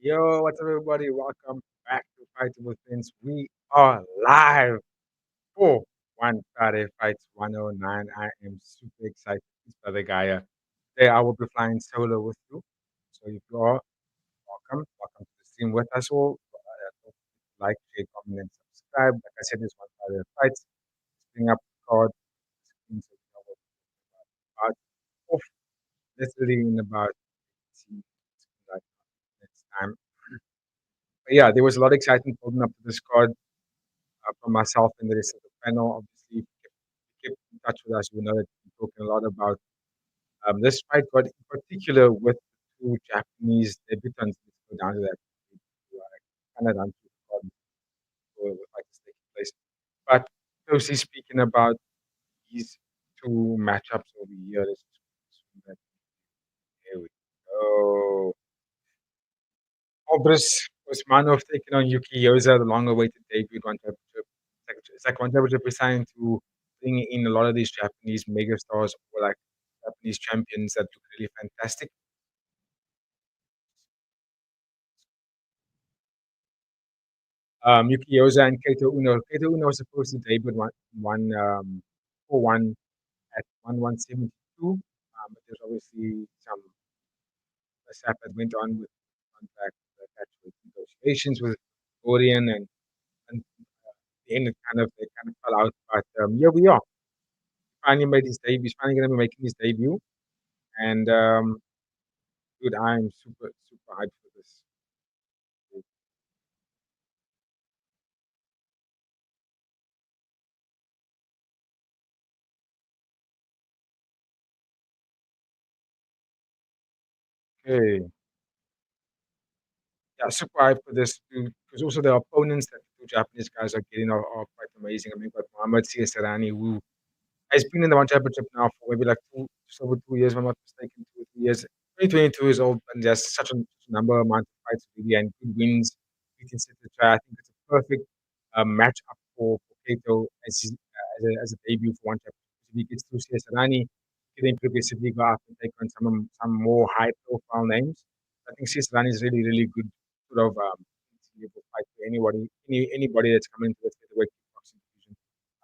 Yo, what's up, everybody? Welcome back to Fighting with Friends. We are live for One Friday Fights 109. I am super excited. This brother Gaia. Today I will be flying solo with you. So if you are welcome to the stream with us all. Like, share, comment, and subscribe. Like I said, this One Friday Fights. Bring up the card. Screen so you know what we're about. Off literally in about 18, like next time. But yeah, there was a lot of excitement building up to this card. From myself and the rest of the panel. Obviously, if you keep in touch with us, we know that we're talking a lot about this fight, but in particular with the two Japanese debutants. Let's go down to that. Kind of done to the card before the fight is taking place. But closely speaking about these two matchups over here, let's just that. Here we go. Obris Osmanov taking on Yuki Yoza, the long-awaited debut one championship. It's like one championship is trying to bring in a lot of these Japanese megastars or like Japanese champions that look really fantastic. Yuki Yoza and Kaito Ono. Kaito Ono was supposed to debut one 4-1 at 172, but there's obviously some mishap that went on with contract attached with negotiations with Orion and the end it kind of fell out. But here we are. Finally made his debut. He's finally going to be making his debut, and dude, I'm super hyped for this. Okay, yeah, super hyped for this because also the opponents that the two Japanese guys are getting are quite amazing. I mean, we've got Muhammad Siasarani, who has been in the one championship now for maybe like just over 2 years, if I'm not mistaken, 2 or 3 years. 2022 years old, and just such a number amount of fights really and good wins. Beating Sitthikul. I think it's a perfect match up for Kato as a debut for one championship. If he gets through Siasarani, he can then progressively go up and take on some more high profile names. I think Siasarani is really good sort of fight for anybody that's coming into the featherweight kickboxing division.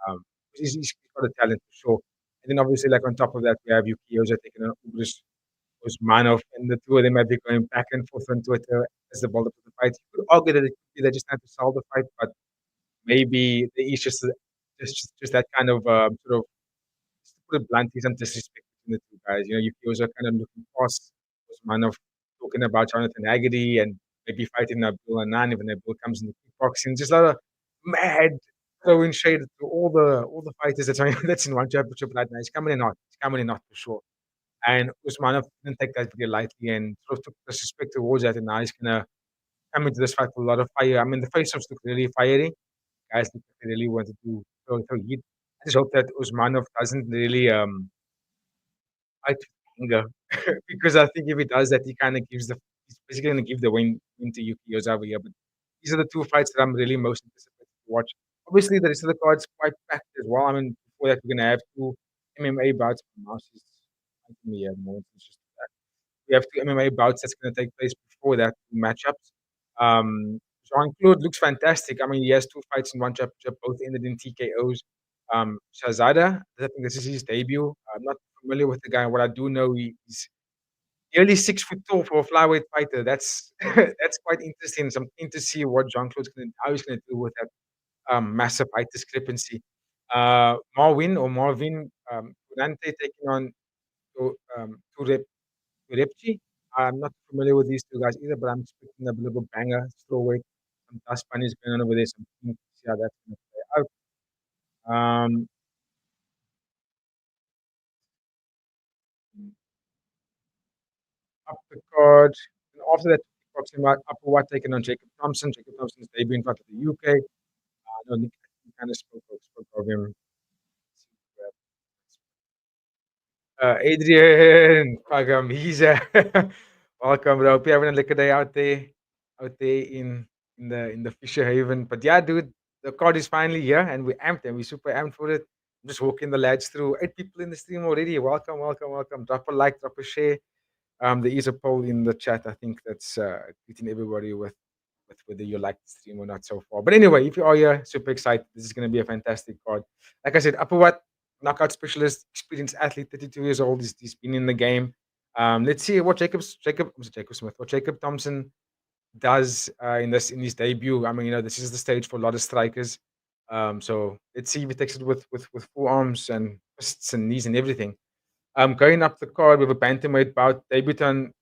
Um, he's got a talent for sure. And then obviously, like on top of that, we have Yuki Yoza taking on Osmanov, and the two of them have been going back and forth on Twitter as the build up to the fight. You could argue that it could be they just had to sell the fight, but maybe there is just that kind of sort of, just to put it bluntly, some disrespect between the two guys. You know, Yuki Yoza kind of looking past Osmanov, talking about Jonathan Haggerty and maybe fighting Abdul Anan if Abdul comes in the kickboxing. Just a lot of mad throwing shade to all the fighters that's in one championship right now. He's coming in hot. He's coming in hot for sure. And Usmanov didn't take that very lightly and sort of took disrespect towards that. And now he's gonna come into this fight with a lot of fire. I mean, the face-offs look really fiery. Guys look like they really wanted to throw heat. I just hope that Usmanov doesn't really fight with anger because I think if he does that, he's basically gonna give the win to Yuki Yozawa here. But these are the two fights that I'm really most anticipated to watch. Obviously, the rest of the card's quite packed as well. I mean, before that, we're gonna have two MMA bouts. My mouse is fighting me at the moment. It's just that we have two MMA bouts that's gonna take place before that, two matchups. Jean-Claude looks fantastic. I mean, he has two fights in one championship, both ended in TKOs. Shazada, I think this is his debut. I'm not familiar with the guy. What I do know, he's nearly 6 foot tall for a flyweight fighter. That's that's quite interesting. Something to see what how he's gonna do with that massive height discrepancy. Marwin, Durante taking on Torepchi. I'm not familiar with these two guys either, but I'm expecting a little banger, slow weight, some dust bunnies going on over there. Some keen to see how that's going to play out. Up the card. And after that, boxing match, Upper White taking on Jacob Thompson. Jacob Thompson's debut in front of the UK. No, Nick kind of spoke of him. Adrian, welcome. He's welcome, bro. Hope you're having a liquor day out there in the Fisher Haven. But yeah, dude, the card is finally here, and we're amped, and we're super amped for it. I'm just walking the lads through. 8 people in the stream already. Welcome. Drop a like, drop a share. There is a poll in the chat. I think that's greeting everybody with whether you like the stream or not so far. But anyway, if you are here, super excited. This is going to be a fantastic card. Like I said, upper what knockout specialist, experienced athlete, 32 years old. He's been in the game. Let's see what Jacob Smith, what Jacob Thompson does in his debut. I mean, this is the stage for a lot of strikers. So let's see if he takes it with forearms and fists and knees and everything. Going up the card with a bantamweight bout, debutant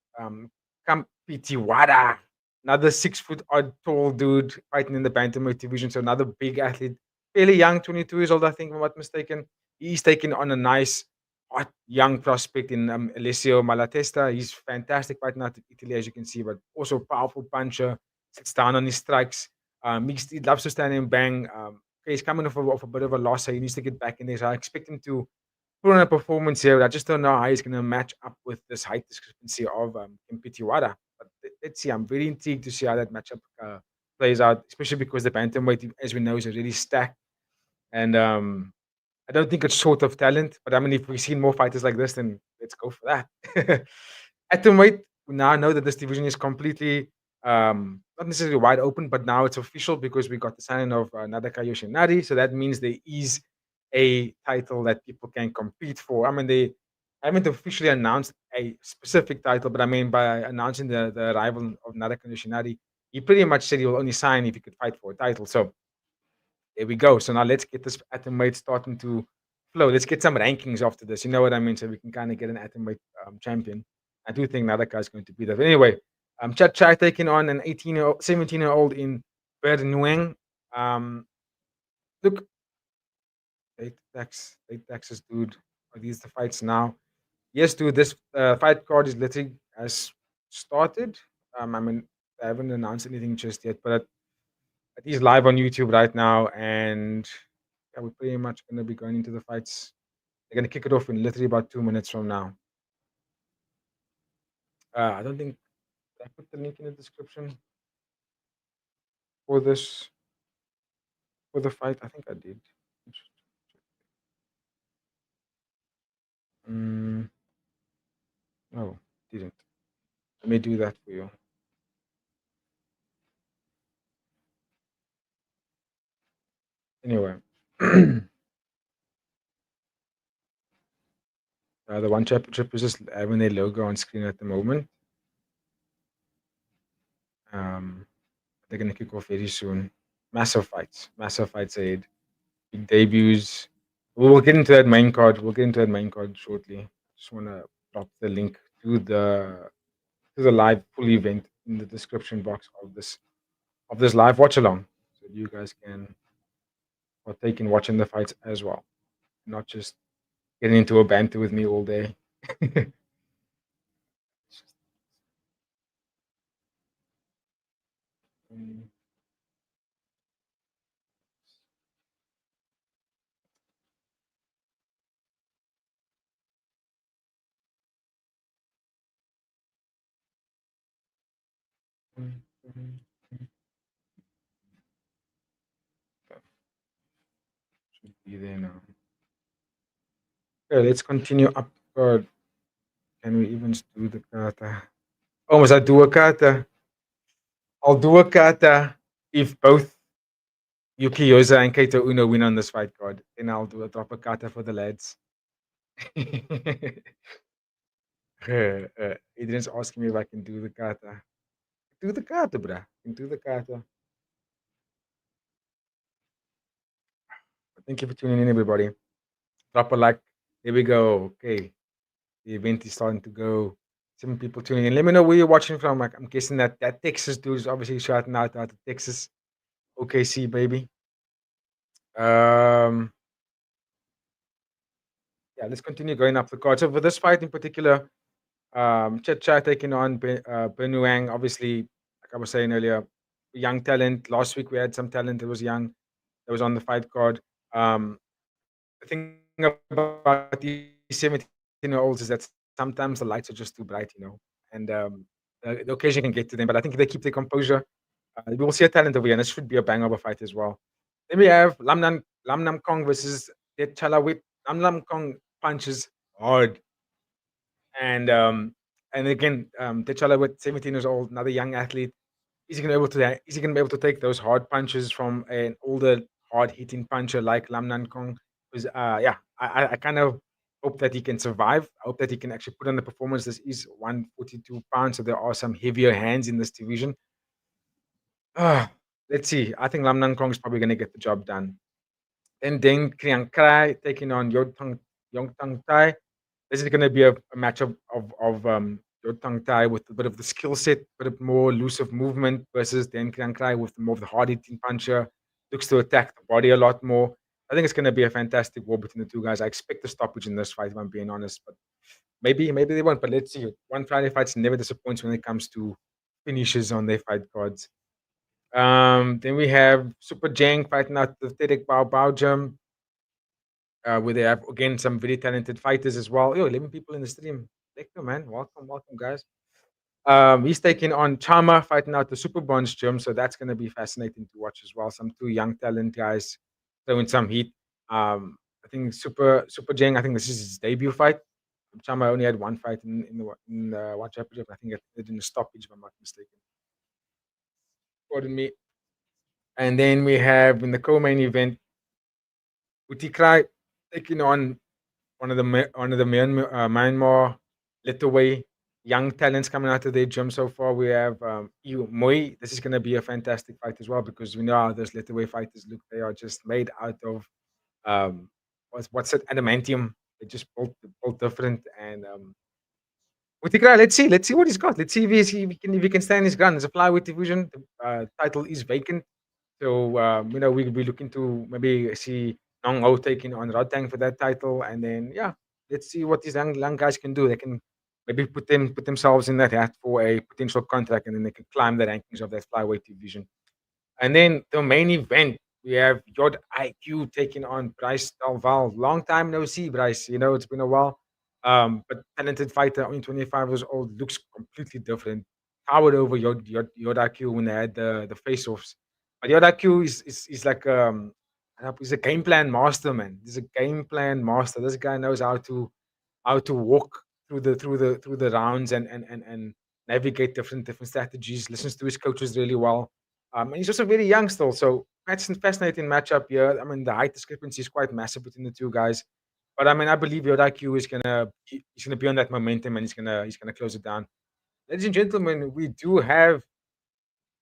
Kampiti, another 6 foot odd tall dude fighting in the bantamweight division. So another big athlete, fairly young, 22 years old, I think, if I'm not mistaken. He's taking on a nice, hot young prospect in Alessio Malatesta. He's fantastic fighting out of Italy, as you can see, but also powerful puncher, sits down on his strikes. He loves to stand and bang. Okay, he's coming off a bit of a loss, so he needs to get back in there. So I expect him to put on a performance here. I just don't know how he's going to match up with this height discrepancy of Mpitiwada. But let's see. I'm very intrigued to see how that matchup plays out, especially because the bantamweight, as we know, is already stacked. And I don't think it's short of talent. But I mean, if we've seen more fighters like this, then let's go for that. Atomweight, we now know that this division is completely not necessarily wide open, but now it's official because we got the signing of Nadaka Yoshinari. So that means there is a title that people can compete for. I mean, they haven't officially announced a specific title, but I mean, by announcing the arrival of Nadaka Yoshinari, he pretty much said he will only sign if he could fight for a title. So there we go. So now let's get this atomweight starting to flow. Let's get some rankings after this. You know what I mean? So we can kind of get an atomweight champion. I do think Nadaka is going to be that. But anyway, Chat Chai taking on an 18-year-old, 17-year-old in Bernueng. Look, late taxes, dude. Are these the fights now? Yes, dude. This fight card is literally has started. I mean, I haven't announced anything just yet, but he's live on YouTube right now, and yeah, we're pretty much going to be going into the fights. They're going to kick it off in literally about 2 minutes from now. I don't think did I put the link in the description for this for the fight. I think I did. Mm, no, didn't. Let me do that for you. Anyway, the one championship is just having their logo on screen at the moment. They're going to kick off very soon. Massive fights ahead. Big debuts. We'll get into that main card. We'll get into that main card shortly. Just want to drop the link to the live full event in the description box of this live watch along, so you guys can partake in watching the fights as well, not just getting into a banter with me all day. Should be there now. Okay, let's continue up. God, can we even do the kata? Oh, must I do a kata? I'll do a kata if both Yuki Yoza and Kaito Ono win on this fight card. Then I'll do a drop a kata for the lads. Adrian's asking me if I can do the kata. Do the kata, bruh. Can do the kata. Thank you for tuning in, everybody. Drop a like. Here we go. Okay. The event is starting to go. 7 people tuning in. Let me know where you're watching from. Like, I'm guessing that Texas dude is obviously shouting out to Texas. OKC, baby. Yeah, let's continue going up the card. So for this fight in particular, Chet Chai taking on Benuang, obviously, like I was saying earlier, young talent. Last week we had some talent that was young, that was on the fight card. The thing about these 17-year-olds is that sometimes the lights are just too bright, and the occasion can get to them. But I think if they keep their composure, we will see a talent over here, and this should be a bang of a fight as well. Then we have Lam Nam Kong versus Chala Whip. Lam Nam Kong punches hard, and And again, T'Challa with 17 years old, another young athlete. Is he gonna be able to take those hard punches from an older, hard hitting puncher like Lam Nan Kong? Because yeah, I kind of hope that he can survive. I hope that he can actually put on the performance. This is 142 pounds, so there are some heavier hands in this division. Ah, let's see. I think Lam Nan Kong is probably gonna get the job done. And then Denriangkrai taking on Yodthongthai. This is gonna be a match of Yodthongthai with a bit of the skill set, a bit of more elusive movement versus Denriangkrai with more of the hard hitting puncher. Looks to attack the body a lot more. I think it's gonna be a fantastic war between the two guys. I expect a stoppage in this fight, if I'm being honest, but maybe they won't. But let's see. One Friday fights never disappoints when it comes to finishes on their fight cards. Then we have Superjeng fighting out the Tedek Bao Gym, where they have again some very talented fighters as well. Yo, 11 people in the stream. Thank you, man. Welcome, guys. He's taking on Chama, fighting out the Super Bonds gym, so that's going to be fascinating to watch as well. Some two young talent guys throwing some heat. I think Super Jeng. I think this is his debut fight. Chama only had one fight in the one championship. I think it did in a stoppage, if I'm not mistaken. Pardon me. And then we have in the co-main event, Wuttikrai taking on one of the Myanmar Lithuania young talents coming out of their gym so far. We have Eh Mwi. This is going to be a fantastic fight as well because we know how those Lithuania fighters look. They are just made out of what's it, adamantium. They just built different. And Wuttikrai, let's see what he's got. Let's see if he can stand his gun. There's a flyweight division. The title is vacant. So, we'll be looking to maybe see Nong Ho taking on Rodtang for that title. And then, yeah, let's see what these young guys can do. They can maybe put themselves in that hat for a potential contract, and then they can climb the rankings of that flyweight division. And then the main event, we have Yod-IQ taking on Brice Delval. Long time no see, Brice. It's been a while. But talented fighter, only 25 years old, looks completely different. Powered over Yod-IQ when they had the face-offs. But Yod-IQ is like he's a game plan master, man. He's a game plan master. This guy knows how to walk through the rounds and navigate different strategies. Listens to his coaches really well. And he's also very young still, so that's a fascinating matchup here. I mean, the height discrepancy is quite massive between the two guys, but I mean, I believe Yod-IQ he's gonna be on that momentum and he's gonna close it down. Ladies and gentlemen, we do have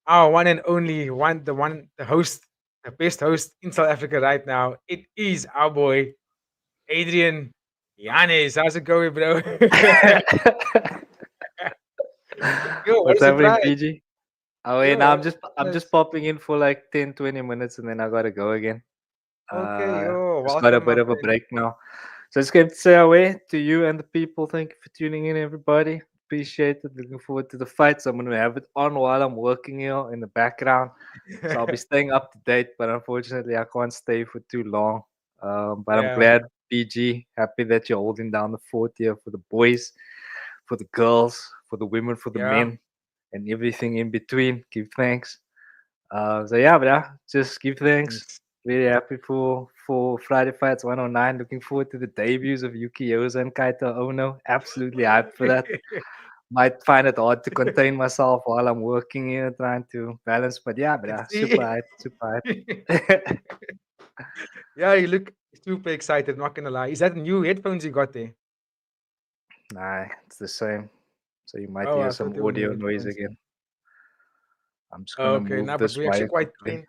our one and only the host, the best host in South Africa right now. It is our boy Adrian Yanes. How's it going, bro? Yo, what a What's happening, surprise! PG? Oh wait, Yo, now what I'm a just surprise! popping in for like 10, 20 minutes and then I gotta go again. Okay, yo, Just got a welcome, my bit of a friend. break now. So just going to say away to you and the people. Thank you for tuning in, everybody. Appreciate it. Looking forward to the fights. I'm gonna have it on while I'm working here in the background. So I'll be staying up to date, but unfortunately I can't stay for too long. But I'm Yeah, glad, PG, happy that you're holding down the fort here for the boys, for the girls, for the women, for the yeah. men, and everything in between. Give thanks. So yeah, but yeah, just give thanks. Thanks. Really happy for Friday Fights 109. Looking forward to the debuts of Yuki Yoza and Kaito Ono. Absolutely hyped for that. Might find it hard to contain myself while I'm working here, trying to balance. But Let's yeah, super see. hyped, super hyped. Yeah, you look super excited, not gonna lie. Is that new headphones you got there? Nah, it's the same. So you might Oh, hear I thought some they were new audio noise headphones. again. I'm just gonna Okay, move now, but this we're actually wire quite quickly. clean.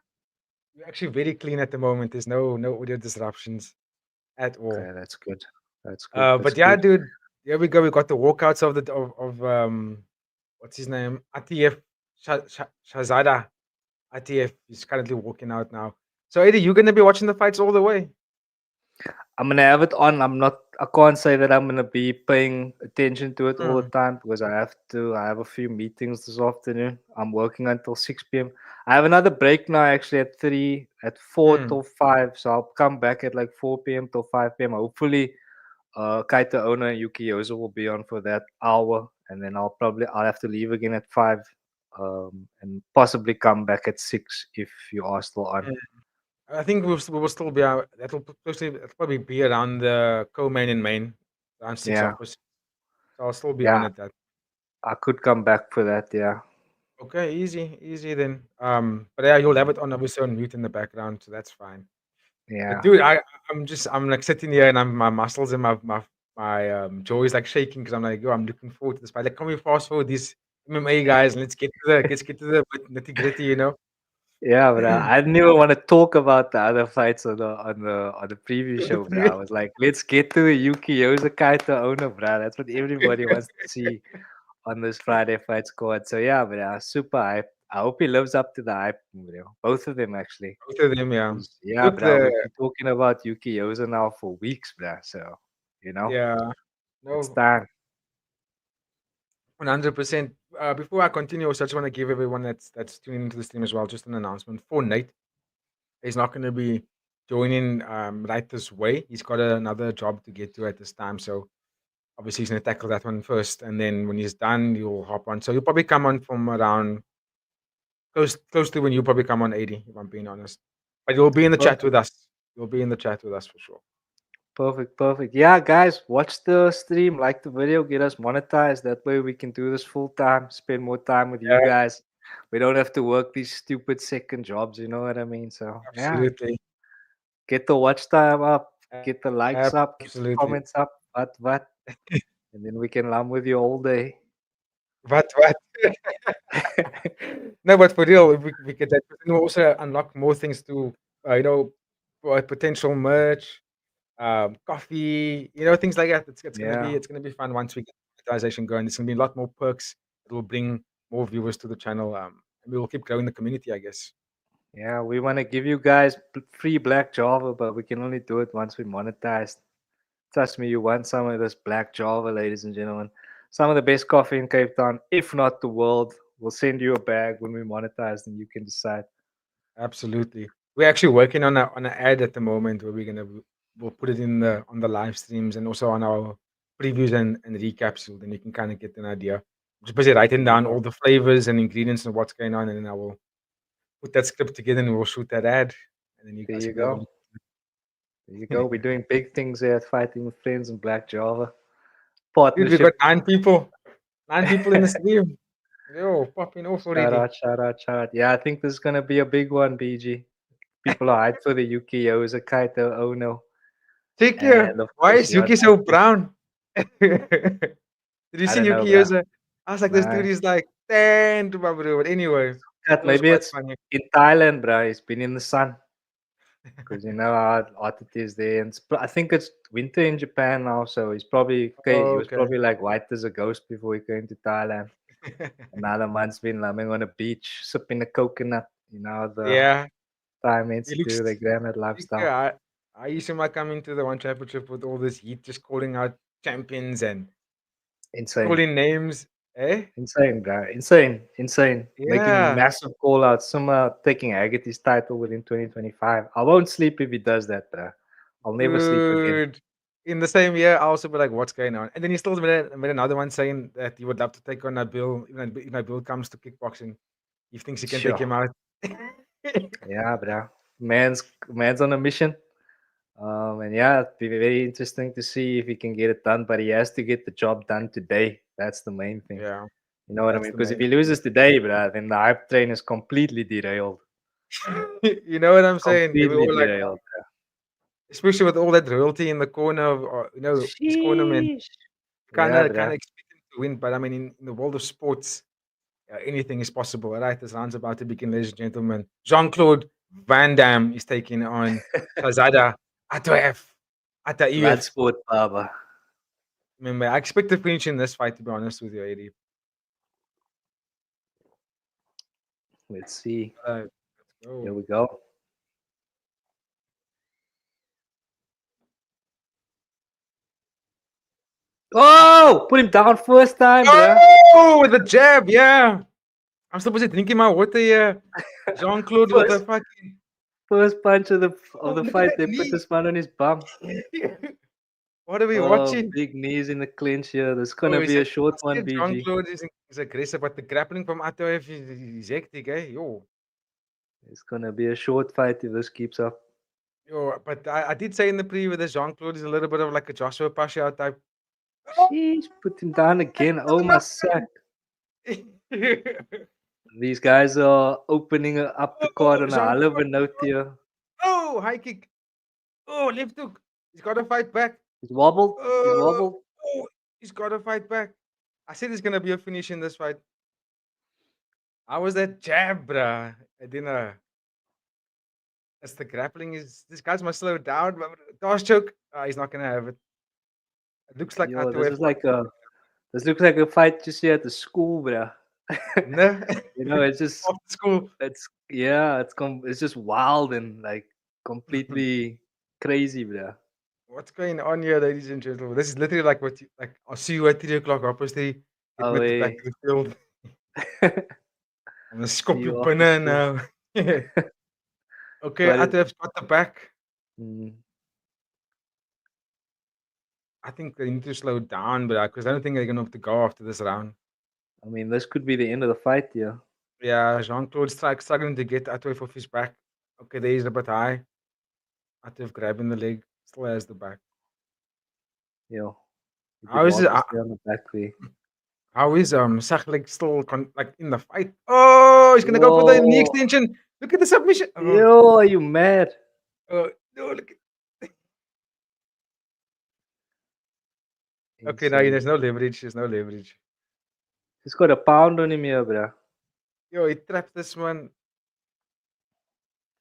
We're actually very clean at the moment. There's no audio disruptions at all. Okay, that's good. That's good. That's But yeah, good. dude, here we go. We got the walkouts of what's his name? ATF Shazada. ATF is currently walking out now. So Eddie, you're gonna be watching the fights all the way. I'm gonna have it on. I can't say that I'm gonna be paying attention to it all the Mm, time because I have to. I have a few meetings this afternoon. I'm working until 6 p.m. I have another break now actually at 3, at 4 mm. till 5. So I'll come back at like 4 p.m. till 5 p.m. Hopefully, Kaito Ono and Yuki Yoza will be on for that hour, and then I'll have to leave again at 5, and possibly come back at 6 if you are still on. I think we will still be out. That'll probably be around the co-main and main, around six Yeah, hours. So I'll still be on yeah. at that. I could come back for that. Yeah. Okay, easy, easy then. But yeah, you'll have it on obviously on mute in the background, so that's fine. But Yeah. dude, I'm like sitting here and my muscles and my jaw is like shaking because I'm like, yo, I'm looking forward to this fight. Like, can we fast forward these MMA guys and let's get to the nitty gritty, you know? Yeah, but I didn't even want to talk about the other fights on the preview The show, bro. I pre- was like, let's get to the Yuki Yoza Kaito Ono, bro. That's what everybody wants to see on this Friday fight squad. So yeah, but super hype. I hope he lives up to the hype, bro. Both of them actually. Both of them, yeah. 'Cause, yeah, Look, bro. the We've been talking about Yuki Yoza now for weeks, bro. So yeah, it's no, time. 100%. Before I continue, also, I just want to give everyone that's tuning into the stream as well just an announcement for Nate. He's not going to be joining right this way. He's got another job to get to at this time, so obviously he's going to tackle that one first, and then when he's done, you'll hop on. So you'll probably come on from around close to when you probably come on 80, if I'm being honest. But you'll be in the chat Perfect. with us. You'll be in the chat with us for sure. Perfect, perfect. Yeah, guys, watch the stream, like the video, get us monetized. That way we can do this full time, spend more time with you Yeah, guys. We don't have to work these stupid second jobs, you know what I mean? So yeah, absolutely. get the watch time up, get the likes up, get the Absolutely. comments up, what, and then we can lam with you all day. What? No, but for real, if we get that, then we'll also unlock more things to, for potential merch, coffee, things like that. It's gonna be Yeah, it's gonna be fun once we get monetization going. There's gonna be a lot more perks. It will bring more viewers to the channel. And we will keep growing the community, I guess. yeah, we want to give you guys free black Java, but we can only do it once we monetize. Trust me, you want some of this black Java, ladies and gentlemen. Some of the best coffee in Cape Town, if not the world. We'll send you a bag when we monetize, and you can decide. Absolutely. We're actually working on an ad at the moment where we'll put it in the on the live streams and also on our previews and recaps, so then you can kind of get an idea. Just busy writing There you down go. all the flavors and ingredients and what's going on, and then I will put that script together and we'll shoot that ad, and then you There guys you can have a go. look. There you go. We're doing big things here at Fighting with Friends and Black Java. Dude, we got Partnership. 9 people in the stream. Yo, popping off Shout already. out, shout out, shout out. Yeah, I think this is going to be a big one, BG. People are hyped for the Yuki Yoza Kaito Ono. Check here. And of Why course, is Yuki so Yod-IQ. brown? Did you I see don't know, Yuki bro. Yoza? I was like, this dude Nah. is like 10 to my bro. But anyway, God, it was maybe quite it's funny. in Thailand, bro. It's been in the sun. Because you know how hot it is there, and I think it's winter in Japan now, so he's probably okay. He was Okay. probably like white as a ghost before he came to Thailand. Another month's been lying on a beach, sipping a coconut. You know the Yeah, Thai men he to do looks. the granite lifestyle. Yeah, I used him like coming to the one championship with all this heat, just calling out champions and Insane, calling names. Eh? insane, bro. Insane, insane. Making Yeah, massive call outs. Suma taking Agate's title within 2025. I won't sleep if he does that, bro. I'll never sleep again. dude. In the same year, I also be like, "What's going on?" And then he still made another one saying that he would love to take on Nabil. If Nabil comes to kickboxing, he thinks he can take Sure. him out. Yeah, bro. Man's on a mission. And yeah, it'd be very interesting to see if he can get it done, but he has to get the job done today. That's the main thing. Yeah, You know what I that's mean? the Because if main he thing. loses today, bro, then the hype train is completely derailed. You know what I'm saying? They were Completely all like, derailed. especially with all that royalty in the corner of, his cornerman. Sheesh. Kind Yeah, of, kind bro. of expect him to win, but I mean, in the world of sports, anything is possible, right? This round's about to begin, ladies and gentlemen. Jean-Claude Van Damme is taking on Shazada Ataev. Bloodsport, Baba. Remember, I expect to finish in this fight, to be honest with you, AD. Let's see. Let's Here go. we go. Oh, put him down first time, bro. Oh, with the jab, yeah. I'm supposed to drinking my water here. Jean-Claude with the First, fucking first punch of the oh, look at fight. that They put knee. this man on his bum. What are we Oh, watching? big knees in the clinch here. This is Oh, gonna be a short I one, said BG. Jean-Claude is aggressive, but the grappling from Ataev is hectic, eh? It's gonna be a short fight if this keeps up. But I did say in the preview that Jean-Claude is a little bit of like a Joshua Pasha type. Oh, Sheesh, put him down again. Oh my sack. These guys are opening up the card Oh, on a hell of a Jean-Claude. note here. Oh, high kick. Oh, left hook. He's got to fight back. He's wobbled. He's Oh, wobbled. oh, he's got to fight back. I said there's gonna be a finish in this fight. How was that jab, bruh? I didn't know. As the grappling is, this guy's must slow down. Toss choke. He's not gonna have it. It looks like Yo, Ataway. this looks like a fight you see at the school, bro. No, You know, it's just off school. it's just wild and like completely crazy, bro. What's going on here, ladies and gentlemen? This is literally like what you like. I'll see you at 3 o'clock. Obviously, get Oh, me at the back of the field. I'm gonna scoop see you you after banana school. now. Okay, But Ataway's got the back. mm, I think they need to slow down, but because I don't think they're gonna have to go after this round. I mean, this could be the end of the fight here. Yeah, Jean-Claude struggling to get Ataway off his back. Okay, there he's a bit high. Ataway grabbing the leg, still has the back. Yo, you How did is well it? to stay on the back there. How is Saklik still like in the fight? Oh, he's gonna go for the knee Yo, extension. Look at the submission. Oh, yo, are you mad? no, look okay, now Insane. there's no leverage. There's no leverage. He's got a pound on him here, bro. Yo, he trapped this one.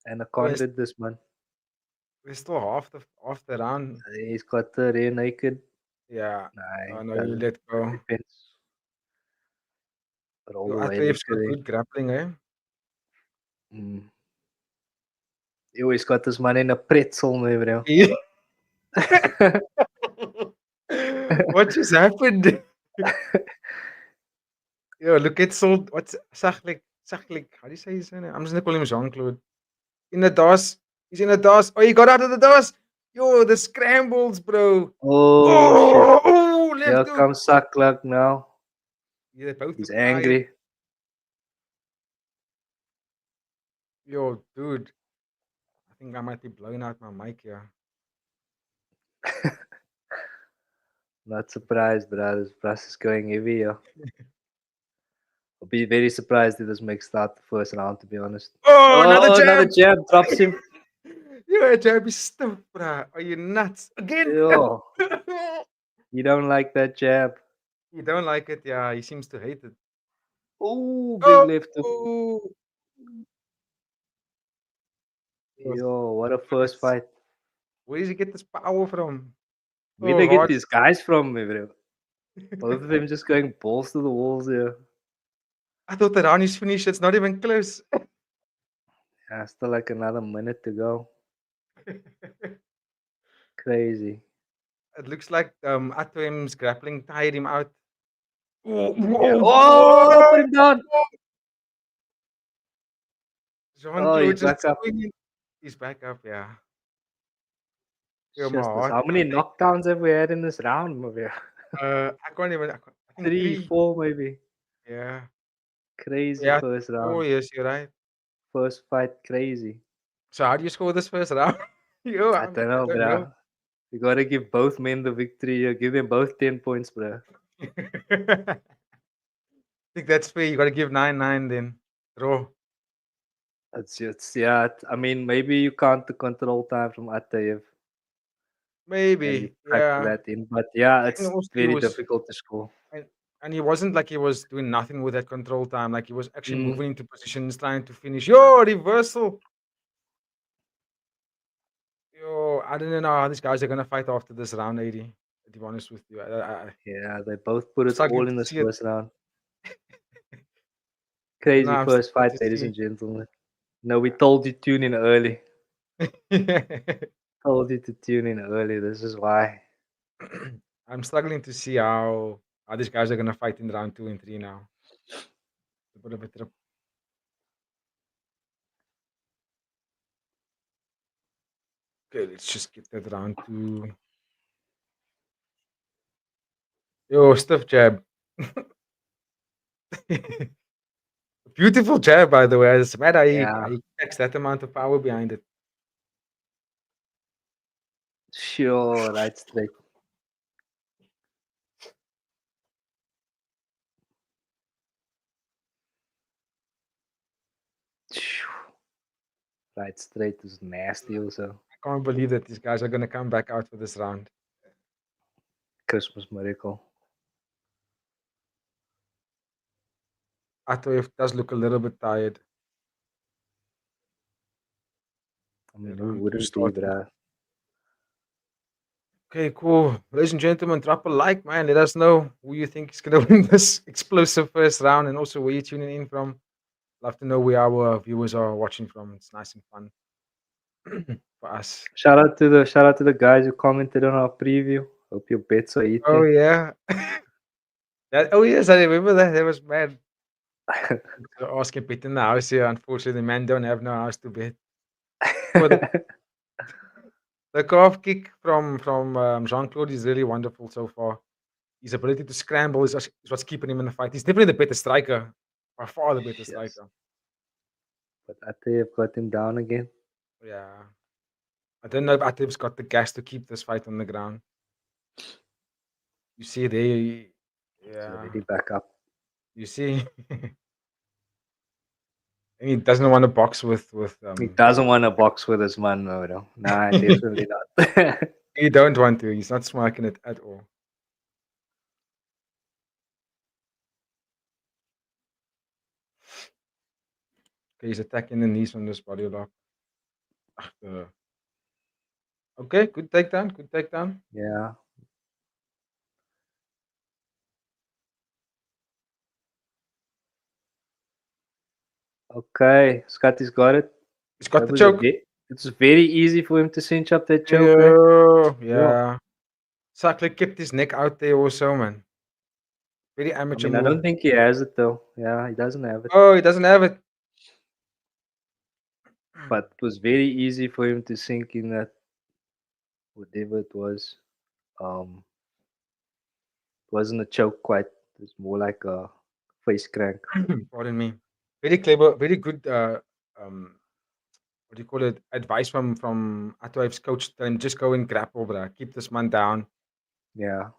And I We're, did this, man. we're still half the round. He's got the rear naked. Yeah. Nah, Oh he no, you doesn't. let go. Defense. But all Yo, the way Ataway's got literally. good grappling, eh? Mm. Yo, he's got this man in a pretzel, man, bro. What just happened? Yo, look at Salt. What's Saklik? Saklik. How do you say his name? I'm just gonna call him Jean-Claude. In the DOS. He's in the DOS. Oh, he got out of the DOS. Yo, the scrambles, bro. Oh, shit. Oh, Here left hook. comes Saklak now. Yeah, both He's look tired. angry. Yo, dude. I think I might be blowing out my mic here. Not surprised, bro. This brass is going heavy here. I'll be very surprised if this makes it out the first round, to be honest. Oh, another Oh, jab. another jab drops him. Yo, jab is stuff, bro. Are you nuts? Again? Yo, you don't like that jab. You don't like it? Yeah, he seems to hate it. Oh, big left hook. Oh, Yo, what a first fight. where does he get this power from? Where Oh, they get hard. these guys from, bro? Both of them just going balls to the walls here. I thought the round is finished. It's not even close. Yeah, still like another minute to go. Crazy. It looks like Atwem's grappling tired him out. Oh, Yeah. Oh, put him down. Oh, he's back up. He's back up, yeah. It's Yo, my just this. heart. How many knockdowns have we had in this round, bro? I can't even. I think 3, 4 maybe. Yeah. Crazy Yeah. first Oh, round. yes, you're right. First fight, crazy. So how do you score this first round? Yo, I don't know, bro. You gotta give both men the victory. Give them both 10 points, bro. I think that's fair. You got to give 9-9 then. Draw. It's just, yeah. I mean, maybe you count the control time from Atayev and you Maybe. factor Yeah. that in. But yeah, it's And also he very was, difficult to score. and he wasn't like he was doing nothing with that control time. Like he was actually Mm. moving into positions, trying to finish. Yo, reversal. Yo, I don't know how these guys are gonna fight after this round 80. To be honest with you, Yeah, they both put it struggling all to in this see it. first round. No, Crazy I'm first struggling fight, to ladies see. and gentlemen. No, we told you tune in early. Told you to tune in early. This is why. I'm struggling to see how these guys are gonna fight in round 2 and 3 now. A bit of a trip. Okay, let's just get that round 2. Yo, stiff jab. Beautiful jab, by the way. It's mad how Yeah, he packs that amount of power behind it. sure, right straight. Right straight was nasty also. I can't believe that these guys are gonna come back out for this round. Christmas miracle. Atoev does look a little bit tired. I mean, who Round 2 wouldn't be, starting. bruh? Okay, cool. Ladies and gentlemen, drop a like, man. Let us know who you think is gonna win this explosive first round, and also where you're tuning in from. Love to know where our viewers are watching from. It's nice and fun for us. Shout out to the guys who commented on our preview. Hope your bets are Oh eating. yeah. Oh yes, I remember that. That was mad. Asking bet in the house here. Unfortunately, the man don't have no house to bet. Well, the calf kick from Jean-Claude is really wonderful so far. His ability to scramble is what's keeping him in the fight. He's definitely the better striker. By far the better Yes. striker. But Atef got him down again. Yeah. I don't know if Atev's got the gas to keep this fight on the ground. You see there, He's yeah. already back up. You see, and he doesn't want to box with He doesn't want to box with his man, no. Nah, definitely not. He don't want to. He's not smarking it at all. Okay, he's attacking the knees from this body lock. Okay, good takedown. Good takedown. Yeah. Okay, Scotty's got it. He's got That the was choke. it's very easy for him to cinch up that choke, man. Yeah. Sakler kept his neck out there also, man. Very I amateur mean, I move. don't think he has it though. Yeah, he doesn't have it. Oh, he doesn't have it. But it was very easy for him to sink in that whatever it was. It wasn't a choke quite. It was more like a face crank. Pardon me. Very clever, very good what do you call it? Advice from Atoev's coach. Tell him just go and grapple, bruh. Keep this man down. Yeah.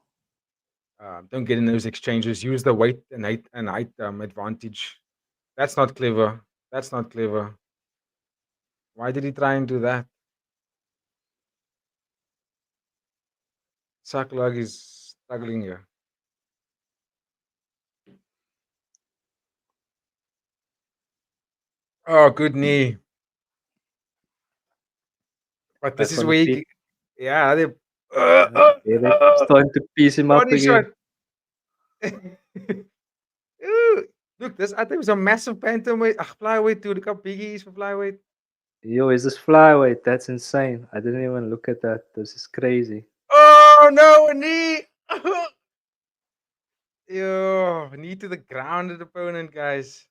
Don't get in those exchanges. Use the weight and height advantage. That's not clever. That's not clever. Why did he try and do that? Saklag is struggling here. Oh, good knee. But this Back is on the where he, feet. yeah, they, Starting to piece him up body again. shot. Ooh, look, this I think was a massive bantamweight. Flyweight too. Look how big he is for flyweight. Yo, is this flyweight? That's insane. I didn't even look at that. This is crazy. Oh no, a knee! Yo, knee to the grounded opponent, guys.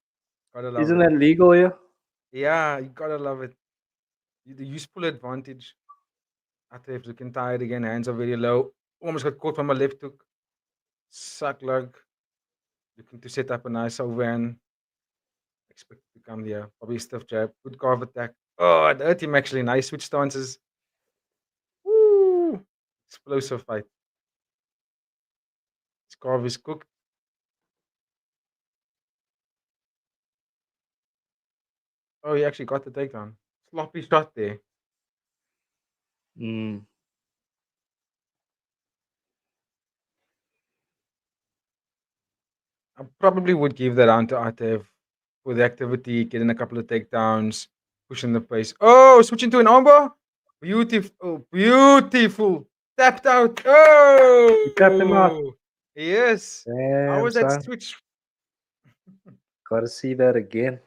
Gotta love Isn't it. that legal here? Yeah, you gotta love it. The useful advantage. Atef looking tired again. Hands are very low. Almost got caught from a left hook. Suck lug. Looking to set up a nice overhand. Expect to come there. Probably stiff jab. Good carve attack. Oh, it hurt him actually. Nice switch stances. Woo! Explosive fight. His carve is cooked. Oh, he actually got the takedown. Sloppy shot there. Mm. I probably would give that round to Atev for the activity, getting a couple of takedowns, pushing the pace. Oh, switching to an armbar. Beautiful. Oh, beautiful. Tapped out. You tapped him out. Oh, yes. How Damn, was that son. switch? Gotta see that again.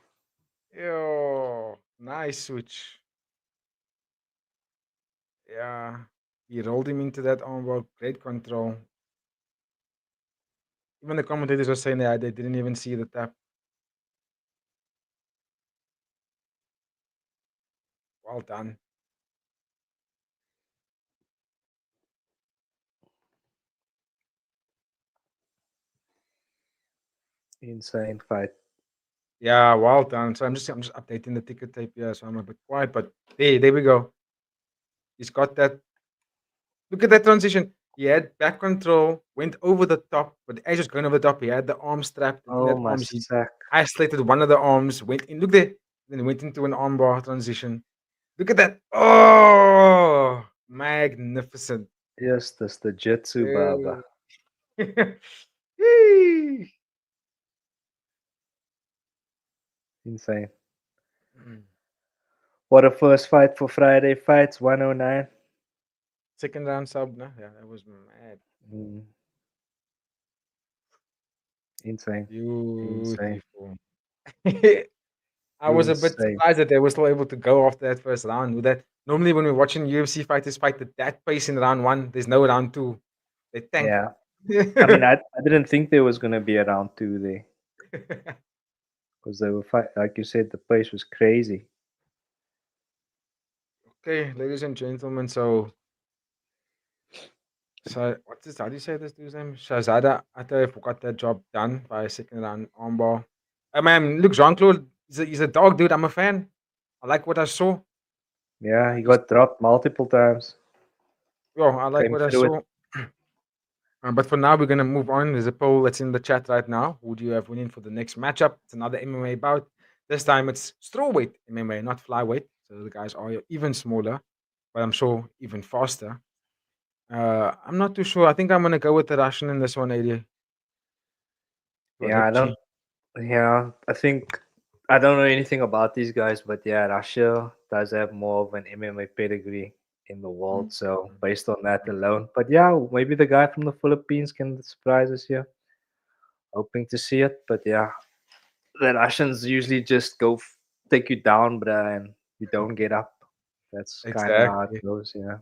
Yo, nice switch. Yeah. He rolled him into that armbar. Great control. Even the commentators were saying that they didn't even see the tap. Well done. Insane fight. Yeah, well done. So I'm just updating the ticket tape here, so I'm a bit quiet, but there we go. He's got that. Look at that transition. He had back control, went over the top, but as he was going over the top, he had the arm strapped. And in Oh, that my arms, he sack. isolated one of the arms, went in. Look there. Then went into an armbar transition. Look at that. Oh, magnificent. Yes, that's the Jitsu Baba. Eh. Yee. Insane. Mm. What a first fight for Friday fights, 109. Second round sub, no? Yeah, that was mad. Mm, insane. Insane. Beautiful. I was a bit Insane. surprised that they were still able to go after that first round. With that, normally when we're watching UFC fighters fight at that pace in round one, there's no round two. They tank. Yeah. I mean, I didn't think there was going to be a round two there because they were like you said, the pace was crazy. Okay, ladies and gentlemen, so what's this? How do you say this dude's name? Shazada Ataev got that job done by a second round armbar. I mean, look, Jean Claude, he's a dog, dude. I'm a fan. I like what I saw. Yeah, he He's, got dropped multiple times. yo, I like Came what I through it. saw. But for now, we're gonna move on. There's a poll that's in the chat right now. Who do you have winning for the next matchup? It's another MMA bout. This time it's strawweight MMA, not flyweight. So the guys are even smaller, but I'm sure even faster. I'm not too sure. I think I'm gonna go with the Russian in this one, 80. Yeah, I don't. Torepchi. Yeah, I don't know anything about these guys, but yeah, Russia does have more of an MMA pedigree in the world. So based on that alone, but yeah, maybe the guy from the Philippines can surprise us here. Hoping to see it, but yeah, the Russians usually just take you down, bruh, and you don't get up. That's kind of how it Exactly. goes. Yeah,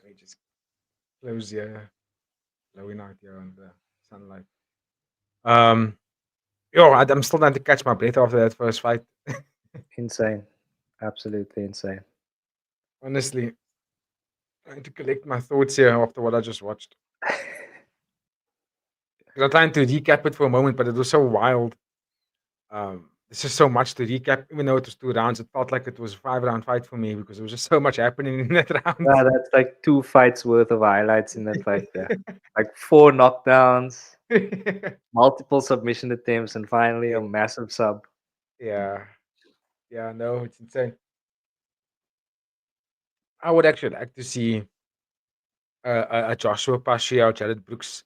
Let me just close here, blowing out here on the sunlight. Um, I'm still trying to catch my breath after that first fight. insane, absolutely insane. Honestly, trying to collect my thoughts here after what I just watched. 'Cause I'm trying to recap it for a moment, but it was so wild. There's just so much to recap. Even though it was 2 rounds, it felt like it was a 5 round fight for me because there was just so much happening in that round. Yeah, that's like 2 fights worth of highlights in that fight. Yeah, like 4 knockdowns, multiple submission attempts, and finally a massive sub. Yeah, yeah, no, it's insane. I would actually like to see a Joshua Pacquiao, Jared Brooks.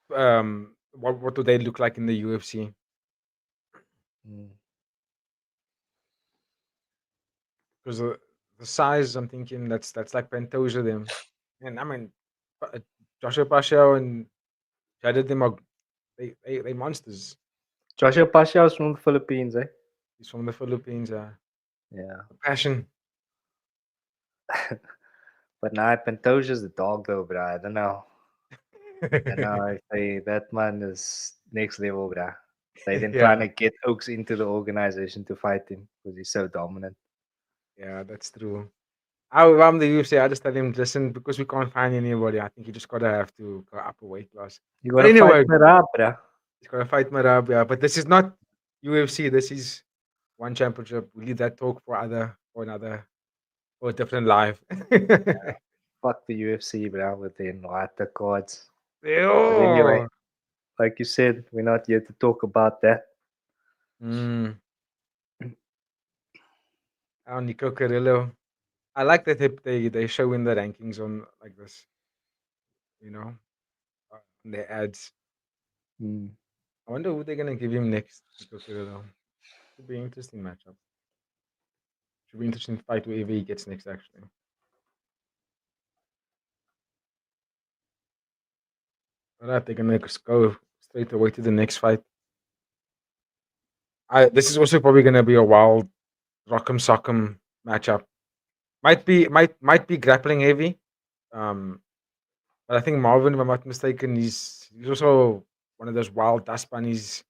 What do they look like in the UFC? Mm. Because the size, I'm thinking that's like Pantoja them, and I mean, Joshua Pacquiao and Jared them are they monsters. Joshua Pacquiao's from the Philippines, eh? He's from the Philippines. Yeah, Passion. but nah, Pantoja's the dog though, bro. I don't know. I know if that man is next level, bruh. They then Yeah, trying to get Oaks into the organization to fight him because he's so dominant. yeah, that's true. If I'm the UFC, I just tell him, listen, because we can't find anybody, I think you just gotta have to go up a weight class. You But gotta fight anyway, Merab, bruh. he's gotta fight Marab, yeah. But this is not UFC. This is one championship. We leave that talk for a different live. Fuck the UFC, bruh, with their Nwata cards. But anyway, Yo. like you said, we're not here to talk about that. Mm. Oh, Nico Carrillo. I like that they show in the rankings on like this, you know, on their ads. Mm. I wonder who they're gonna give him next. Nico Carrillo. Should be an interesting matchup. Should be interesting fight whoever he gets next. Actually, all right, they're gonna just go straight away to the next fight. This is also probably gonna be a wild rock'em sock'em matchup. Might be grappling heavy. Um, but I think Marvin, if I'm not mistaken, he's also one of those wild dust bunnies.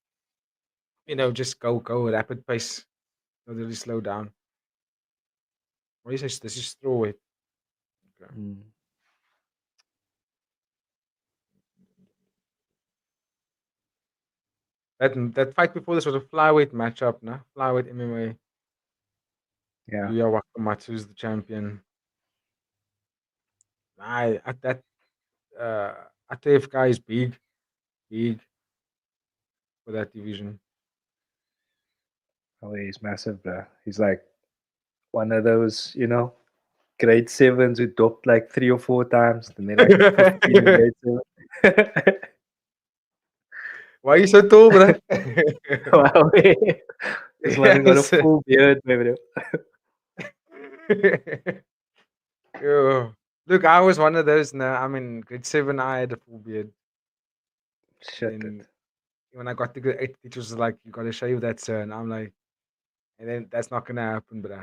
Just go rapid pace. Not really slow down. What do you say? This is strawweight. Okay. Mm. That fight before this was a flyweight matchup, nah? Flyweight MMA. Yeah, Yuya Wakamatsu's the champion. I at that uh Atef guy is big for that division. oh, he's massive, bruh. He's like one of those, grade sevens who dropped like 3 or 4 times, and then like 15 in grade 7. Why are you so tall, bro? Wow. This one got a Yes. full beard, bro. Yo. Look, I was one of those now. I mean, grade 7, I had a full beard. Shut it. Then when I got to grade 8, teachers was like, you got to shave that, sir. And I'm like, and then that's not going to happen, bro.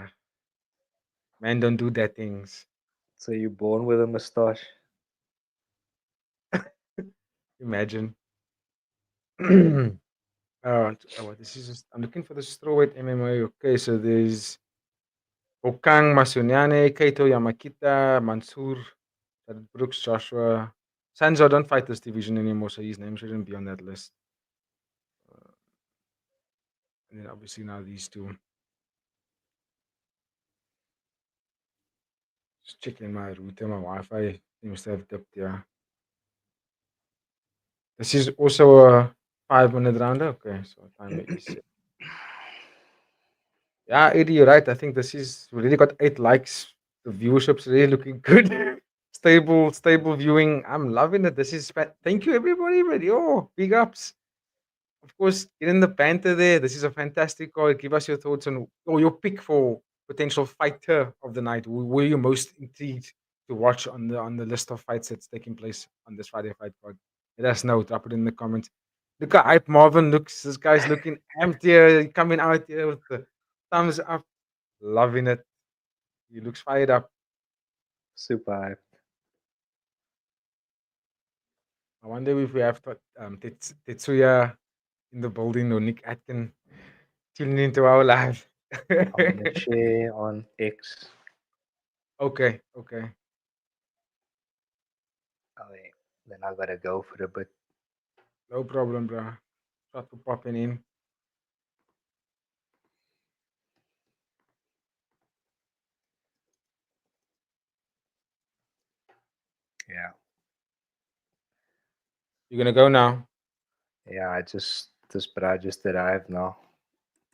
Man, don't do that things. So you born with a mustache? Imagine. This is just, I'm looking for the strawweight MMA. Okay, so there's Okang Masunyane, Kaito Yamakita, Mansoor, Jared Brooks, Joshua. Sanzo don't fight this division anymore, so his name shouldn't be on that list. And then obviously now these two. Just checking my router, my Wi-Fi seems to have dipped, yeah. This is also a 5-minute round. Okay, so timer is set. Yeah, Eddie, you're right. I think this is we already got 8 likes. The viewership's really looking good. stable viewing. I'm loving it. This is thank you everybody, but big ups. Of course, get in the banter there. This is a fantastic call. Give us your thoughts on or your pick for potential fighter of the night. Who were you most intrigued to watch on the list of fights that's taking place on this Friday fight card? Let us know. Drop it in the comments. Look how hype Marvin looks. This guy's looking empty. Coming out here with the thumbs up. Loving it. He looks fired up. Super hype. I wonder if we have Tetsuya in the building or Nick Atkin tuning into our live. I'm gonna share on X. Okay. Oh, wait. Then I gotta go for a bit. No problem, bro. Start to popping in. Yeah. You're gonna go now. Yeah, this bra just arrived now.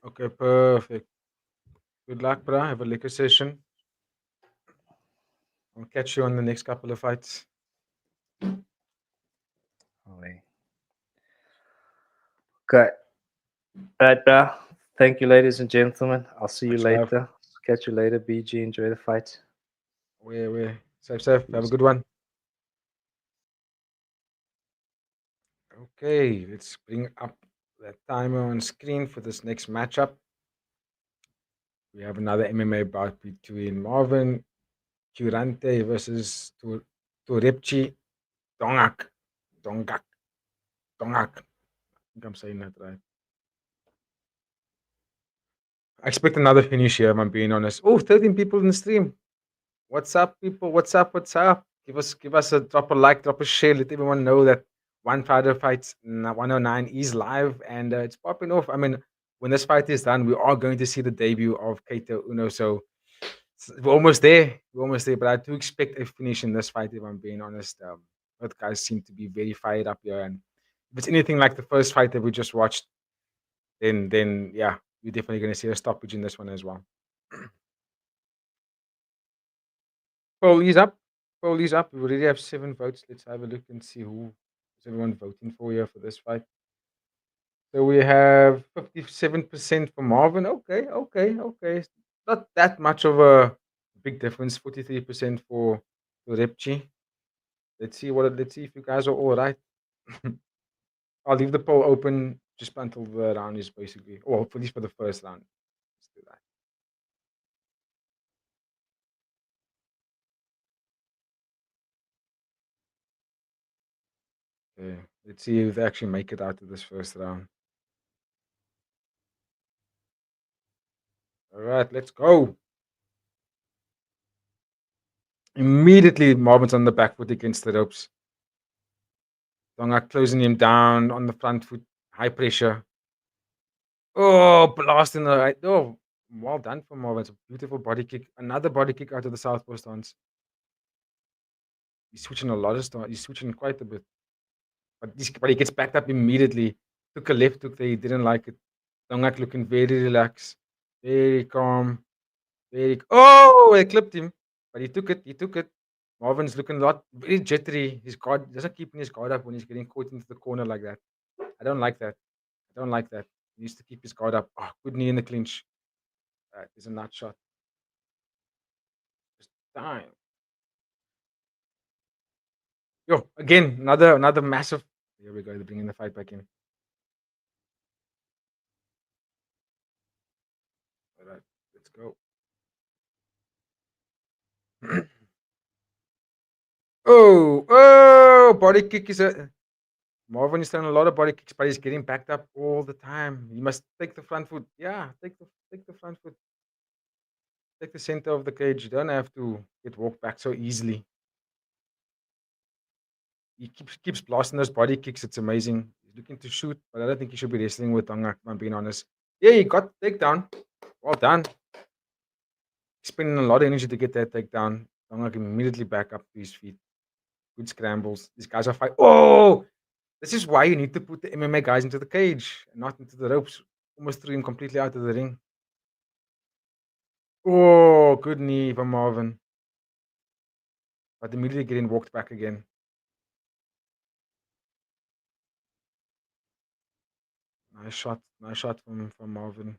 Okay, perfect. Good luck, bro. Have a liquor session. I'll catch you on the next couple of fights. Oh, wait. Okay. Right, bro. Thank you, ladies and gentlemen. I'll see you Much love. later. Catch you later, BG. Enjoy the fight. Where? Safe. Have a Peace. good one. Okay, let's bring up the timer on screen for this next matchup. We have another MMA bout between Marvin Curante versus Torepchi Dongak. I think I'm saying that right. I expect another finish here, if I'm being honest. Oh, 13 people in the stream. What's up, people? What's up? Give us a drop a like, drop a share. Let everyone know that One Friday Fights 109 is live and it's popping off. I mean, when this fight is done, we are going to see the debut of Kaito Ono. So we're almost there. But I do expect a finish in this fight, if I'm being honest. Both guys seem to be very fired up here. And if it's anything like the first fight that we just watched, then yeah, you're definitely going to see a stoppage in this one as well. Poll is up. We already have 7 votes. Let's have a look and see who is everyone voting for here for this fight. So we have 57% for Marvin. Okay. Not that much of a big difference. 43% for Repchi. Let's see if you guys are all right. I'll leave the poll open just until the round is basically, or at least for the first round. Let's do that. Okay. Let's see if they actually make it out to this first round. All right, let's go. Immediately, Marvin's on the back foot against the ropes. Tonga closing him down on the front foot, high pressure. Oh, blasting the right. Oh, well done for Marvin. It's a beautiful body kick. Another body kick out of the southpaw stance. He's switching a lot of stance. He's switching quite a bit. But he gets backed up immediately. Took a left hook there. He didn't like it. Tonga looking very relaxed, very calm, Oh, they clipped him, but he took it. He took it. Marvin's looking a lot very jittery. His guard doesn't keeping his guard up when he's getting caught into the corner like that. I don't like that. I don't like that. He needs to keep his guard up. Oh, good knee in the clinch. That is a nut shot. Just time. Yo, again, another massive. Here we go. They're bringing the fight back in. All right, let's go. Body kick is a. Marvin is throwing a lot of body kicks, but he's getting backed up all the time. He must take the front foot. Yeah, take the front foot. Take the center of the cage. You don't have to get walked back so easily. He keeps blasting those body kicks. It's amazing. He's looking to shoot, but I don't think he should be wrestling with Tonga, if I'm being honest. Yeah, he got takedown. Well done. He's spending a lot of energy to get that takedown. Tonga can immediately back up to his feet. Good scrambles. These guys are fighting. Oh! This is why you need to put the MMA guys into the cage and not into the ropes. Almost threw him completely out of the ring. Oh, good knee from Marvin. But immediately getting walked back again. Nice shot from Marvin.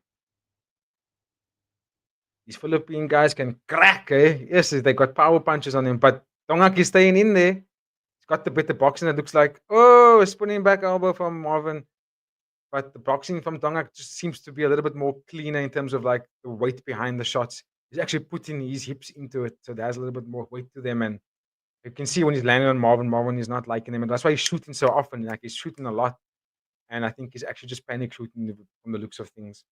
These Philippine guys can crack, eh? Yes, they got power punches on him, but Tongak is staying in there. He's got the better boxing, it looks like. Oh, a spinning back elbow from Marvin. But the boxing from Tongak just seems to be a little bit more cleaner in terms of like the weight behind the shots. He's actually putting his hips into it, so there's a little bit more weight to them. And you can see when he's landing on Marvin is not liking him, and that's why he's shooting so often. Like he's shooting a lot, and I think he's actually just panic shooting from the looks of things.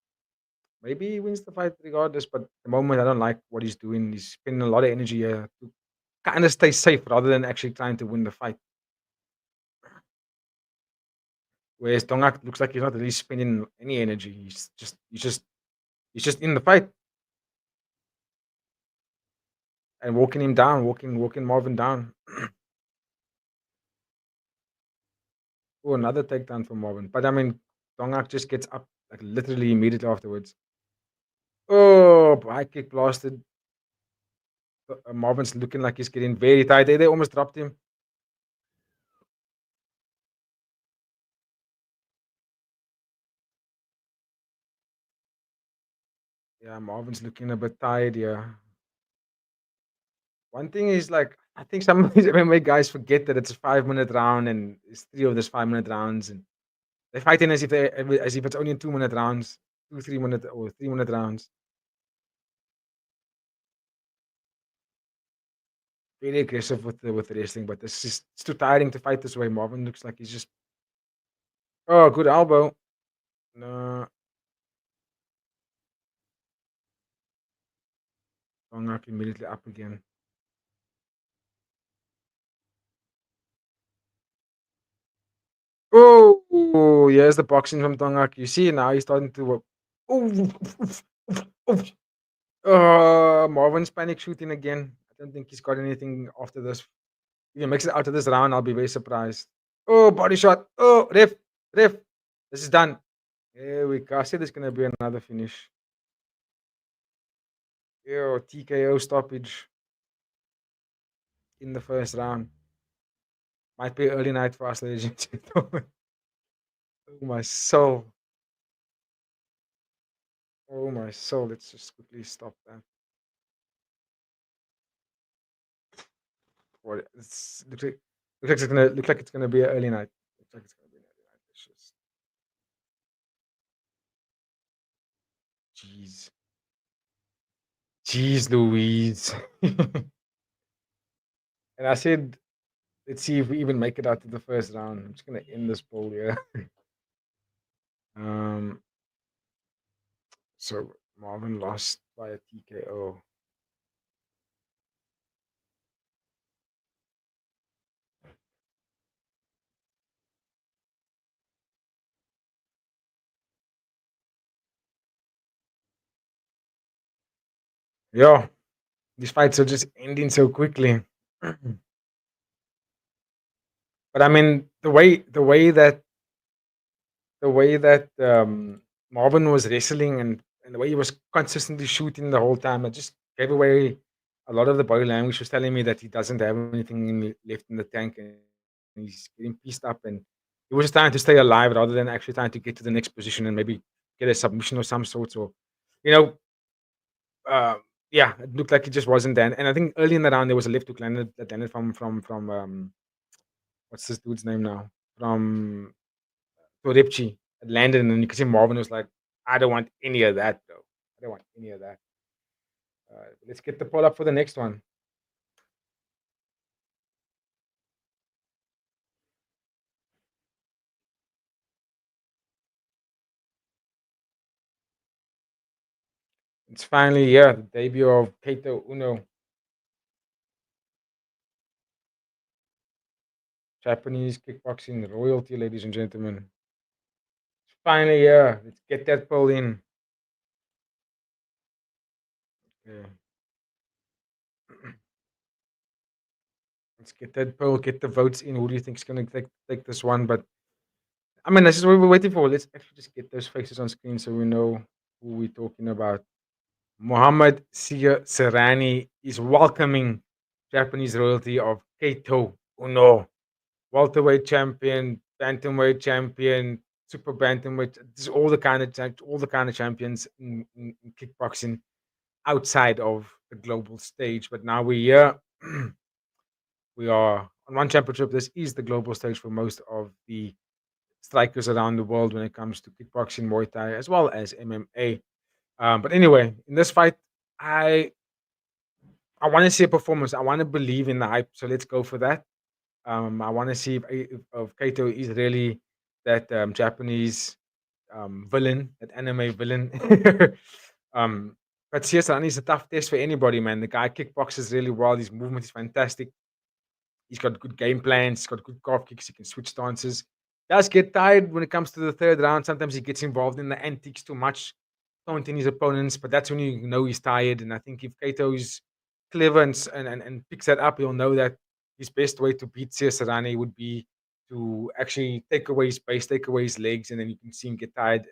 Maybe he wins the fight regardless, but at the moment I don't like what he's doing. He's spending a lot of energy to kind of stay safe rather than actually trying to win the fight. Whereas Tongak looks like he's not really spending any energy. He's just in the fight and walking him down, walking Marvin down. Oh, another takedown from Marvin. But I mean, Tongak just gets up like literally immediately afterwards. Oh, high kick blasted. Marvin's looking like he's getting very tight. They almost dropped him. Yeah, Marvin's looking a bit tired. Yeah. One thing is like I think some of these MMA guys forget that it's a 5 minute round and it's three of those 5 minute rounds, and they're fighting as if it's only 2 minute rounds, 2 3 minute or 3 minute rounds. Very aggressive with the wrestling, but it's too tiring to fight this way. Marvin looks like he's just good elbow. No, Tongak immediately up again. Oh, here's the boxing from Tongak. You see now he's starting to. Oh, Marvin's panic shooting again. I don't think he's got anything after this. If he makes it out of this round, I'll be very surprised. Oh, body shot. Oh, ref. This is done. Here we go. I said there's gonna be another finish. Yo, TKO stoppage in the first round. Might be early night for us, ladies and gentlemen. Oh my soul. Oh my soul. Let's just quickly stop that. What it's look like it's gonna be an early night. Looks like it's gonna be an early night. It's just jeez. Jeez Louise. And I said, let's see if we even make it out to the first round. I'm just gonna end this poll here. um so Marvin lost by a TKO. Yeah, these fights are just ending so quickly. But I mean the way that Marvin was wrestling and the way he was consistently shooting the whole time, it just gave away a lot of the body language. He was telling me that he doesn't have anything left in the tank, and he's getting pieced up, and he was just trying to stay alive rather than actually trying to get to the next position and maybe get a submission of some sort, or you know, yeah, it looked like it just wasn't there. And I think early in the round there was a left hook landed that landed from what's this dude's name now? From Torepchi. It landed, and then you could see Marvin was like, I don't want any of that, though. I don't want any of that. Let's get the poll up for the next one. It's finally here, the debut of Kaito Ono, Japanese kickboxing royalty, ladies and gentlemen. It's finally here. Let's get that poll in. Okay. Let's get that poll, get the votes in. Who do you think is going to take this one? But I mean, this is what we're waiting for. Let's actually just get those faces on screen so we know who we're talking about. Muhammad Siasarani is welcoming Japanese royalty of Kaito Ono, welterweight champion, bantamweight champion, super bantamweight. This is all the kind of champions in kickboxing outside of the global stage. But now we're here. We are on one championship. This is the global stage for most of the strikers around the world when it comes to kickboxing, Muay Thai, as well as MMA. But anyway, in this fight, I I want to see a performance. I want to believe in the hype. So let's go for that. I want to see if Kaito is really that Japanese villain, that anime villain. um, but Siasarani is a tough test for anybody, man. The guy kickboxes really well. His movement is fantastic. He's got good game plans. He's got good calf kicks. He can switch stances. Does get tired when it comes to the third round. Sometimes he gets involved in the antics too much, taunting his opponents. But that's when you know he's tired. And I think if Kaito is clever and picks that up, he'll know that his best way to beat Siasarani would be to actually take away his base, take away his legs, and then you can see him get tired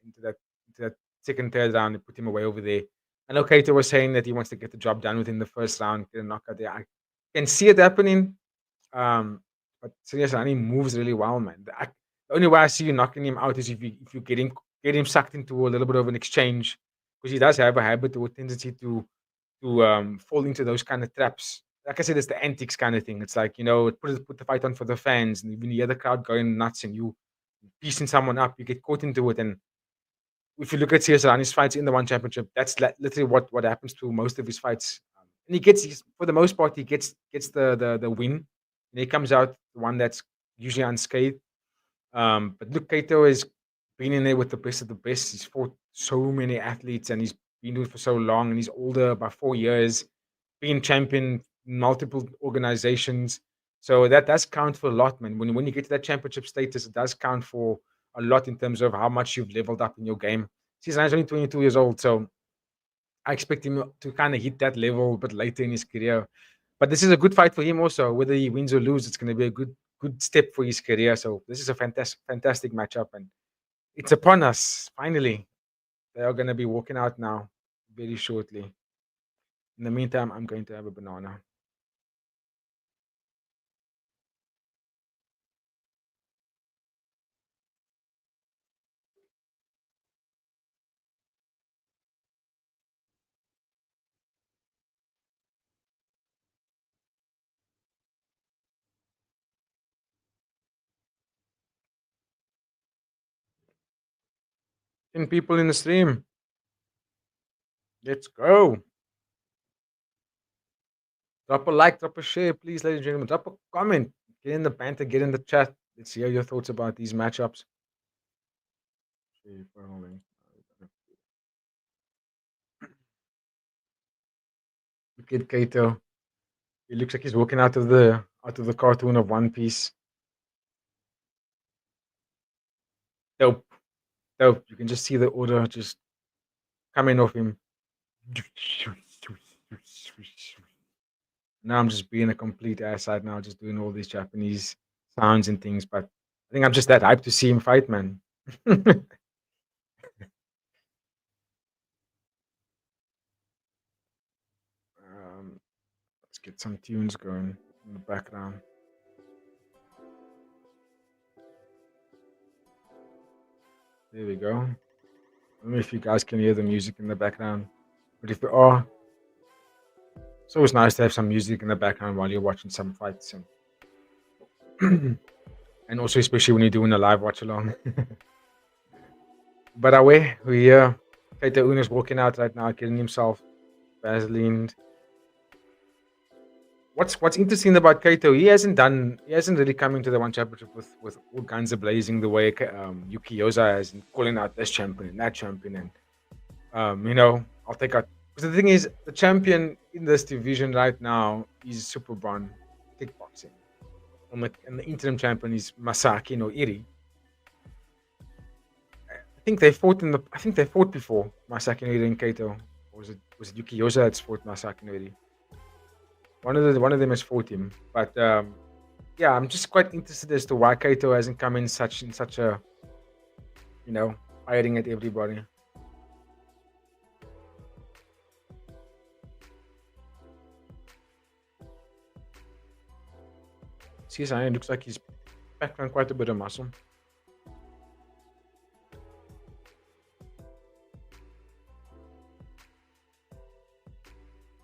into that second, third round and put him away over there. I know Kaito was saying that he wants to get the job done within the first round, get a knockout there. I can see it happening. But Siasarani moves really well, man. The only way I see you knocking him out is if you get him sucked into a little bit of an exchange, because he does have a habit or tendency to fall into those kind of traps. Like I said, it's the antics kind of thing. It's like, put the fight on for the fans, and when you hear the crowd going nuts and you piecing someone up, you get caught into it. And if you look at Siasarani's fights in the one championship, that's literally what happens to most of his fights. And for the most part, he gets the win, and he comes out the one that's usually unscathed. But look, Kaito has been in there with the best of the best. He's fought so many athletes, and he's been doing it for so long, and he's older by 4 years, being champion in multiple organizations. So that does count for a lot, man. When you get to that championship status, it does count for a lot in terms of how much you've leveled up in your game. He's only 22 years old, so I expect him to kind of hit that level a bit later in his career. But this is a good fight for him also. Whether he wins or loses, it's going to be a good step for his career. So this is a fantastic matchup, and it's upon us finally. They are going to be walking out now very shortly. In the meantime, I'm going to have a banana. And people in the stream, let's go. Drop a like, drop a share, please, ladies and gentlemen. Drop a comment. Get in the banter, get in the chat. Let's hear your thoughts about these matchups. Look at Kaito. He looks like he's walking out of the cartoon of One Piece. Dope. Dope. You can just see the order just coming off him. Now I'm just being a complete ass right now, just doing all these Japanese sounds and things. But I think I'm just that hyped to see him fight, man. get some tunes going in the background. There we go. I don't know if you guys can hear the music in the background, but if you are, it's always nice to have some music in the background while you're watching some fights, and also especially when you're doing a live watch along. But away we here, Kaito Uno's walking out right now, killing himself, Vaseline. What's interesting about Kaito? He hasn't really come into the one championship with all guns a blazing the way Yuki Yoza has, and calling out this champion and that champion, and I'll take out. Because the thing is, the champion in this division right now is Super Bron Kickboxing, and the interim champion is Masaki no Iri. I think they fought before Masaki no Iri and Kaito. Or was it Yuki Yoza that's fought Masaki no Iri? One of them has fought him, but yeah, I'm just quite interested as to why Kaito hasn't come in such a firing at everybody. Siasarani looks like he's packed on quite a bit of muscle.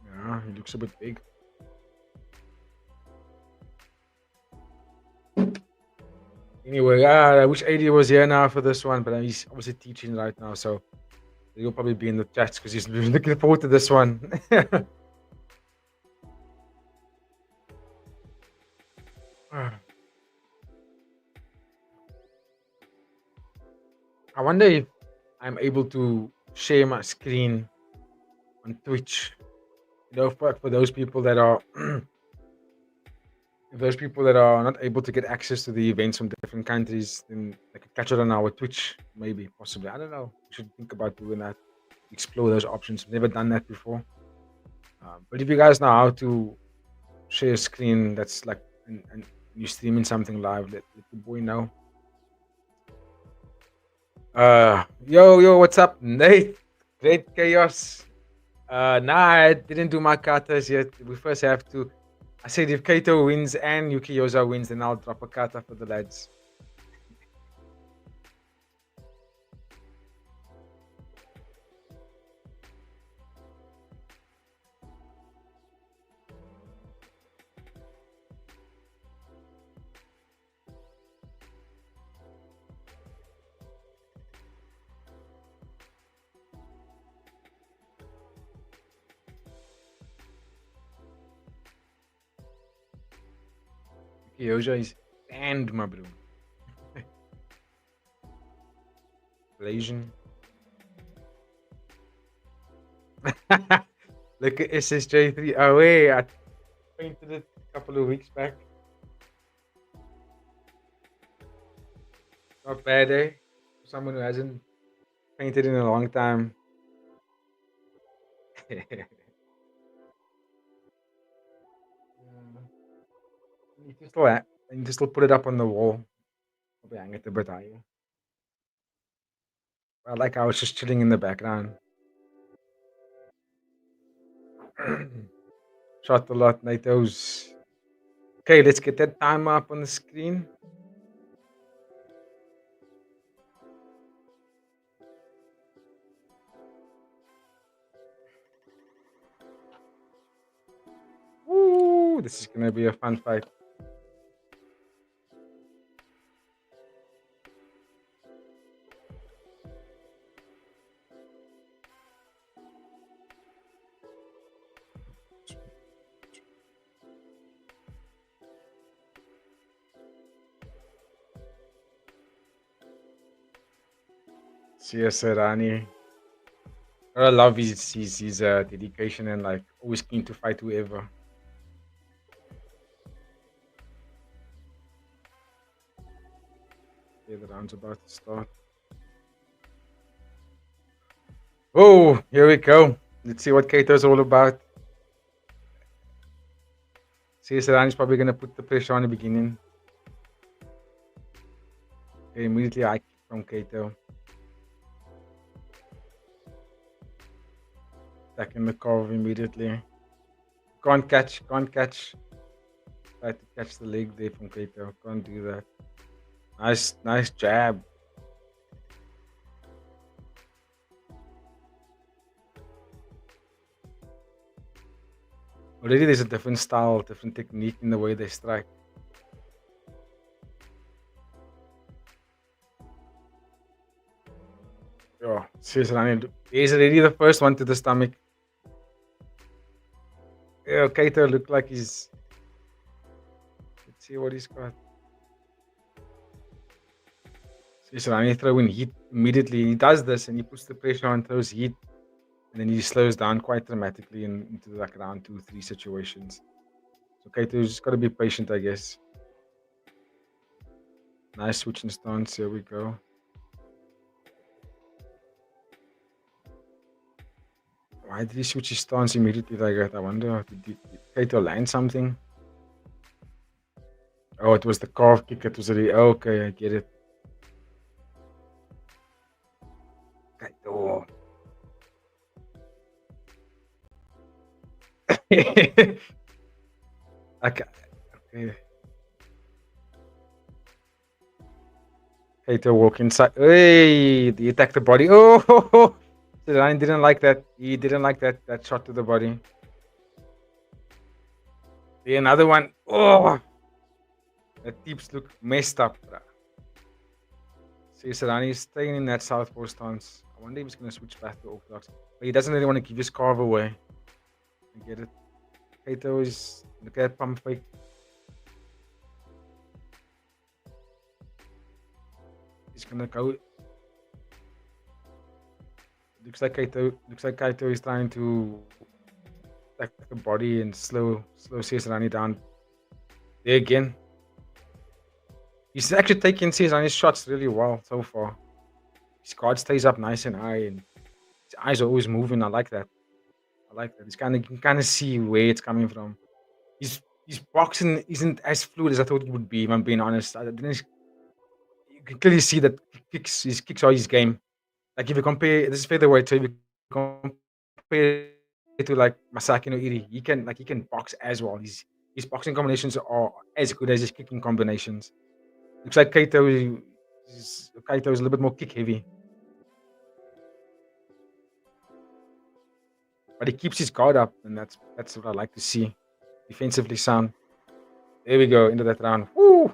Yeah, he looks a bit big. Anyway, I wish AD was here now for this one, but he's obviously teaching right now, so he'll probably be in the chats because he's looking forward to this one. I wonder if I'm able to share my screen on Twitch. For those people that are not able to get access to the events from different countries, then they could catch it on our Twitch, maybe, possibly. I don't know. We should think about doing that. Explore those options. Never done that before. But if you guys know how to share a screen that's like and you're streaming something live, let the boy know. Yo, what's up, Nate? Great chaos. Nah, I didn't do my katas yet. We first have to. I said if Kaito wins and Yuki Yoza wins, then I'll drop a kata for the lads. Yuki Yoza is banned, my bro. Malaysian. Look at SSJ3. Oh, wait. I painted it a couple of weeks back. Not bad, eh? For someone who hasn't painted in a long time. I need to still put it up on the wall. Probably hang it a bit higher. I like how it's just chilling in the background. Shot a lot, Natos. Okay, let's get that timer up on the screen. Woo! This is gonna be a fun fight. Siasarani. I love his dedication and like always keen to fight whoever. Okay, the round's about to start. Oh, here we go. Let's see what Kaito's all about. Siasarani's probably gonna put the pressure on the beginning. Okay, immediately I kick from Kaito. Back in the curve immediately. Can't catch. Tried to catch the leg there from Kaito. Can't do that. Nice jab. Already there's a different style, different technique in the way they strike. Oh, Siasarani. He's already the first one to the stomach. Yeah, Kaito looked like he's. Let's see what he's got. Siasarani throwing heat immediately. He does this and he puts the pressure on, throws heat, and then he slows down quite dramatically into like round 2-3 situations. So Kaito's just got to be patient, I guess. Nice switching stance. Here we go. Why did he switch his stance immediately like that? I wonder, did Kaito land something? Oh, it was the calf kick. It was already... Okay, I get it. Kaito. Okay. Kaito walk inside. Hey, he attacked the body. Oh, the line didn't like that. He didn't like that shot to the body. The another one. Oh, the tips look messed up. Siasarani is staying in that southpaw stance. I wonder if he's going to switch back to orthodox. But he doesn't really want to give his carve away. I get it. Kaito is... Look at that pump fake. He's going to go... Looks like Kaito is trying to attack the body and slow Siasarani down. There again. He's actually taking Siasarani's shots really well so far. His guard stays up nice and high, and his eyes are always moving. I like that. You can kind of see where it's coming from. His boxing isn't as fluid as I thought it would be, if I'm being honest. You can clearly see that his kicks are his game. Like if you compare, this is featherweight, so if you compare it to like Masaki no Iri, he can box as well. His boxing combinations are as good as his kicking combinations. Looks like Kaito is a little bit more kick heavy, but he keeps his guard up, and that's what I like to see. Defensively sound. There we go into that round. Woo!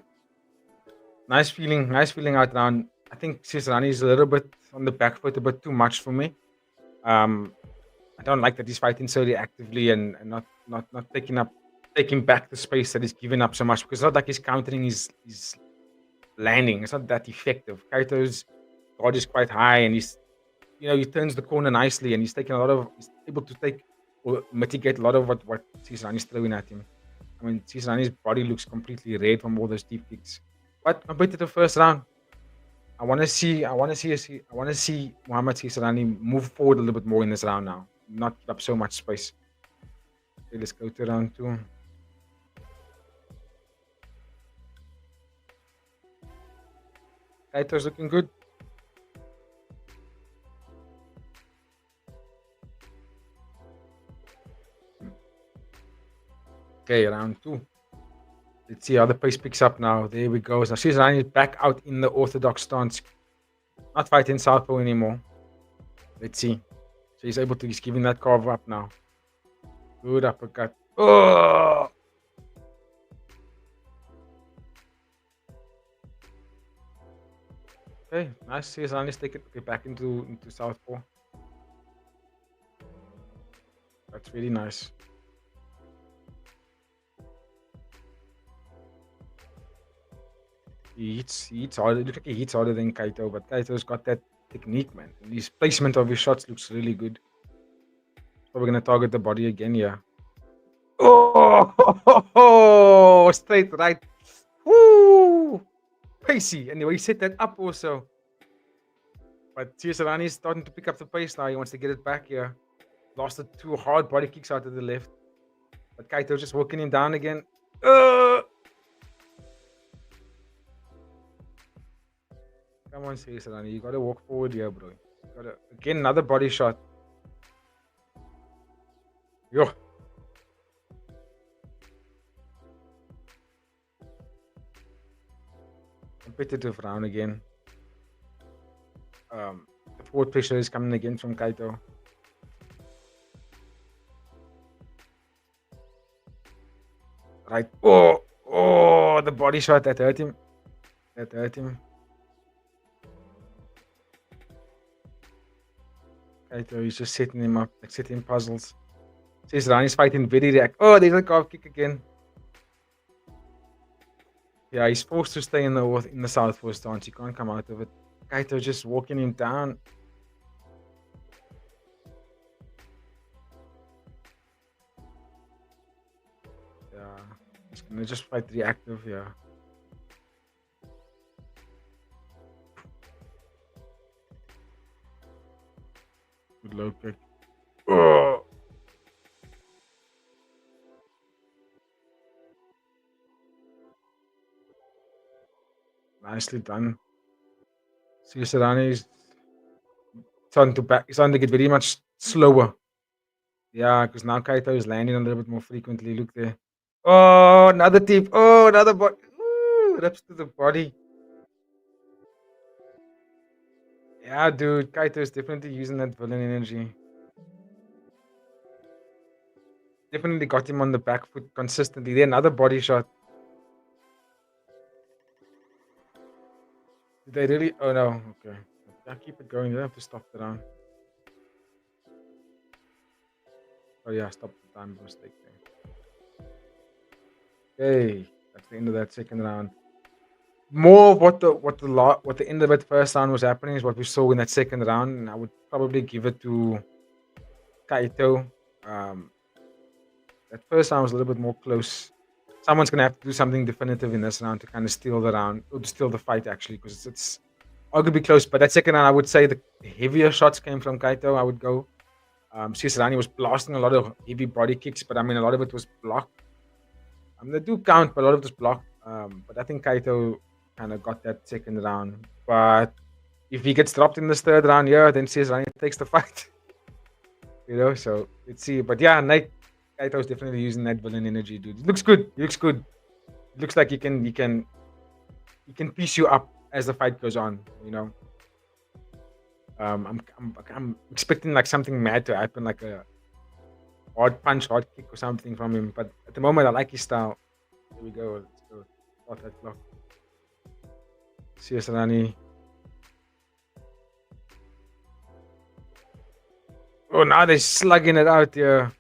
Nice feeling out round. I think Siasarani is a little bit on the back foot, a bit too much for me. I don't like that he's fighting so reactively and not taking back the space that he's giving up so much, because it's not like he's countering his landing. It's not that effective. Kaito's guard is quite high, and he turns the corner nicely, and he's able to take or mitigate a lot of what Siasarani is throwing at him. I mean, Siasarani's body looks completely red from all those deep kicks. But compared to the first round, I want to see Muhammad Siasarani move forward a little bit more in this round now, not give up so much space. Okay, let's go to round 2. Kaito's looking good. Okay, round 2. Let's see how the pace picks up now. There we go. Now Siasarani is back out in the orthodox stance. Not fighting southpaw anymore. Let's see. So he's giving that carve up now. Good uppercut. Oh! Okay, nice. Siasarani's taking back into southpaw. That's really nice. He hits harder. It looks like he hits harder than Kaito, but Kaito's got that technique, man. And his placement of his shots looks really good. He's probably gonna target the body again, yeah. Oh, straight right. Woo! Pacey. Anyway, he set that up also. But Siasarani is starting to pick up the pace now. He wants to get it back here. Lost the 2 hard body kicks out to the left. But Kaito just working him down again. Come on, Siasarani. You gotta walk forward here, bro. Again, another body shot. Yo. competitive round again. The forward pressure is coming again from Kaito. Right. Oh, the body shot that hurt him. That hurt him. Kaito is just setting him up, like setting puzzles. Siasarani's fighting very react. Oh, there's a calf kick again. Yeah, he's forced to stay in the southpaw stance. He can't come out of it. Kaito just walking him down. Yeah, he's gonna just fight reactive. Yeah. Good low kick. Oh. Nicely done. Siasarani is starting to get very much slower. Yeah, because now Kaito is landing a little bit more frequently. Look there. Oh, another tip. Oh, another body. Rips to the body. Yeah, dude. Kaito is definitely using that villain energy. Definitely got him on the back foot consistently. There, another body shot. Did they really? Oh, no. Okay. Yeah, keep it going. You don't have to stop the round. Oh, yeah. Stop the time. Mistake there. Okay. That's the end of that second round. More of what the end of that first round was happening is what we saw in that second round, and I would probably give it to Kaito. That first round was a little bit more close. Someone's gonna have to do something definitive in this round to kind of steal the round or to steal the fight actually, because it's arguably close. But that second round, I would say the heavier shots came from Kaito. I would go. Siasarani was blasting a lot of heavy body kicks, but I mean a lot of it was blocked. They do count, but a lot of it was blocked. But I think Kaito kind of got that second round. But if he gets dropped in this third round, yeah, then Siasarani takes the fight. So let's see. But yeah, Kaito is definitely using that villain energy, dude. It looks good. He looks good. It looks like he can piece you up as the fight goes on. I'm expecting like something mad to happen, like a hard punch, hard kick, or something from him. But at the moment, I like his style. Here we go. Let's go. Start that clock. Siasarani. Oh, now they're slugging it out here.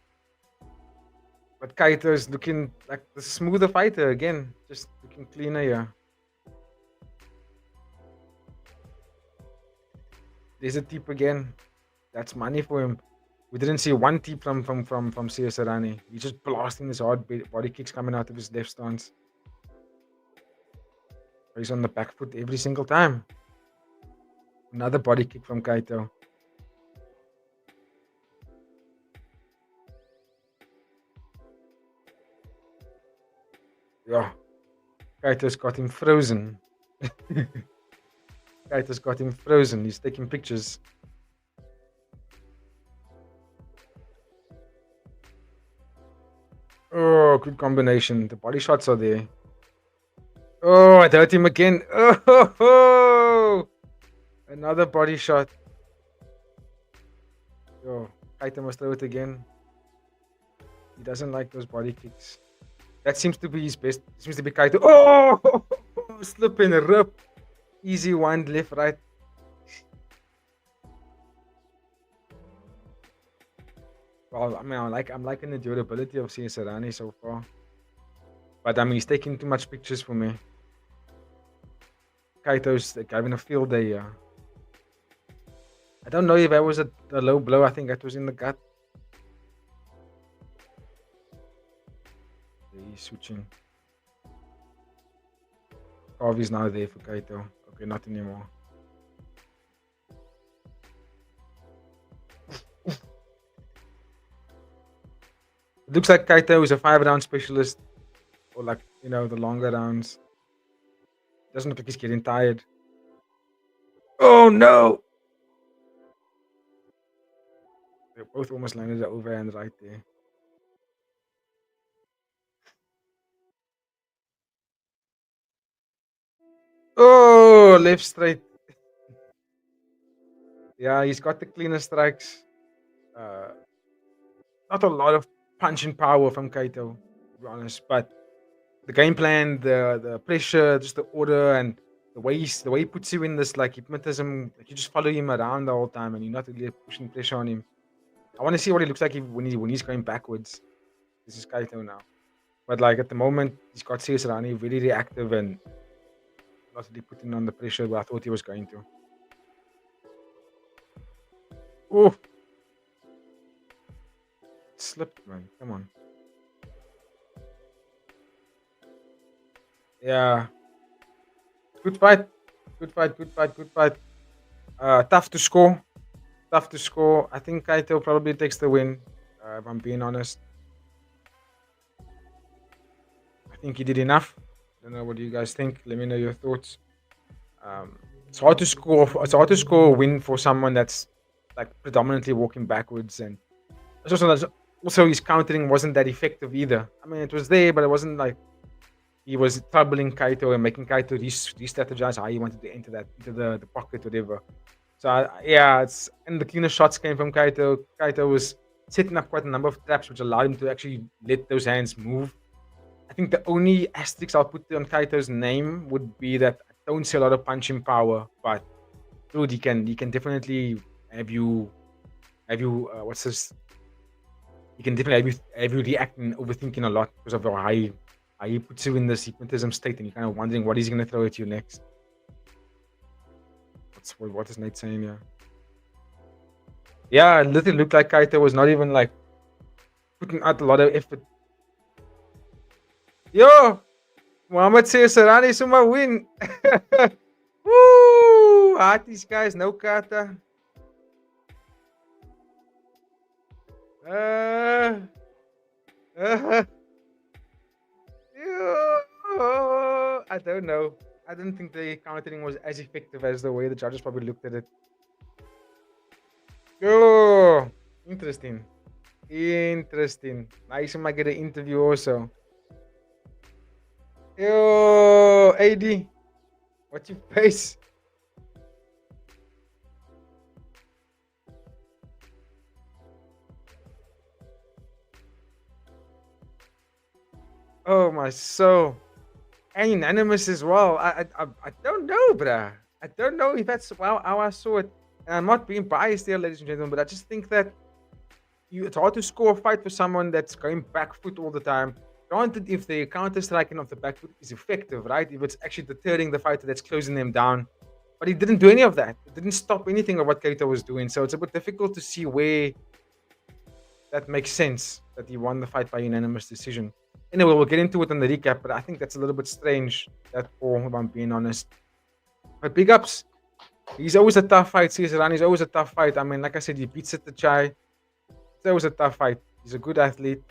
But Kaito is looking like the smoother fighter again. Just looking cleaner here. There's a tip again. That's money for him. We didn't see one tip from Siasarani. He's just blasting his hard body kicks coming out of his left stance. He's on the back foot every single time. Another body kick from Kaito. Yeah. Kaito's got him frozen. Kaito's got him frozen. He's taking pictures. Oh, good combination. The body shots are there. Oh, it hurt him again. Oh, another body shot. Oh, Kaito must throw it again. He doesn't like those body kicks. That seems to be his best. It seems to be Kaito. Oh, slip and rip. Easy one, left, right. Well, I mean, I'm liking the durability of Siasarani so far. But I mean, he's taking too much pictures for me. Kaito's like having a field day here. I don't know if that was a low blow. I think that was in the gut. He's switching. Harvey's now there for Kaito. Okay, not anymore. It looks like Kaito is a 5-round specialist. Or like, the longer rounds. Doesn't look like he's getting tired. Oh no! They both almost landed the overhand right there. Oh, left straight. Yeah, he's got the cleaner strikes. Uh, not a lot of punching power from Kaito, to be honest. But the game plan, the pressure, just the order, and the way he puts you in this like hypnotism, like you just follow him around the whole time, and you're not really pushing pressure on him. I want to see what he looks like when he's going backwards. This is Kaito now, but like at the moment, he's got Siasarani very reactive and not really putting on the pressure that I thought he was going to. Oh, slipped, man. Come on. Yeah, good fight. Good fight. Good fight. Good fight. Tough to score. Tough to score. I think Kaito probably takes the win. If I'm being honest, I think he did enough. I don't know what you guys think. Let me know your thoughts. It's hard to score. It's hard to score a win for someone that's like predominantly walking backwards, and also his countering wasn't that effective either. I mean, it was there, but it wasn't like he was troubling Kaito and making Kaito re-strategize how he wanted to enter that into the pocket, whatever. So yeah, it's and the cleaner shots came from Kaito. Kaito was setting up quite a number of traps, which allowed him to actually let those hands move. I think the only asterisk I'll put on Kaito's name would be that I don't see a lot of punching power, but dude, he can definitely have you what's this? He can definitely have you reacting, overthinking a lot because of how he puts you in this hypnotism state, and you're kind of wondering what he's gonna throw at you next. What is Nate saying here? Yeah, it literally looked like Kaito was not even like putting out a lot of effort. Yo, Muhammad Siasarani Suma win. Woo! These guys, no kata. Uh, uh, I don't know. I don't think the countering was as effective as the way the judges probably looked at it. Oh, interesting. Interesting. Nice, I might get an interview also. Yo, AD, what you face? Oh my soul. And unanimous as well. I don't know, bruh. I don't know if that's how I saw it. And I'm not being biased here, ladies and gentlemen, but I just think that it's hard to score a fight for someone that's going back foot all the time. Granted, if the counter striking of the back foot is effective, right? If it's actually deterring the fighter that's closing them down. But he didn't do any of that. It didn't stop anything of what Kaito was doing. So it's a bit difficult to see where that makes sense that he won the fight by unanimous decision. Anyway, we'll get into it in the recap, but I think that's a little bit strange, that call, if I'm being honest. But big ups. He's always a tough fight. Siasarani's always a tough fight. I mean, like I said, he beats Sitthikul. It's always a tough fight. He's a good athlete.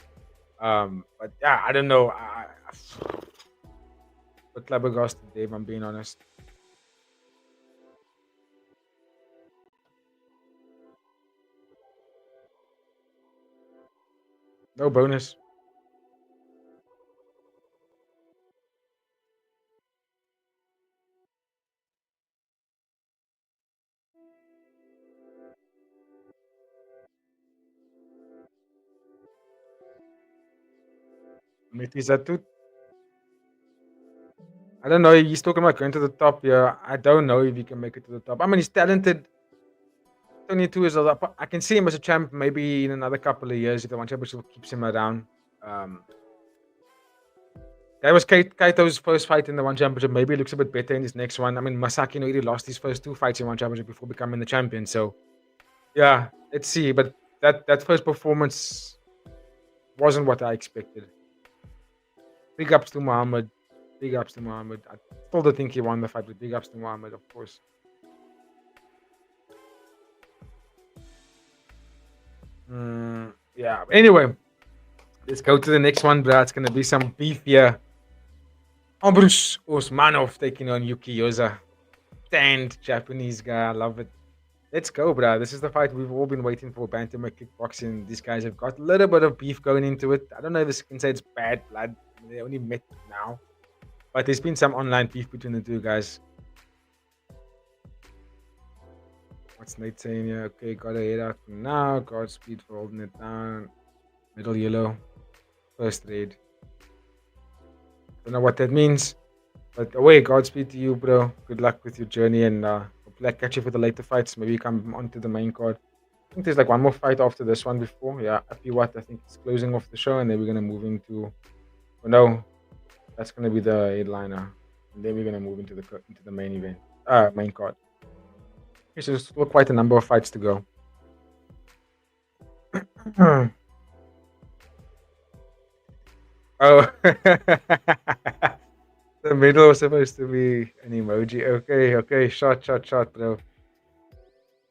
But yeah, I don't know. But flabbergasted, Dave, I'm being honest. No bonus. Mitizatut. I don't know. He's talking about going to the top here. I don't know if he can make it to the top. I mean, he's talented. 22 years old. I can see him as a champ maybe in another couple of years if the one championship keeps him around. That was Kaito's first fight in the one championship. Maybe he looks a bit better in his next one. I mean, Masaki already lost his first two fights in one championship before becoming the champion. So, yeah, let's see. But that first performance wasn't what I expected. Big ups to Muhammad. Big ups to Muhammad. I still don't think he won the fight, but big ups to Muhammad, of course. Yeah. Anyway, let's go to the next one, bro. It's gonna be some beef here. Ambrus Osmanov taking on Yuki Yoza. Stand Japanese guy. I love it. Let's go, bro. This is the fight we've all been waiting for. Bantamweight kickboxing. These guys have got a little bit of beef going into it. I don't know if this can say it's bad blood. They only met now. But there's been some online beef between the two guys. What's Nate saying here? Okay, got a head out for now. Godspeed for holding it down. Middle yellow. First red. Don't know what that means. But away, Godspeed to you, bro. Good luck with your journey and hopefully I catch you for the later fights. Maybe come onto the main card. I think there's like one more fight after this one before. Yeah, I think it's closing off the show and then we're gonna move into no, that's gonna be the headliner. And then we're gonna move into the main event. Main card. Okay, so there's still quite a number of fights to go. Oh, the middle was supposed to be an emoji. Okay, shot, bro.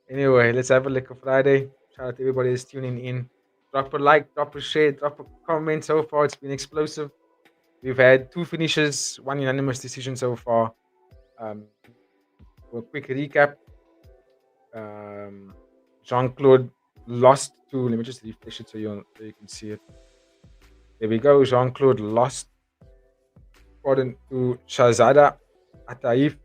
Anyway, let's have a look at Friday. Shout out to everybody that's tuning in. Drop a like, drop a share, drop a comment. So far, it's been explosive. We've had 2 finishes, 1 unanimous decision so far. For a quick recap, Jean-Claude lost to. Let me just refresh it so you can see it. There we go. Jean-Claude lost according to Shazada Ataif.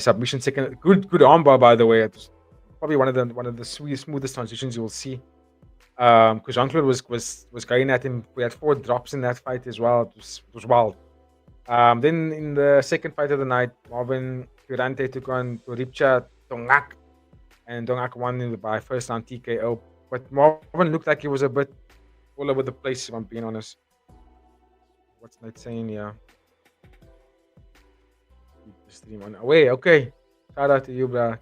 Submission second. Good armbar, by the way. It was probably one of the smoothest transitions you will see. Because Jean-Claude was going at him. We had 4 drops in that fight as well. It was wild. Then in the second fight of the night, Marwin Durante took on Torepchi Tongak, and Tongak won by first round TKO. But Marwin looked like he was a bit all over the place, if I'm being honest. What's Nate saying? Yeah. Keep the stream on. Away, okay. Shout out to you, bro.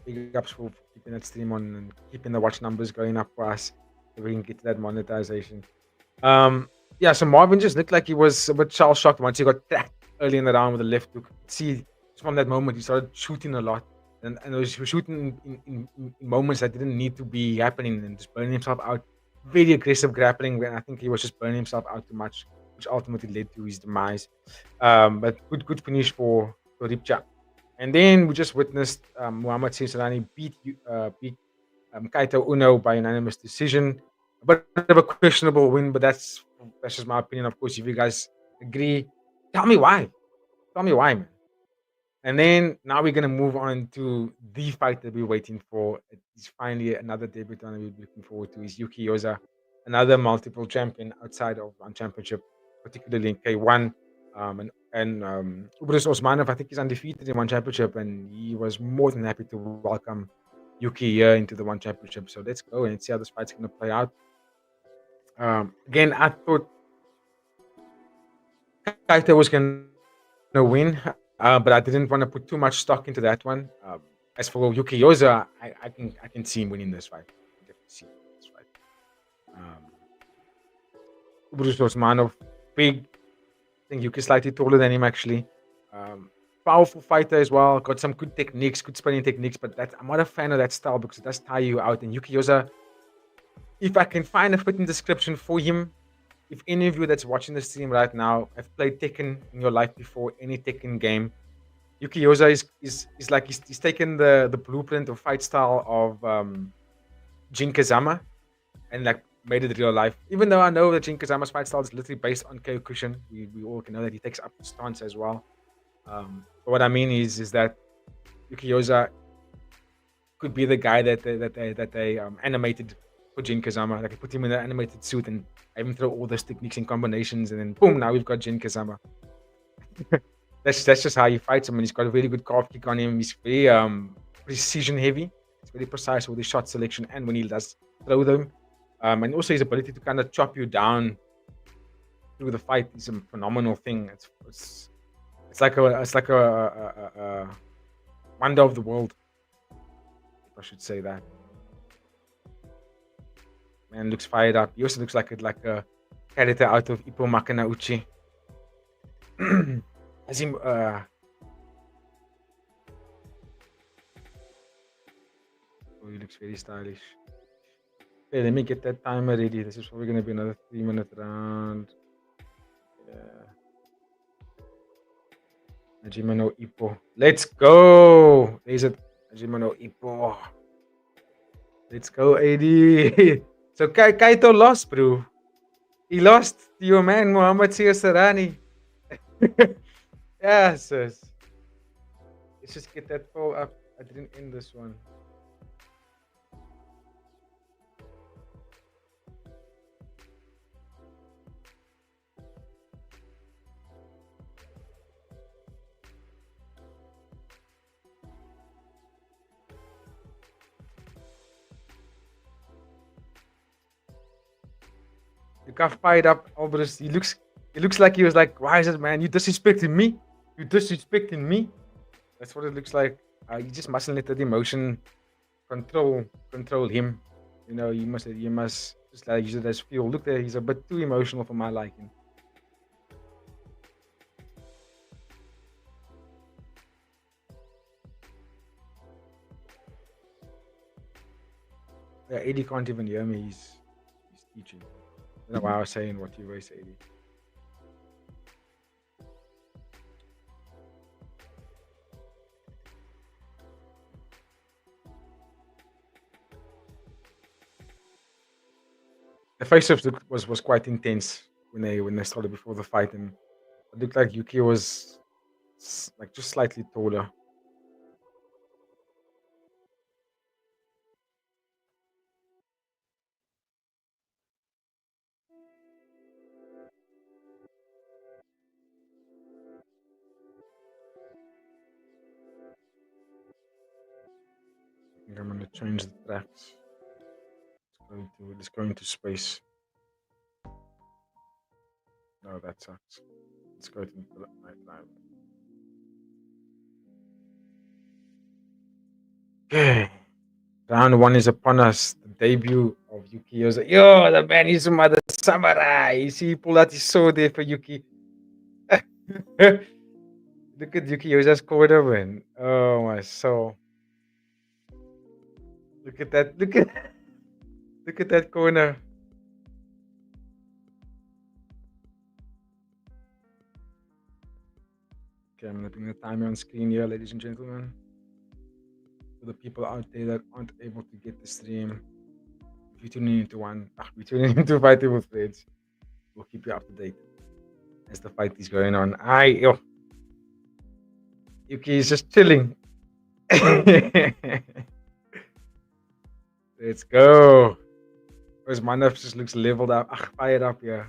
Big ups for keeping that stream on and keeping the watch numbers going up for us so we can get to that monetization. Yeah, so Marvin just looked like he was a bit shell shocked once he got cracked early in the round with the left hook. See, from that moment, he started shooting a lot. And he was shooting in moments that didn't need to be happening and just burning himself out. Very aggressive grappling. When I think he was just burning himself out too much, which ultimately led to his demise. But good finish for Torepchi. And then we just witnessed Muhammad Siasarani beat Kaito Ono by unanimous decision. A bit of a questionable win, but that's just my opinion. Of course, if you guys agree, tell me why. Tell me why, man. And then now we're gonna move on to the fight that we're waiting for. It's finally another debutant that we're looking forward to. Is Yuki Yoza, another multiple champion outside of one championship, particularly in K1. Bruce Osmanov, I think he's undefeated in one championship, and he was more than happy to welcome Yuki here into the one championship. So let's go and see how this fight's gonna play out. Again, I thought Kaito was gonna win, but I didn't want to put too much stock into that one. As for Yuki Yoza, I can see him winning this fight. I can definitely see him winning this fight. Bruce Osmanov, big. I think Yuki's slightly taller than him actually. Powerful fighter as well. Got some good techniques, good spinning techniques, but I'm not a fan of that style because it does tire you out. And Yuki Yoza, if I can find a fitting description for him, if any of you that's watching the stream right now have played Tekken in your life before, any Tekken game, Yuki Yoza is like he's taken the blueprint or fight style of Jin Kazama and like made it real life. Even though I know that Jin Kazama's fight style is literally based on Kyokushin, we all can know that he takes up the stance as well. But what I mean is that Yuki Yoza could be the guy that they animated for Jin Kazama. Like, put him in an animated suit and have him throw all those techniques and combinations, and then boom, now we've got Jin Kazama. That's just how he fights him, and he's got a really good calf kick on him. He's very precision heavy. He's very precise with his shot selection and when he does throw them. And also his ability to kind of chop you down through the fight is a phenomenal thing. It's like a wonder of the world, if I should say that. Man looks fired up. He also looks like a character out of Ippo Makanauchi. As him, oh, he looks very stylish. Okay, let me get that timer ready. This is probably going to be another 3-minute round. Yeah. Hajime no Ippo. Let's go! There's it. Hajime no Ippo. Let's go, AD. So Kaito lost, bro. He lost to your man, Muhammad Siasarani. Yes. Let's just get that poll up I didn't end this one. The guy fired up Alvarez. He looks like he was like, why is it, man? You disrespecting me? You disrespecting me? That's what it looks like. You just mustn't let that emotion control him. You know, you must just like use it as fuel. Look there, he's a bit too emotional for my liking. Yeah, Eddie can't even hear me. He's teaching. I don't know why I was saying what you were saying. The face-off was quite intense when they started before the fight, and it looked like Yuki was like just slightly taller. I think I'm gonna change the tracks. Let's go into space. No, that sucks. Let's go to night time. Okay. Round one is upon us. The debut of Yuki Yoza. Yo, the man is a mother samurai. You see, he pulled out his sword there for Yuki. Look at Yuki Yoza's corner, man. Oh my soul. Look at that. Look at that corner. Okay, I'm gonna bring the timer on screen here, ladies and gentlemen. For the people out there that aren't able to get the stream, if you're tuning into we're tuning into Fight with Friends. We'll keep you up to date as the fight is going on. Yuki is just chilling. Let's go. Osmanov just looks leveled up. Fired up, yeah.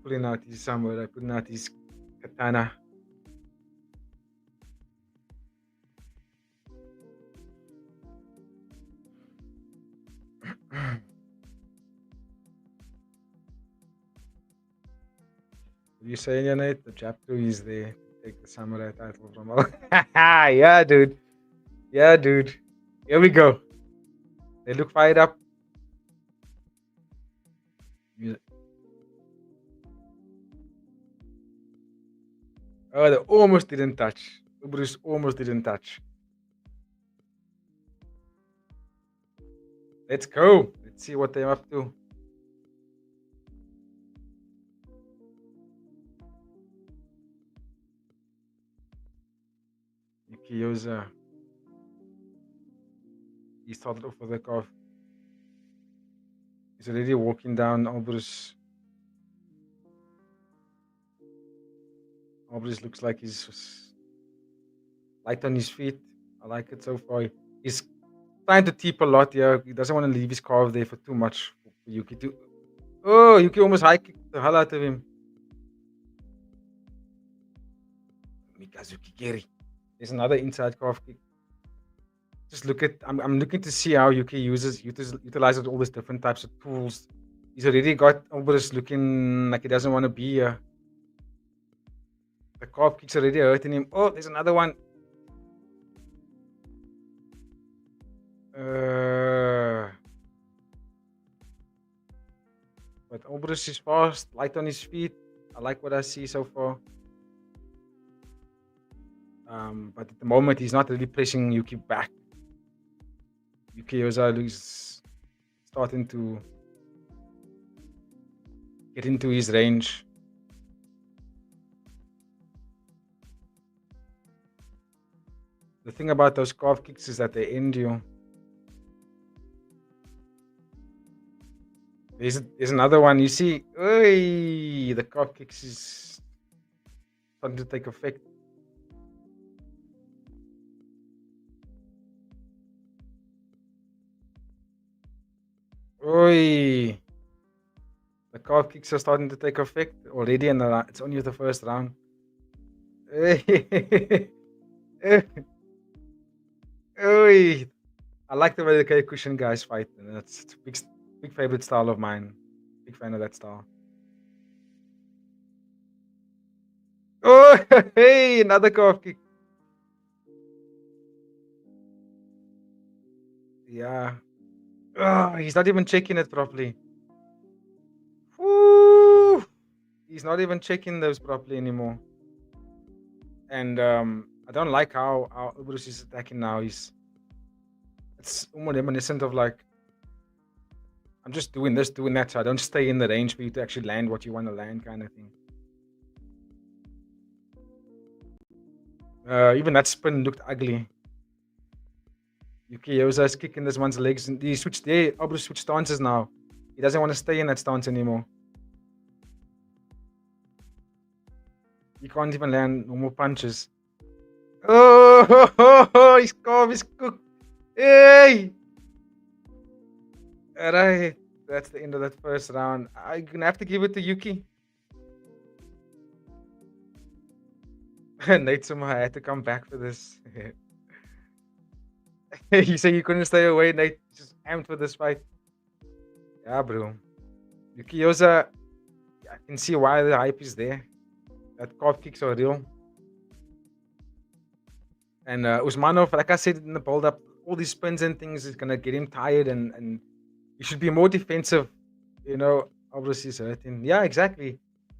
Pulling out his samurai, putting out his katana. You saying, Yanate, the chapter is there to take the samurai title from all. Yeah, dude. Yeah, dude. Here we go. They look fired up. Oh, they almost didn't touch. Bruce almost didn't touch. Let's go. Let's see what they're up to. Yuki Yoza. He started off with a cough. He's already walking down Alvarez. Alvarez looks like he's light on his feet. I like it so far. He's trying to tip a lot here. He doesn't want to leave his carve there for too much for Yuki to. Oh, Yuki almost high kicked the hell out of him. Mikazuki Geri. There's another inside calf kick. Just look at. I'm looking to see how Yuki utilizes all these different types of tools. He's already got Alvarez looking like he doesn't want to be here. The calf kick's already hurting him. Oh, there's another one. But Alvarez is fast, light on his feet. I like what I see so far. But at the moment, he's not really pressing Yuki back. Yuki Yoza is starting to get into his range. The thing about those calf kicks is that they end you. There's another one. You see, the calf kicks is starting to take effect. Oi. The calf kicks are starting to take effect already, and it's only the first round. Oi. I like the way the Kyokushin guys fight, and it's a big favorite style of mine. Big fan of that style. Oh, hey, another calf kick. Yeah. Oh, he's not even checking it properly. Woo! He's not even checking those properly anymore. And I don't like how Bruce is attacking now. It's almost reminiscent of like, I'm just doing this, doing that, so I don't stay in the range for you to actually land what you want to land, kind of thing. Even that spin looked ugly. Yuki Yoza is kicking this one's legs, and he switched there. Bruce switched stances now. He doesn't want to stay in that stance anymore. He can't even land normal punches. Oh, his calf is cooked. Hey! Alright, that's the end of that first round. I'm gonna have to give it to Yuki. Nate somehow had to come back for this. You say you couldn't stay away, Nate. Just amped for this fight. Yeah, bro. Yuki Yoza, I can see why the hype is there. That calf kicks are real. And Osmanov, like I said in the build up, all these spins and things is gonna get him tired, and he should be more defensive. You know, obviously he's hurting. Yeah, exactly.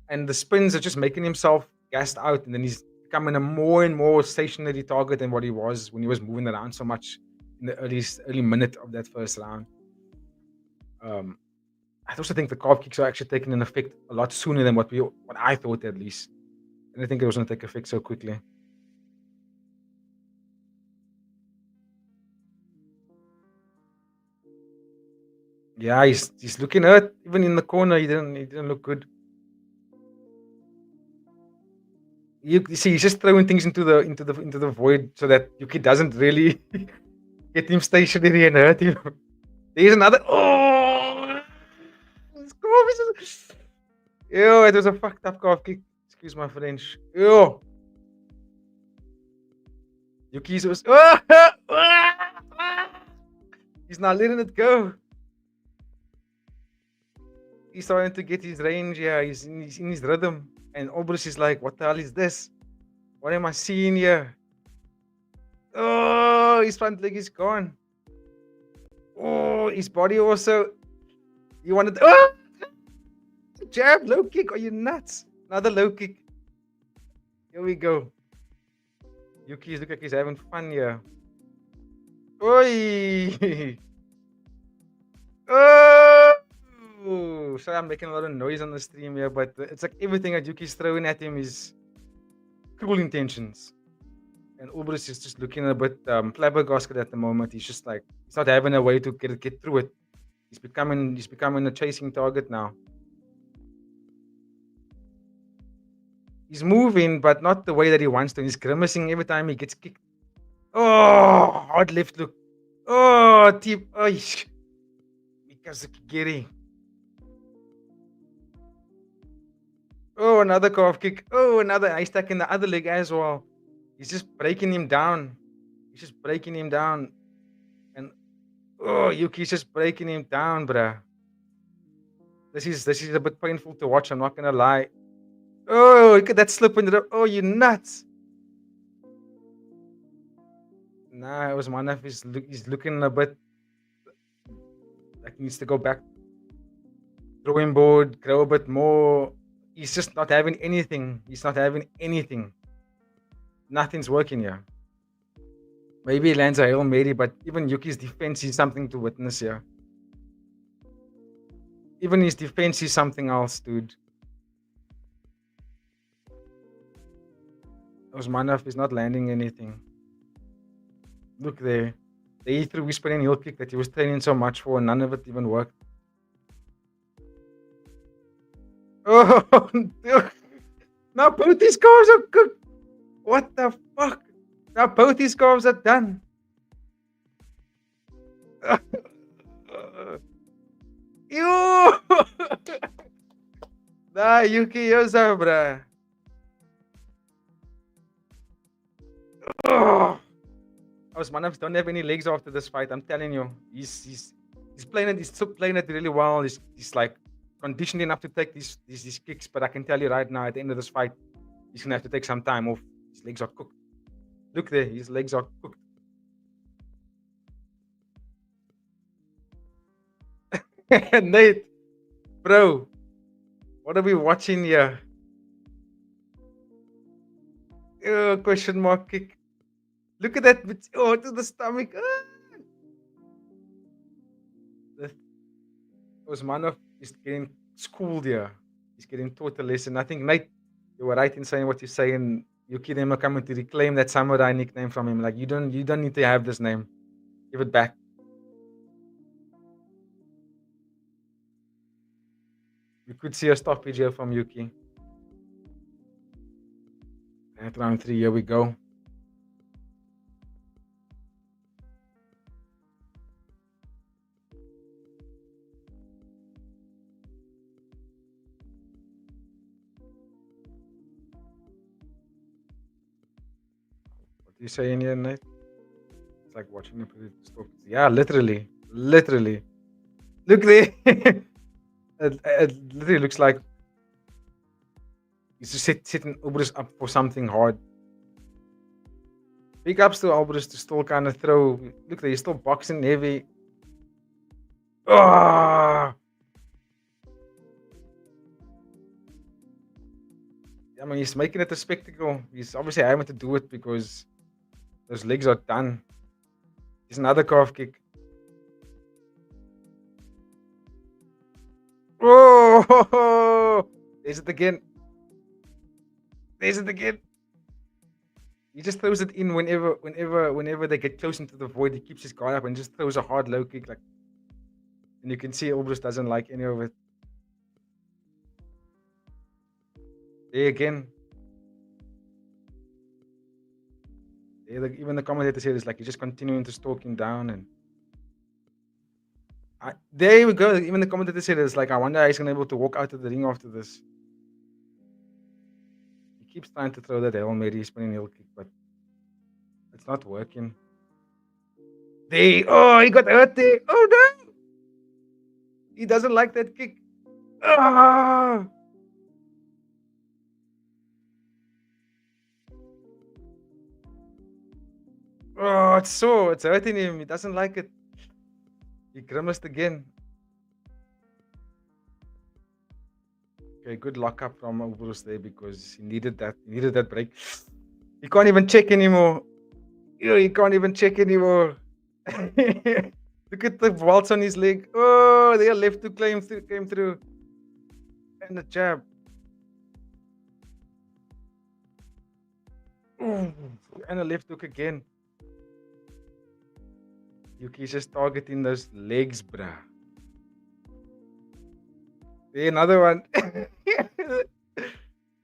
And the spins are just making himself gassed out, and then he's becoming a more and more stationary target than what he was when he was moving around so much in the early minute of that first round. I also think the calf kicks are actually taking an effect a lot sooner than what I thought, at least. I didn't think it was going to take effect so quickly. Yeah, he's looking hurt. Even in the corner, he didn't look good. You see, he's just throwing things into the void so that Yuki doesn't really get him stationary and hurt him. There's another. Oh, ew! It was a fucked up calf kick. Excuse my French. Ew. Yuki's was. He's not letting it go. He's starting to get his range. Yeah, he's in his rhythm. And Obrus is like, what the hell is this? What am I seeing here? Oh, his front leg is gone. Oh, his body also. You wanted. Oh! Jab, low kick. Are you nuts? Another low kick. Here we go. Yuki look like he's having fun here. Oi! Oh! Sorry, I'm making a lot of noise on the stream here, but it's like everything that Yuki's throwing at him is cruel intentions. And Obrus is just looking a bit flabbergasted at the moment. He's just like, he's not having a way to get through it. He's becoming a chasing target now. He's moving, but not the way that he wants to. He's grimacing every time he gets kicked. Oh, hard left look. Oh, tip. Oh, because Kigiri. Oh, another calf kick. Oh, another ice stack in the other leg as well. He's just breaking him down. He's just breaking him down. And oh, Yuki's just breaking him down, bruh. This is a bit painful to watch, I'm not gonna lie. Oh, look at that slip in the. Oh, you nuts. Nah, it was Manaf. He's looking a bit like he needs to go back. Throwing board, grow a bit more. He's just not having anything. He's not having anything. Nothing's working here. Maybe he lands a Hail Mary, but even Yuki's defense is something to witness here. Even his defense is something else, dude. Osmanov is not landing anything. Look there. He threw whispering heel kick that he was training so much for, and none of it even worked. Oh, now both these calves are cooked. What the fuck? Now both these calves are done. Nah, Yuki Yoza, bruh. Oh, Osmanov don't have any legs after this fight. I'm telling you, he's playing it. He's still playing it really well. He's like conditioned enough to take these kicks. But I can tell you right now, at the end of this fight, he's gonna have to take some time off. His legs are cooked. Look there, his legs are cooked. Nate, bro, what are we watching here? Question mark kick. Look at that. Oh, to the stomach. Osmanov is getting schooled here. He's getting taught a lesson. I think, Nate, you were right in saying what you're saying. Yuki Nema coming to reclaim that samurai nickname from him. Like, you don't need to have this name. Give it back. We could see a stoppage here from Yuki. At round 3, here we go. What are you saying here, Nate? It's like watching a pretty stop. Yeah, literally. Literally. Look there. it literally looks like he's just setting Obrus up for something hard. Big ups to Obrus to still kind of throw. Look there, he's still boxing heavy. Oh! I mean, he's making it a spectacle. He's obviously having to do it because those legs are done. He's another calf kick. Oh! There's it again. There's it again. He just throws it in whenever they get close into the void. He keeps his guard up and just throws a hard low kick, like. And you can see Obrus doesn't like any of it. There again. Even the commentator said it's like he's just continuing to stalk him down, and there we go. Even the commentator said it's like, I wonder how he's gonna be able to walk out of the ring after this. He keeps trying to throw that Hail Mary spinning heel kick, but it's not working. He got hurt there. Oh no! He doesn't like that kick. Ah! Oh, it's hurting him. He doesn't like it. He grimaced again. Okay, good lockup from Obrus there because he needed that. He needed that break. He can't even check anymore. He can't even check anymore. Look at the waltz on his leg. Oh, the left hook came through. And the jab. Ooh, and a left hook again. Yuki's just targeting those legs, bruh. There, another one.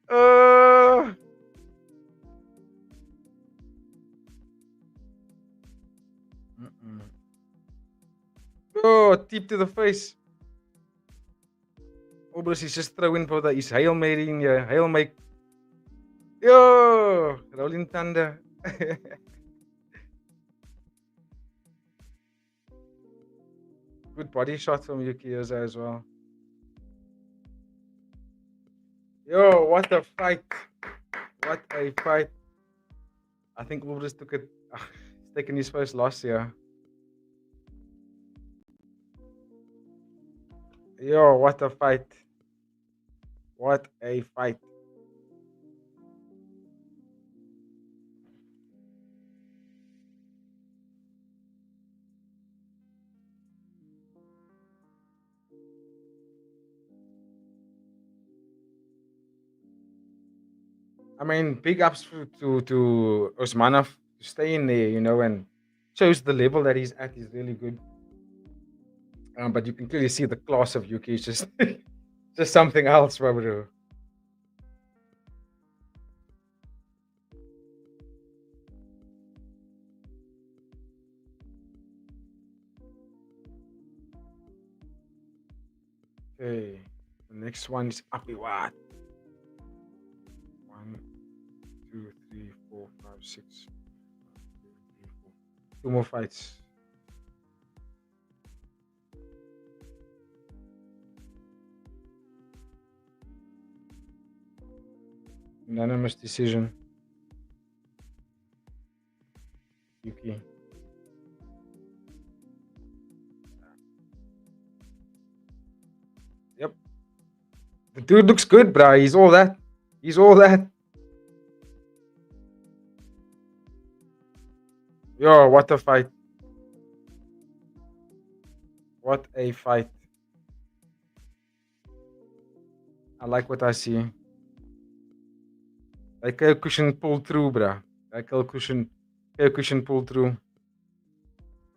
Oh. Oh, tip to the face. Obrus is just throwing for his Hail Mary in here. Hail Mary. Yo, Rolling Thunder. Good body shot from Yuki Yoza as well. Yo, what a fight. What a fight. I think Obrus took it. He's taking his first loss here. Yo, what a fight. What a fight. I mean, big ups to Osmanov to stay in there, and shows the level that he's at is really good. But you can clearly see the class of Yuki is just just something else, bro. Okay, The next one is Apiwat. 1, 2, 3, 4, 5, 6. 2 more fights. Unanimous decision. Yuki. Yep. The dude looks good, bruh. He's all that. He's all that. Yo, what a fight. What a fight. I like what I see. Like cushion pulled through, bruh. Like cushion pulled through.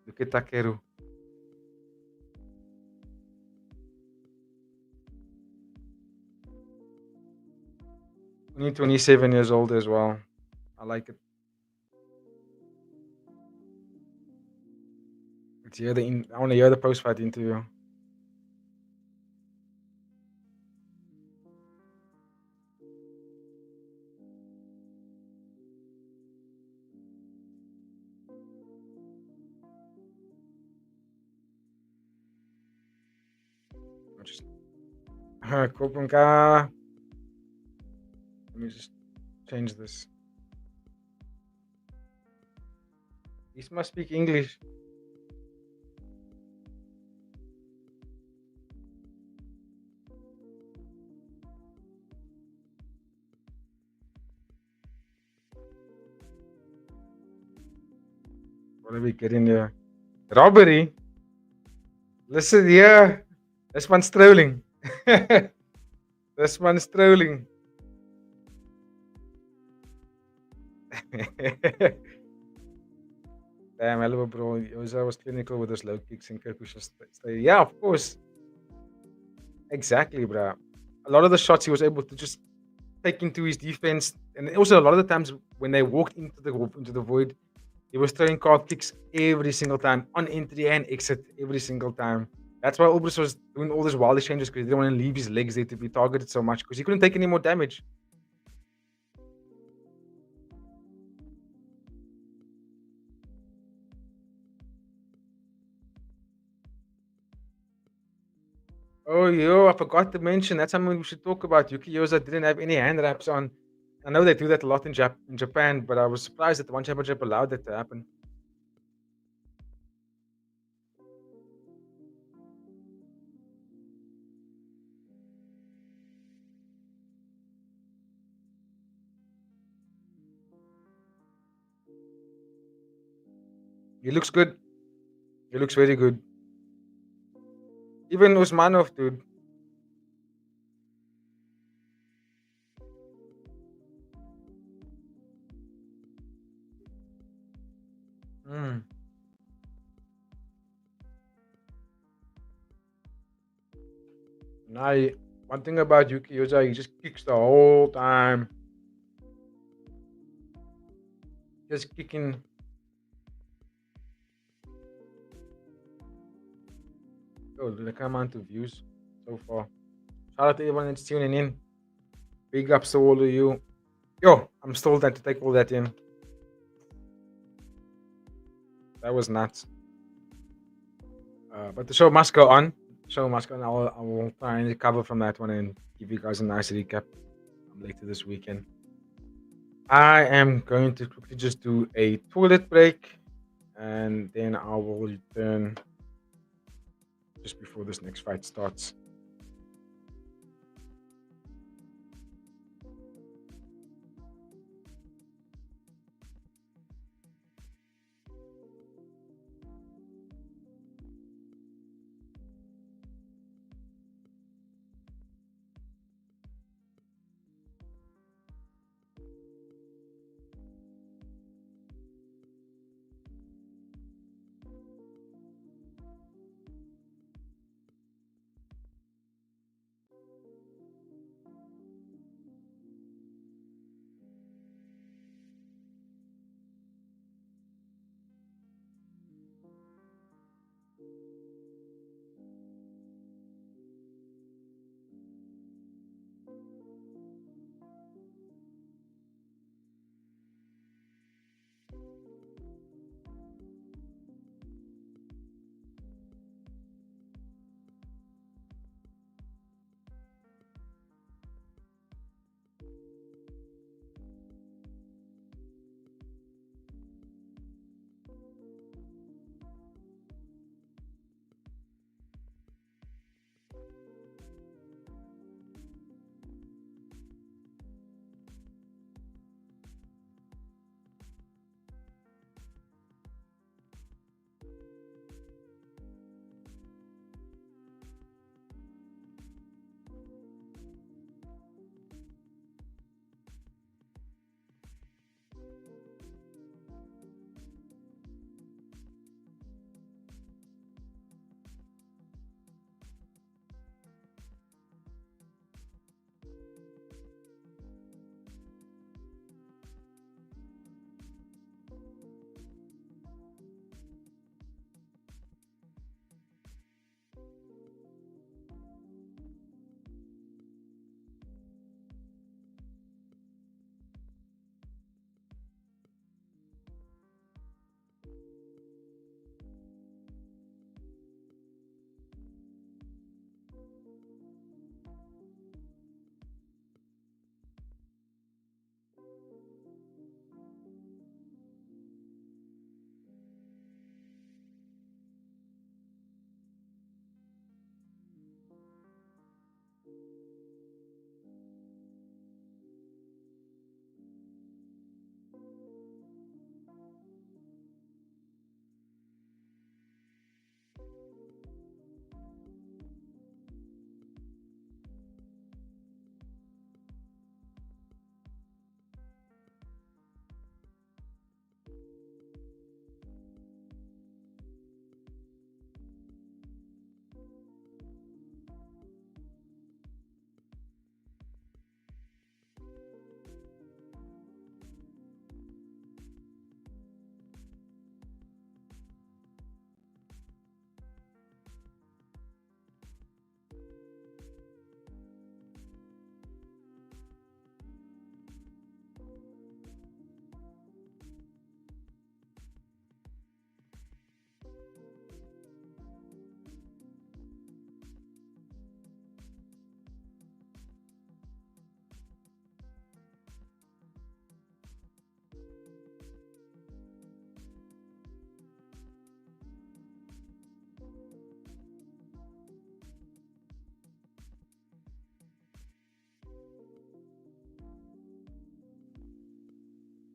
Look at Takeru. Only 27 years old as well. I like it. Let's hear I want to hear the post-fight interview. Kopunka. Let me just change this. He must speak English. What are we getting here? Robbery? Listen here. This one's trolling. This one's trolling. Damn, hello, bro. Yoza was clinical with those low kicks and Kirkush. Yeah, of course. Exactly, bro. A lot of the shots he was able to just take into his defense, and also a lot of the times when they walked into the void, he was throwing card kicks every single time on entry and exit every single time. That's why Ulbrich was doing all these wild exchanges because he didn't want to leave his legs there to be targeted so much because he couldn't take any more damage. Oh, yo, I forgot to mention. That's something we should talk about. Yuki Yoza didn't have any hand wraps on. I know they do that a lot in Japan, but I was surprised that the One Championship allowed that to happen. He looks good. He looks very good. Even Usmanov, dude. Mm. Now, one thing about Yuki Yoza, he just kicks the whole time. Just kicking. Oh, look the amount of views so far. Shout out to everyone that's tuning in. Big ups to all of you. Yo, I'm still there to take all that in. That was nuts. But the show must go on. I will try and recover from that one and give you guys a nice recap later this weekend. I am going to quickly just do a toilet break and then I will return just before this next fight starts.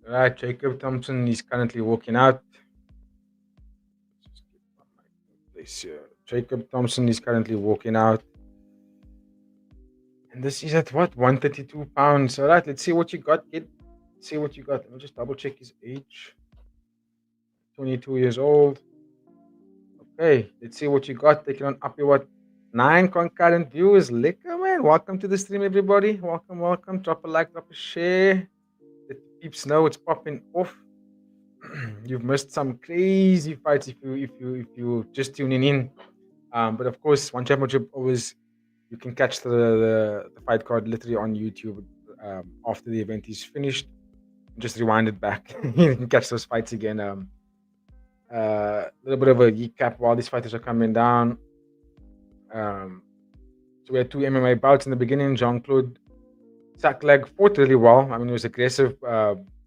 Right, Jacob Thompson is currently walking out. Let's just get my mic in place here. Jacob Thompson is currently walking out. And this is at what? 132 pounds. All right, let's see what you got, kid. See what you got. Let me just double check his age. 22 years old. Okay, let's see what you got. Taking on up your what? 9 concurrent viewers. Liquor, man. Welcome to the stream, everybody. Welcome, welcome. Drop a like, drop a share. Let the peeps know it's popping off. You've missed some crazy fights if you just tuning in. But of course, one championship always you can catch the fight card literally on YouTube after the event is finished. Just rewind it back. You can catch those fights again. A little bit of a recap while these fighters are coming down. So we had 2 MMA bouts in the beginning. Jean-Claude Sackleg fought really well. I mean, it was aggressive,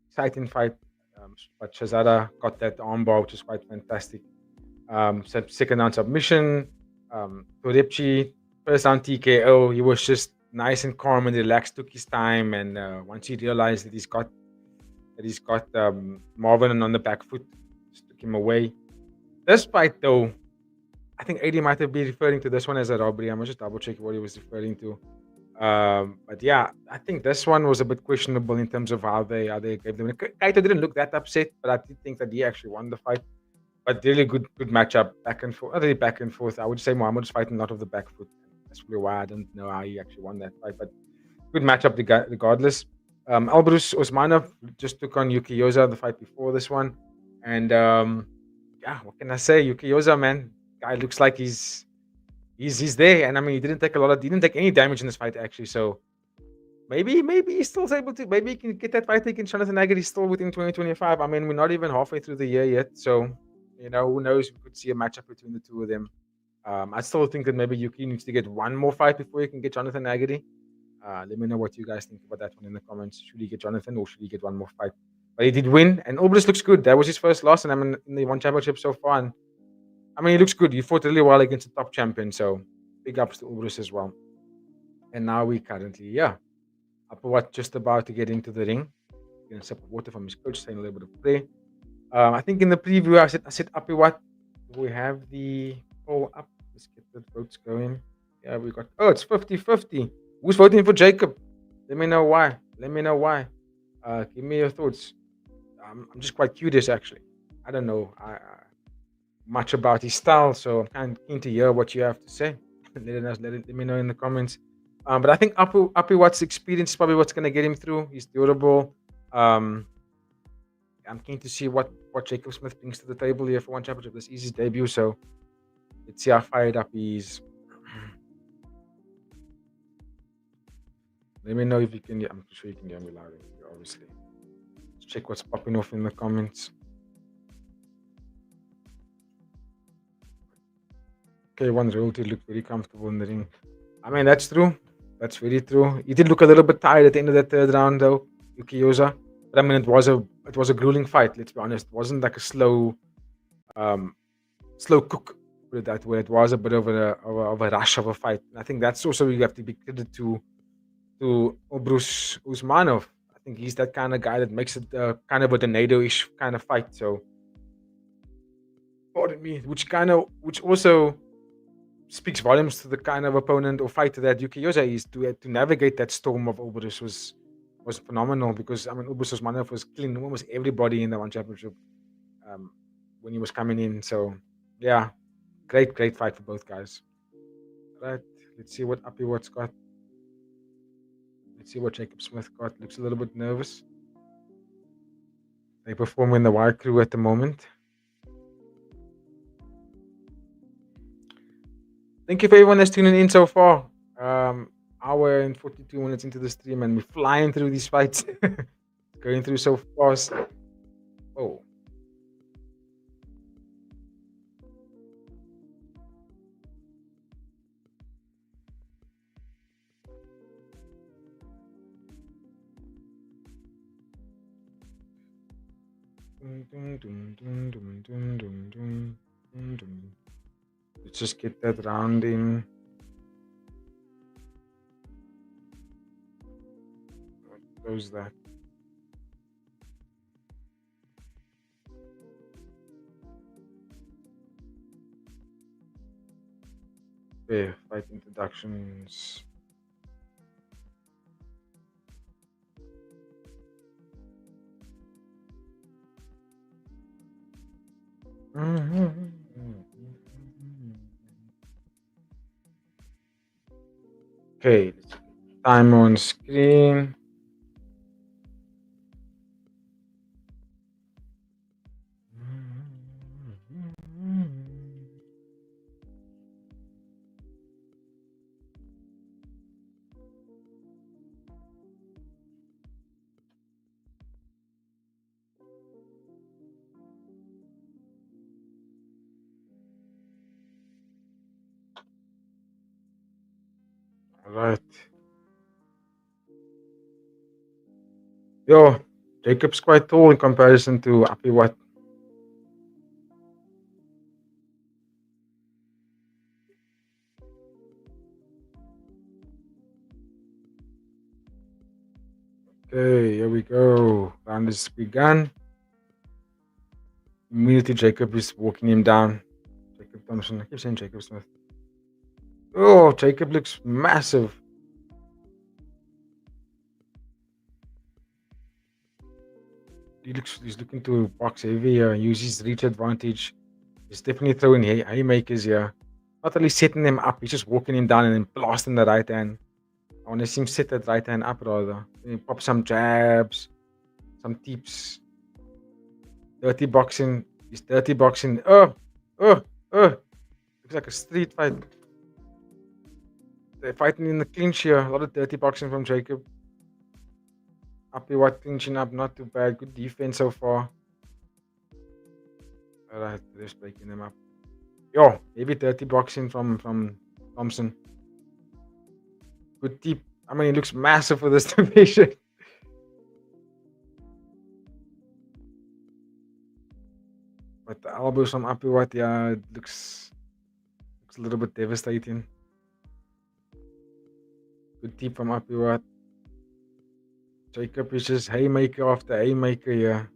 exciting fight. But Shazada got that armbar, which is quite fantastic. Second round submission. Torepchi, first round TKO. He was just nice and calm and relaxed, took his time, and once he realized that he's got Marwin on the back foot, just took him away. This fight, though, I think AD might have been referring to this one as a robbery. I'm just double checking what he was referring to. But yeah, I think this one was a bit questionable in terms of how they gave them. Kaito didn't look that upset, but I did think that he actually won the fight. But really good matchup, back and forth. Not really back and forth. I would say Muhammad's fighting not of the back foot. That's probably why I don't know how he actually won that fight. But good matchup regardless. Albrus Osmanov just took on Yuki Yoza the fight before this one, and yeah, what can I say? Yuki Yoza, man, guy looks like he's there, and I mean he didn't take any damage in this fight actually. So maybe he's still able to. Maybe he can get that fight against Jonathan Agard. He's still within 2025. I mean we're not even halfway through the year yet, so who knows? We could see a matchup between the two of them. I still think that maybe Yuki needs to get one more fight before he can get Jonathan Agard. Let me know what you guys think about that one in the comments. Should he get Jonathan or should he get one more fight? But he did win, and Obrus looks good. That was his first loss, and I mean in the one championship so far. And I mean he looks good. He fought really well against the top champion, so big ups to Obrus as well. And now we currently, Upperwat just about to get into the ring. Getting a sip of water from his coach, saying a little bit of play. I think in the preview I said Upperwat. We have the poll up. Let's get the votes going. Yeah, we got it's 50-50. Who's voting for Jacob? Let me know why. Give me your thoughts. I'm just quite curious, actually. I don't know much about his style, so I'm kind of keen to hear what you have to say. Let me know in the comments. But I think Appy Watt's experience is probably what's going to get him through. He's durable. I'm keen to see what Jacob Smith brings to the table here for one championship. This is his debut, so let's see how fired up he is. Let me know if you can. I'm sure you can hear me loud and clear, obviously. Let's check what's popping off in the comments. Okay, one royalty looked very comfortable in the ring. I mean, that's true. That's very true. He did look a little bit tired at the end of that third round, though, Yuki Yoza. But I mean, it was a grueling fight. Let's be honest. It wasn't like a slow cook. Put it that way. It was a bit of a rush of a fight. And I think that's also you have to be credited to Obrus Usmanov. I think he's that kind of guy that makes it kind of a tornado-ish kind of fight. So, pardon me, which also speaks volumes to the kind of opponent or fighter that Yuki Yoza is. To navigate that storm of Obrus was phenomenal, because I mean Obrus Usmanov was killing almost everybody in the one championship when he was coming in. So yeah, great fight for both guys. Right, let's see what Appy Watt's got. Let's see what Jacob Smith got. Looks a little bit nervous. They perform in the wire crew at the moment. Thank you for everyone that's tuning in so far. Hour and 42 minutes into the stream, and we're flying through these fights. Going through so fast. Oh. Let's just get that round in. What goes that? fight introductions. Okay, time on screen. Right. Yo, Jacob's quite tall in comparison to Apiwat. Okay, here we go. Round is begun. Immediately, Jacob is walking him down. Jacob Thompson. I keep saying Jacob Smith. Oh, Jacob looks massive. He's looking to box heavy here, use his reach advantage. He's definitely throwing haymakers here. Not only setting them up, he's just walking him down and then blasting the right hand. I want to see him set that right hand up rather. Then pop some jabs, some tips. Dirty boxing. He's dirty boxing. Oh. Looks like a street fight. They're fighting in the clinch here. A lot of dirty boxing from Jacob. Apiwat clinching up, not too bad. Good defense so far. Alright, just breaking them up. Yo, maybe dirty boxing from Thompson. Good deep. I mean, he looks massive for this division. But the elbows from Apiwat, yeah, it looks a little bit devastating. Good deep from Apiwat. Jacob is just haymaker after haymaker here.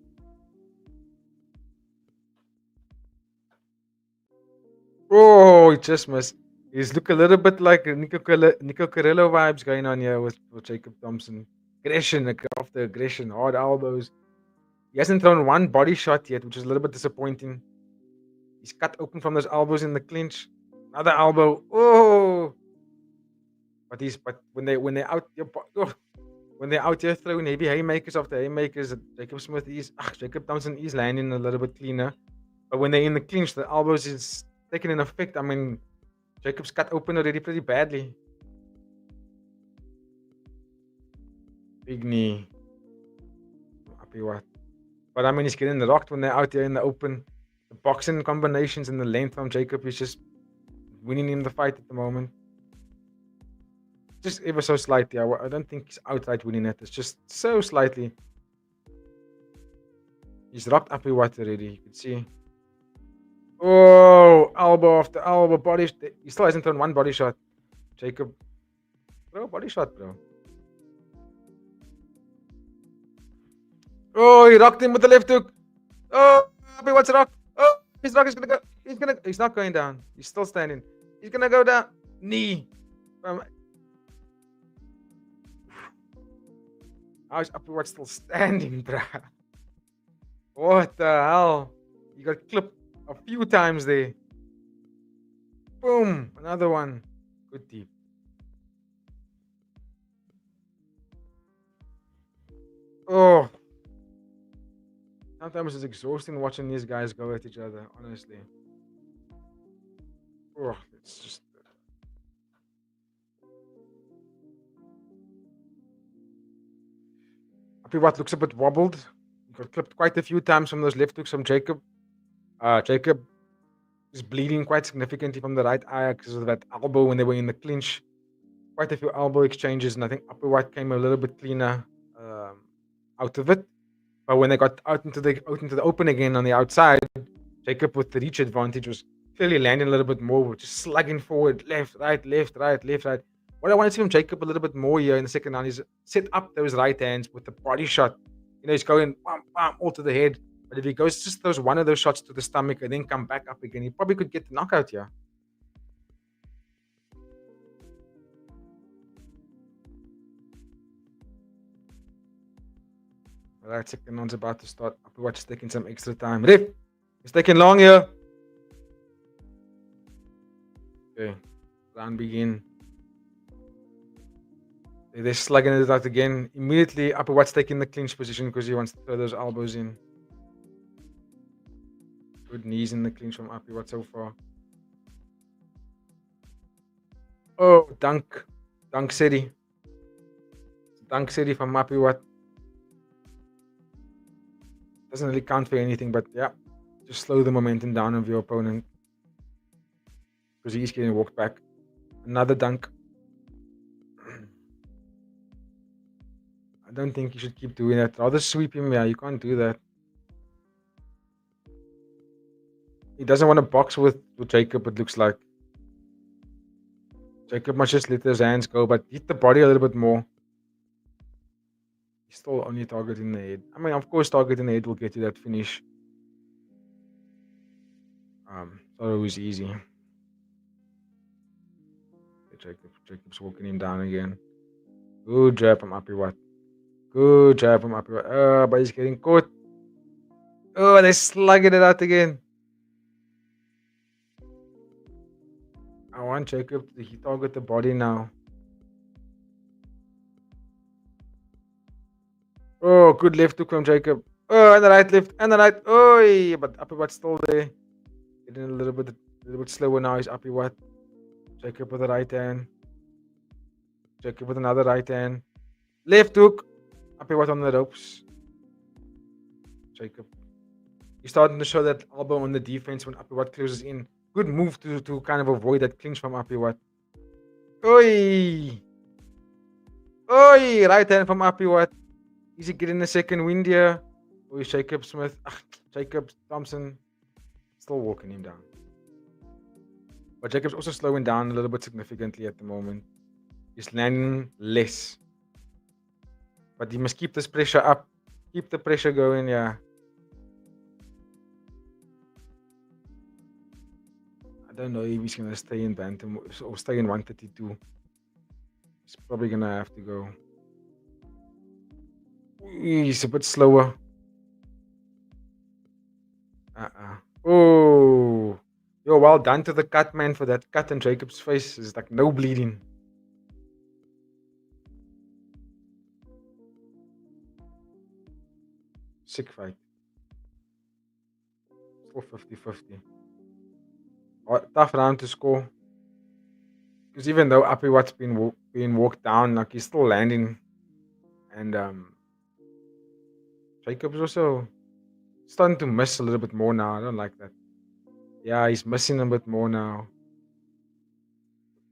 Oh, he just missed. He's look a little bit like Nico Carrillo vibes going on here with Jacob Thompson. Aggression after aggression, hard elbows. He hasn't thrown one body shot yet, which is a little bit disappointing. He's cut open from those elbows in the clinch. Another elbow. Oh, but when they're out, when they're out here throwing heavy haymakers after haymakers, Jacob Thompson is landing a little bit cleaner. But when they're in the clinch, the elbows is taking an effect. I mean, Jacob's cut open already pretty badly. Big knee. Happy what? But I mean, he's getting rocked when they're out there in the open. The boxing combinations and the length from Jacob is just winning him the fight at the moment. Just ever so slightly. I don't think he's outright winning it. It's just so slightly. He's rocked Apiwat already. You can see. Oh, elbow after elbow, body. He still hasn't thrown one body shot. Jacob. Bro, body shot, bro. Oh, he rocked him with the left hook. Oh, Apiwat's rock. Oh, his rock is gonna go. He's not going down. He's still standing. He's gonna go down. Knee. How is Apiwat still standing, bruh? What the hell? You got clipped a few times there. Boom. Another one. Good deep. Oh. Sometimes it's exhausting watching these guys go at each other, honestly. Oh, it's just. Apiwat looks a bit wobbled. He got clipped quite a few times from those left hooks from Jacob. Jacob is bleeding quite significantly from the right eye because of that elbow when they were in the clinch. Quite a few elbow exchanges, and I think Apiwat came a little bit cleaner out of it. But when they got out into the open again on the outside, Jacob with the reach advantage was clearly landing a little bit more, just slugging forward, left, right. What I want to see from Jacob a little bit more here in the second round is set up those right hands with the body shot. You know, he's going bam, bam, all to the head. But if he goes just throws one of those shots to the stomach and then come back up again, he probably could get the knockout here. Alright, second round's about to start. Upperwatch taking some extra time. Ref! It's taking long here. Okay. Round begin. They're slugging it out again. Immediately, Upperwatch taking the clinch position because he wants to throw those elbows in. Good knees in the clinch from Upperwatch so far. Oh, dunk. Dunk City. Dunk City from Upperwatch. Doesn't really count for anything, but yeah. Just slow the momentum down of your opponent. Because he's getting walked back. Another dunk. I don't think you should keep doing that. Rather sweep him. Yeah, you can't do that. He doesn't want to box with Jacob, it looks like. Jacob must just let his hands go, but hit the body a little bit more. He's still only targeting the head. I mean, of course, targeting the head will get you that finish. It's not always easy. Jacob's walking him down again. Good jab from Upperwatch. Good jab from Upperwatch. But he's getting caught. Oh, they're slugging it out again. I want Jacob to target the body now. Oh, good left hook from Jacob. Oh, and the right left, and the right. Oh, but Upperwatch still there. Getting a little bit slower now. He's Upperwatch. Jacob with the right hand. Jacob with another right hand. Left hook. Upperwatch on the ropes. Jacob. He's starting to show that elbow on the defense when Upperwatch closes in. Good move to kind of avoid that clinch from Upperwatch. Oi! Oi! Right hand from Upperwatch. Is he getting a second wind here? Or is Jacob Smith? Jacob Thompson still walking him down. But Jacob's also slowing down a little bit significantly at the moment. He's landing less. But he must keep this pressure up. Keep the pressure going, yeah. I don't know if he's going to stay in Bantamweight or stay in 132. He's probably going to have to go. He's a bit slower. Oh. Yo, well done to the cut, man, for that cut in Jacob's face. It's like no bleeding. Sick fight. Still 50-50. Tough round to score. Because even though Upperwatch's being walked down, like he's still landing. And Jacob's also starting to miss a little bit more now. I don't like that. Yeah, he's missing a bit more now.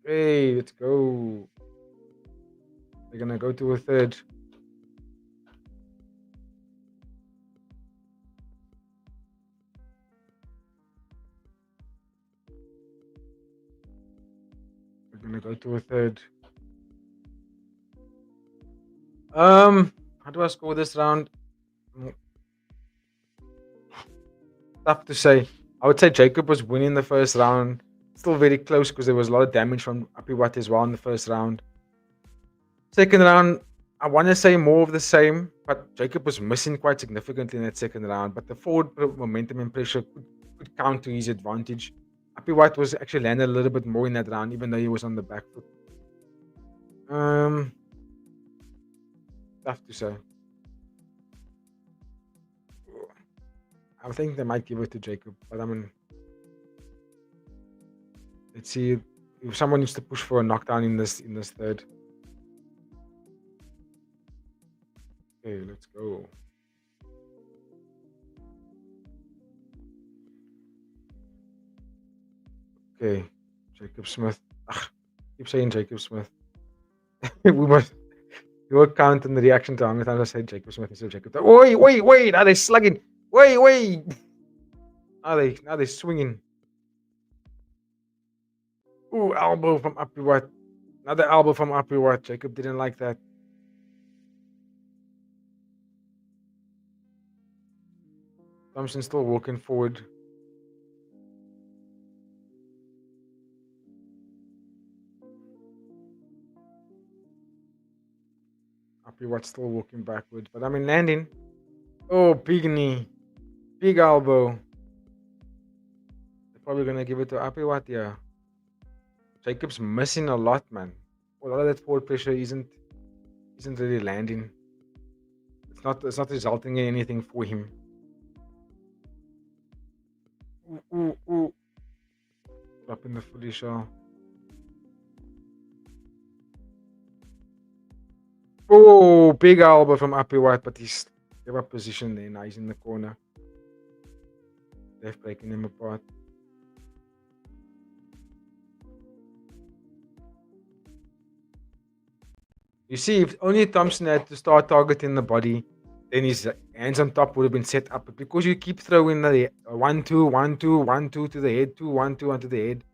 Hey, let's go. They're gonna go to a third. We're gonna go to a third. How do I score this round? Tough to say. I would say Jacob was winning the first round. Still very close because there was a lot of damage from Upperwatch as well in the first round. Second round, I want to say more of the same, but Jacob was missing quite significantly in that second round. But the forward momentum and pressure could count to his advantage. Upperwatch was actually landed a little bit more in that round, even though he was on the back foot. Tough to say. I think they might give it to Jacob, but I mean, let's see if someone needs to push for a knockdown in this third. Okay, let's go. Okay, Jacob Smith. Keep saying Jacob Smith. we will count in the reaction to how many times I said Jacob Smith instead of Jacob. Wait! Now they're slugging. Wait! Now they're swinging. Ooh, elbow from Upperwatch. Another elbow from Upperwatch. Jacob didn't like that. Thompson still walking forward. Upperwatch still walking backwards. But I mean, landing. Oh, big knee. Big elbow. They're probably gonna give it to Apiwat, yeah. Jacob's missing a lot, man. A lot of that forward pressure isn't really landing. It's not resulting in anything for him. Ooh. Dropping the fully shell. Oh, big elbow from Apiwat, but he's gave up position there. Now he's in the corner. They're breaking him apart. You see, if only Thompson had to start targeting the body, then his hands on top would have been set up. But because you keep throwing the 1-2, 1-2, 1-2 to the head, 2-1-2 onto the head,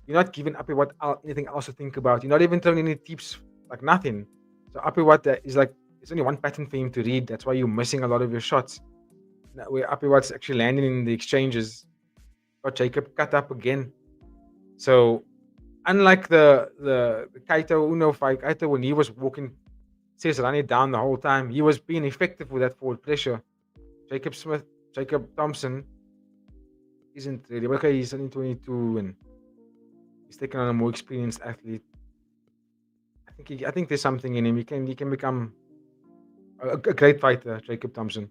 you're not giving Apiwat anything else to think about. You're not even throwing any tips, like nothing. So Apiwat is like, it's only one pattern for him to read. That's why you're missing a lot of your shots. Now, where Apiwat's actually landing in the exchanges, got Jacob cut up again. So unlike the Kaito Ono fight, Kaito, when he was walking Siasarani down the whole time, he was being effective with that forward pressure. Jacob Thompson isn't really okay. He's only 22 and he's taking on a more experienced athlete. I think there's something in him. He can become a great fighter, Jacob Thompson.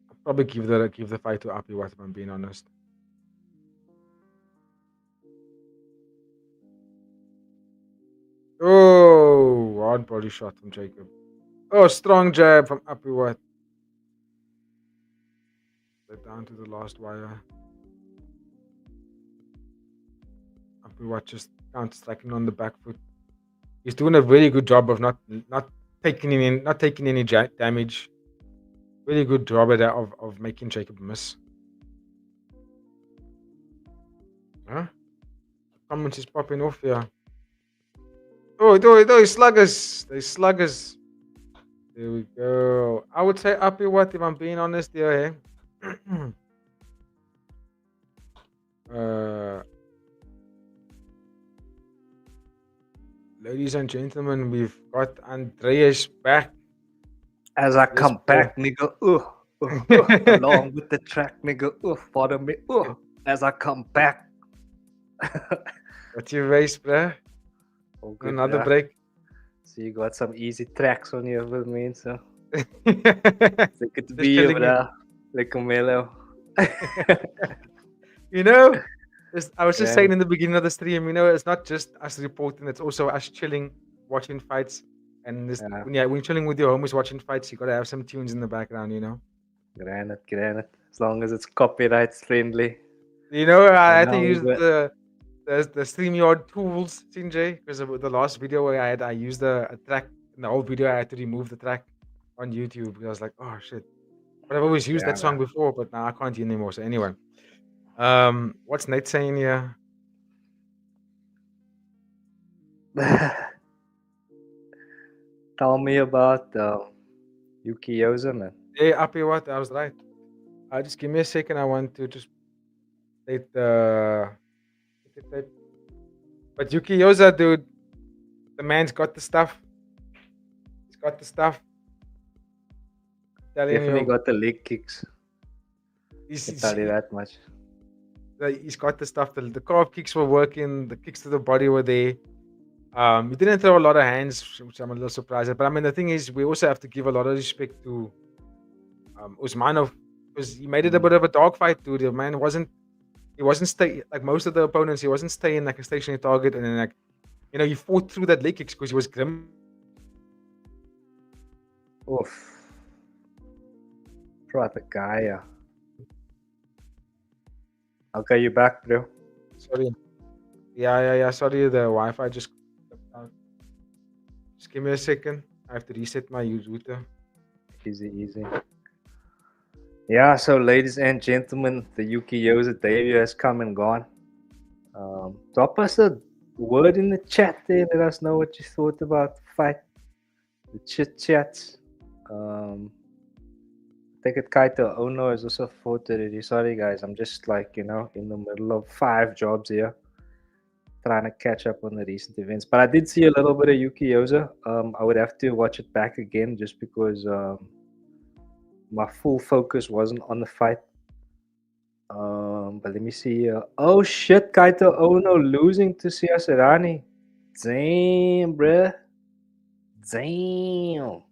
I'll probably give the fight to Apiwat, if I'm being honest. Oh, hard body shot from Jacob. Oh, strong jab from Apiwat. Down to the last wire. Apiwat just counter-striking on the back foot. He's doing a very good job of not taking any damage. Really good job at that of making Jacob miss. Huh? Comments is popping off here. Oh, those sluggers. They sluggers. There we go. I would say Apiwat, if I'm being honest here. Ladies and gentlemen, we've got Andreas back. As I come back, nigga, along with the track, nigga, follow me, as I come back. What's your race, bruh? Okay, Another break. So you got some easy tracks on you with me, so it could be you, bruh. Like a mellow. You know, I was just saying in the beginning of the stream, you know, it's not just us reporting, it's also us chilling, watching fights. And when you're chilling with your homies watching fights, you gotta have some tunes in the background, you know. Granted. As long as it's copyright friendly. You know, I had to use the StreamYard tools, Sinjay, because of the last video where I used a track in the whole video. I had to remove the track on YouTube because I was like, oh shit. But I've always used that song before, but now I can't use it anymore. So anyway, what's Nate saying here? Tell me about Yuki Yoza, man. Hey, Apiwat, I was right. Just give me a second. I want to just state the. But Yuki Yoza, dude, the man's got the stuff. He's got the stuff. Definitely got the leg kicks. I'll tell you that much. He's got the stuff. The calf kicks were working. The kicks to the body were there. He didn't throw a lot of hands, which I'm a little surprised at. But I mean, the thing is, we also have to give a lot of respect to Osmanov, because he made it a bit of a dogfight, dude. The man he wasn't staying like most of the opponents. He wasn't staying like a stationary target, and then he fought through that leg kicks because he was grim. Oof. Proper guy, yeah. Okay, you back, bro? Sorry. Yeah. Sorry, the Wi-Fi just out. Just give me a second. I have to reset my router. Easy. Yeah, so ladies and gentlemen, the Yuki Yoza debut has come and gone. Drop us a word in the chat there. Let us know what you thought about the fight, the chit chats. I think Kaito Ono has also fought already. Sorry guys, I'm just in the middle of 5 jobs here, trying to catch up on the recent events. But I did see a little bit of Yuki Yoza. I would have to watch it back again just because my full focus wasn't on the fight. But let me see. Oh shit, Kaito Ono losing to Siasarani. Damn, bruh. Damn.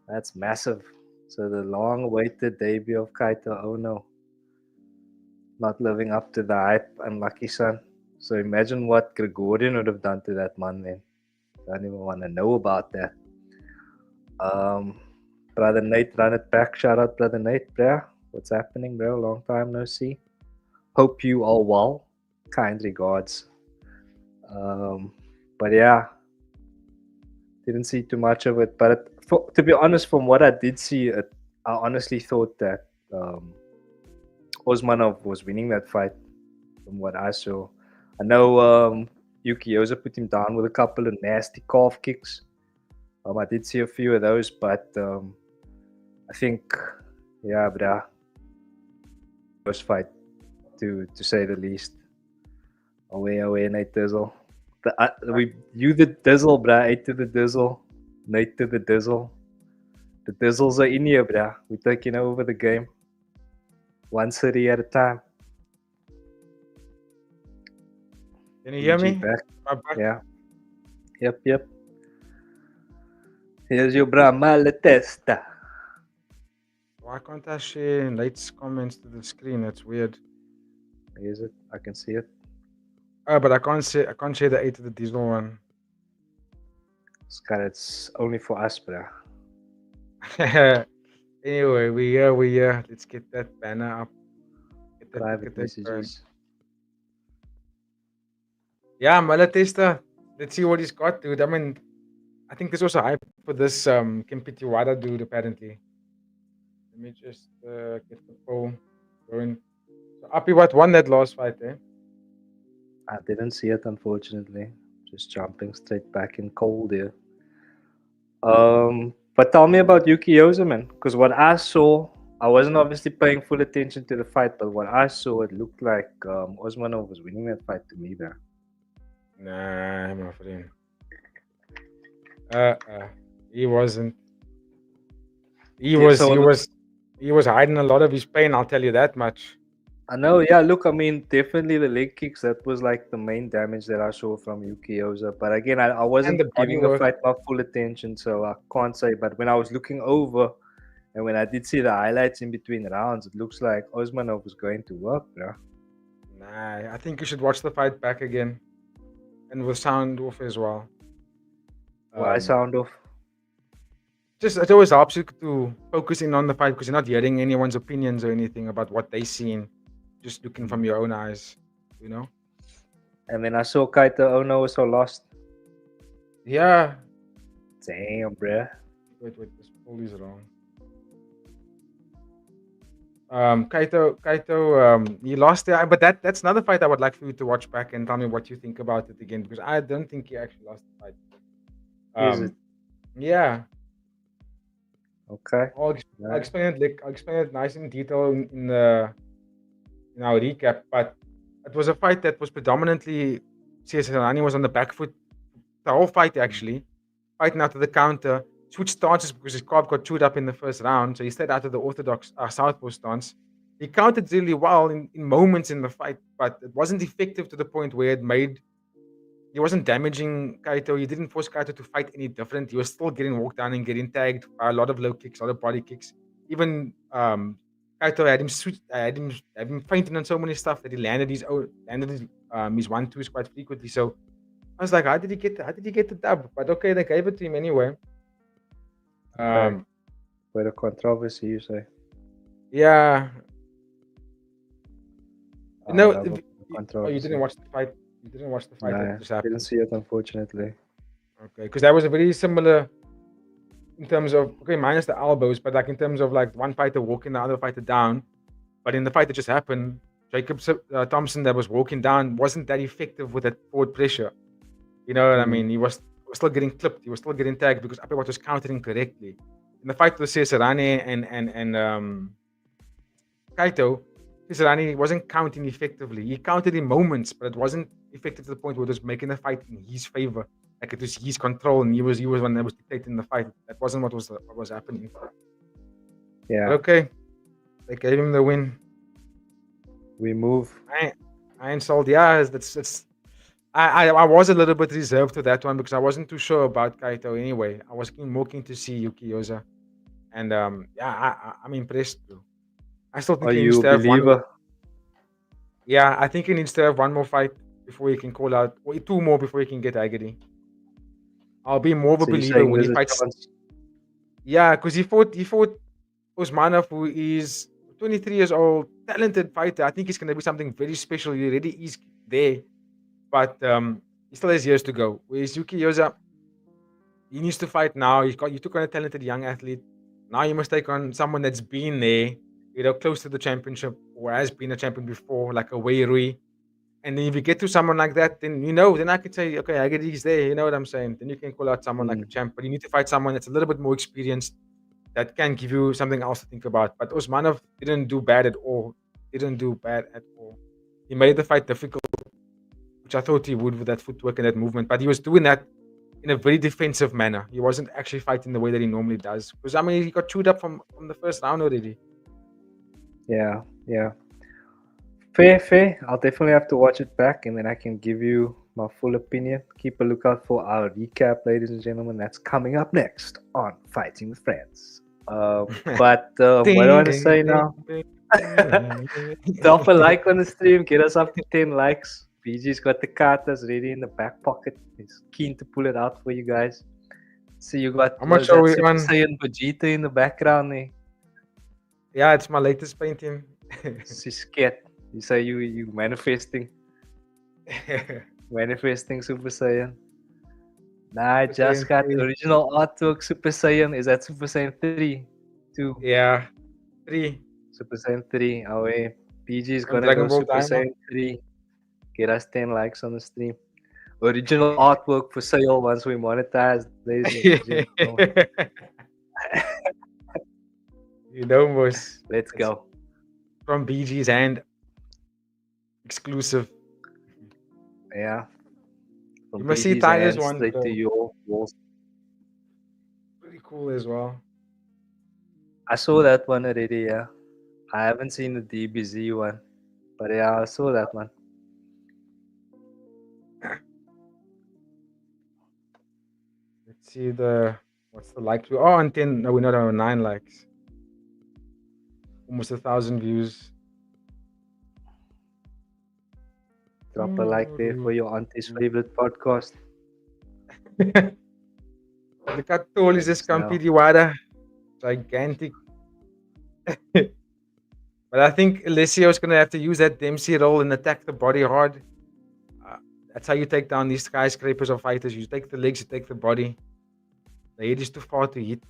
That's massive. So the long-awaited debut of Kaito Ono not living up to the hype. Unlucky son. So imagine what Gregorian would have done to that man then. Don't even want to know about that. Brother Nate, run it back. Shout out, Brother Nate, bro. What's happening, bro? Long time no see. Hope you all well. Kind regards. But yeah, didn't see too much of it. But to be honest, from what I did see, I honestly thought that Osmanov was winning that fight. From what I saw, I know Yuki Yoza put him down with a couple of nasty calf kicks. I did see a few of those, but I think, yeah, bruh, first fight to say the least. Away, Nate Dizzle. You the Dizzle, bruh. 8 to the Dizzle. Nate to the Dizzle. The Dizzles are in here, bruh. We're taking over the game. One city at a time. Can you hear me? Back. Am I back? Yeah. Yep. Here's your bra malatesta. Why can't I share Nate's comments to the screen? That's weird. Is it? I can see it. Oh, but I can't share the 8 to the diesel one. Scott, it's only for us, bro. Anyway, we here. Let's get that banner up. Private messages. Yeah, Malatesta. Let's see what he's got, dude. I mean, I think there's also hype for this Kempiti dude, apparently. Let me just get the poll going. So Apiwat won that last fight, eh? I didn't see it, unfortunately. Just jumping straight back in cold here. But tell me about Yuki Yoza, man. Because what I saw, I wasn't obviously paying full attention to the fight, but what I saw, it looked like Osmanov was winning that fight to me, there. Nah, my friend. He wasn't. He was hiding a lot of his pain, I'll tell you that much. I know, yeah, look, I mean, definitely the leg kicks, that was like the main damage that I saw from Yuki Yoza. But again, I wasn't giving the fight my full attention, so I can't say. But when I was looking over, and when I did see the highlights in between rounds, it looks like Osmanov was going to work, bro. Nah, I think you should watch the fight back again. And with sound off as well. Why sound off? Just it always helps you to focus in on the fight because you're not hearing anyone's opinions or anything about what they seen. Just looking from your own eyes, you know. And then I saw Kaito Ono was so lost. Yeah. Damn, bruh. Wait, this poll is wrong. Kaito, he lost there, but that's another fight I would like for you to watch back and tell me what you think about it again because I don't think he actually lost the fight. Is it? Yeah. Okay. I'll explain it nice in detail in our recap. But it was a fight that was predominantly Siasarani was on the back foot the whole fight actually, fighting out of the counter. Switched stances because his calf got chewed up in the first round, so he stayed out of the orthodox southpaw stance. He countered really well in moments in the fight, but it wasn't effective to the point where he wasn't damaging Kaito. He didn't force Kaito to fight any different. He was still getting walked down and getting tagged by a lot of low kicks, a lot of body kicks. Even Kaito had him fainting on so many stuff that he landed his 1-2s quite frequently. So I was like, how did he get the dub? But okay, they gave it to him anyway. Quite a controversy, you say? Yeah. No, you didn't watch the fight. You didn't watch the fight. Nah, I didn't see it, unfortunately. Okay, because that was a very similar in terms of minus the elbows, but like in terms of like one fighter walking the other fighter down. But in the fight that just happened, Thompson that was walking down wasn't that effective with that forward pressure. You know what I mean? He was still getting clipped. He was still getting tagged because Apiwat was countering correctly. In the fight with Siasarani and Kaito, Siasarani wasn't counting effectively. He counted in moments, but it wasn't effective to the point where it was making the fight in his favor. Like it was his control, and he was one that was dictating the fight. That wasn't what was happening. Yeah, Okay, they gave him the win. we move. I ain't sold. Yeah, that's. I was a little bit reserved to that one because I wasn't too sure about Kaito anyway. I was more keen to see Yuki Yoza, and yeah, I'm impressed too. I still think Are he needs you a to have one. believer? Yeah, I think he needs to have one more fight before he can call out, or two more before he can get Agony. I'll be more of a So you're believer saying when he there's a fights. chance? Yeah, because he fought Osmanov, who is 23 years old, talented fighter. I think he's gonna be something very special. He already is there, but he still has years to go. Whereas Yuki Yoza, he needs to fight now. You took on a talented young athlete. Now you must take on someone that's been there, close to the championship or has been a champion before, like a Wei Rui. And then if you get to someone like that, then I can say, okay, I get he's there. You know what I'm saying? Then you can call out someone like a Mm. champ, but you need to fight someone that's a little bit more experienced that can give you something else to think about. But Osmanov didn't do bad at all. Didn't do bad at all. He made the fight difficult, which I thought he would with that footwork and that movement. But he was doing that in a very defensive manner. He wasn't actually fighting the way that he normally does. Because I mean, he got chewed up from the first round already. Yeah, yeah. Fair, fair. I'll definitely have to watch it back and then I can give you my full opinion. Keep a lookout for our recap, ladies and gentlemen. That's coming up next on Fighting with Friends. But what do I want to say now? Drop a like on the stream. Get us up to 10 likes. BG's got the cartas ready in the back pocket. He's keen to pull it out for you guys. So you got How much was are that we Super on? Saiyan Vegeta in the background there. Yeah, it's my latest painting. She's scared. You say you manifesting Super Saiyan. Nah, I Super just Saiyan got 3. original artwork Super Saiyan. Is that Super Saiyan 3? 2? Yeah, 3. Super Saiyan 3. Away. PG is From gonna go Dragon Ball Super Daima. Saiyan 3. Get us 10 likes on the stream. Original artwork for sale once we monetize, ladies and gentlemen. boss. Let's It's go. from BG's hand. Exclusive. Yeah. You From must see PG's Tyler's hand one, straight to bro. your walls. Pretty cool as well. I saw that one already, yeah. I haven't seen the DBZ one. But yeah, I saw that one. Let's see what's the like? Oh, and 10. No, we're not on 9 likes. Almost 1,000 views. Drop a like there for your auntie's favorite podcast. Look how tall is this So, Campidi Wada. Gigantic. But I think Alessio's going to have to use that Dempsey role and attack the body hard. That's how you take down these skyscrapers of fighters. You take the legs, you take the body. The head is too far to hit.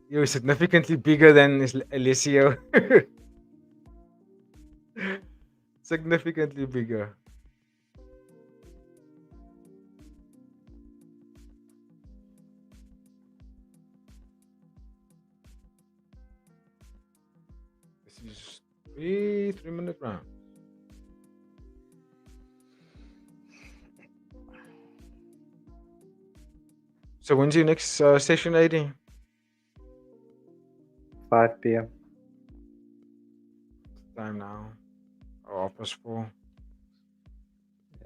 You're significantly bigger than Alessio. Significantly bigger. This is 3-minute round. So when's your next session, AD? 5 p.m. Time now. Oh, 4:30.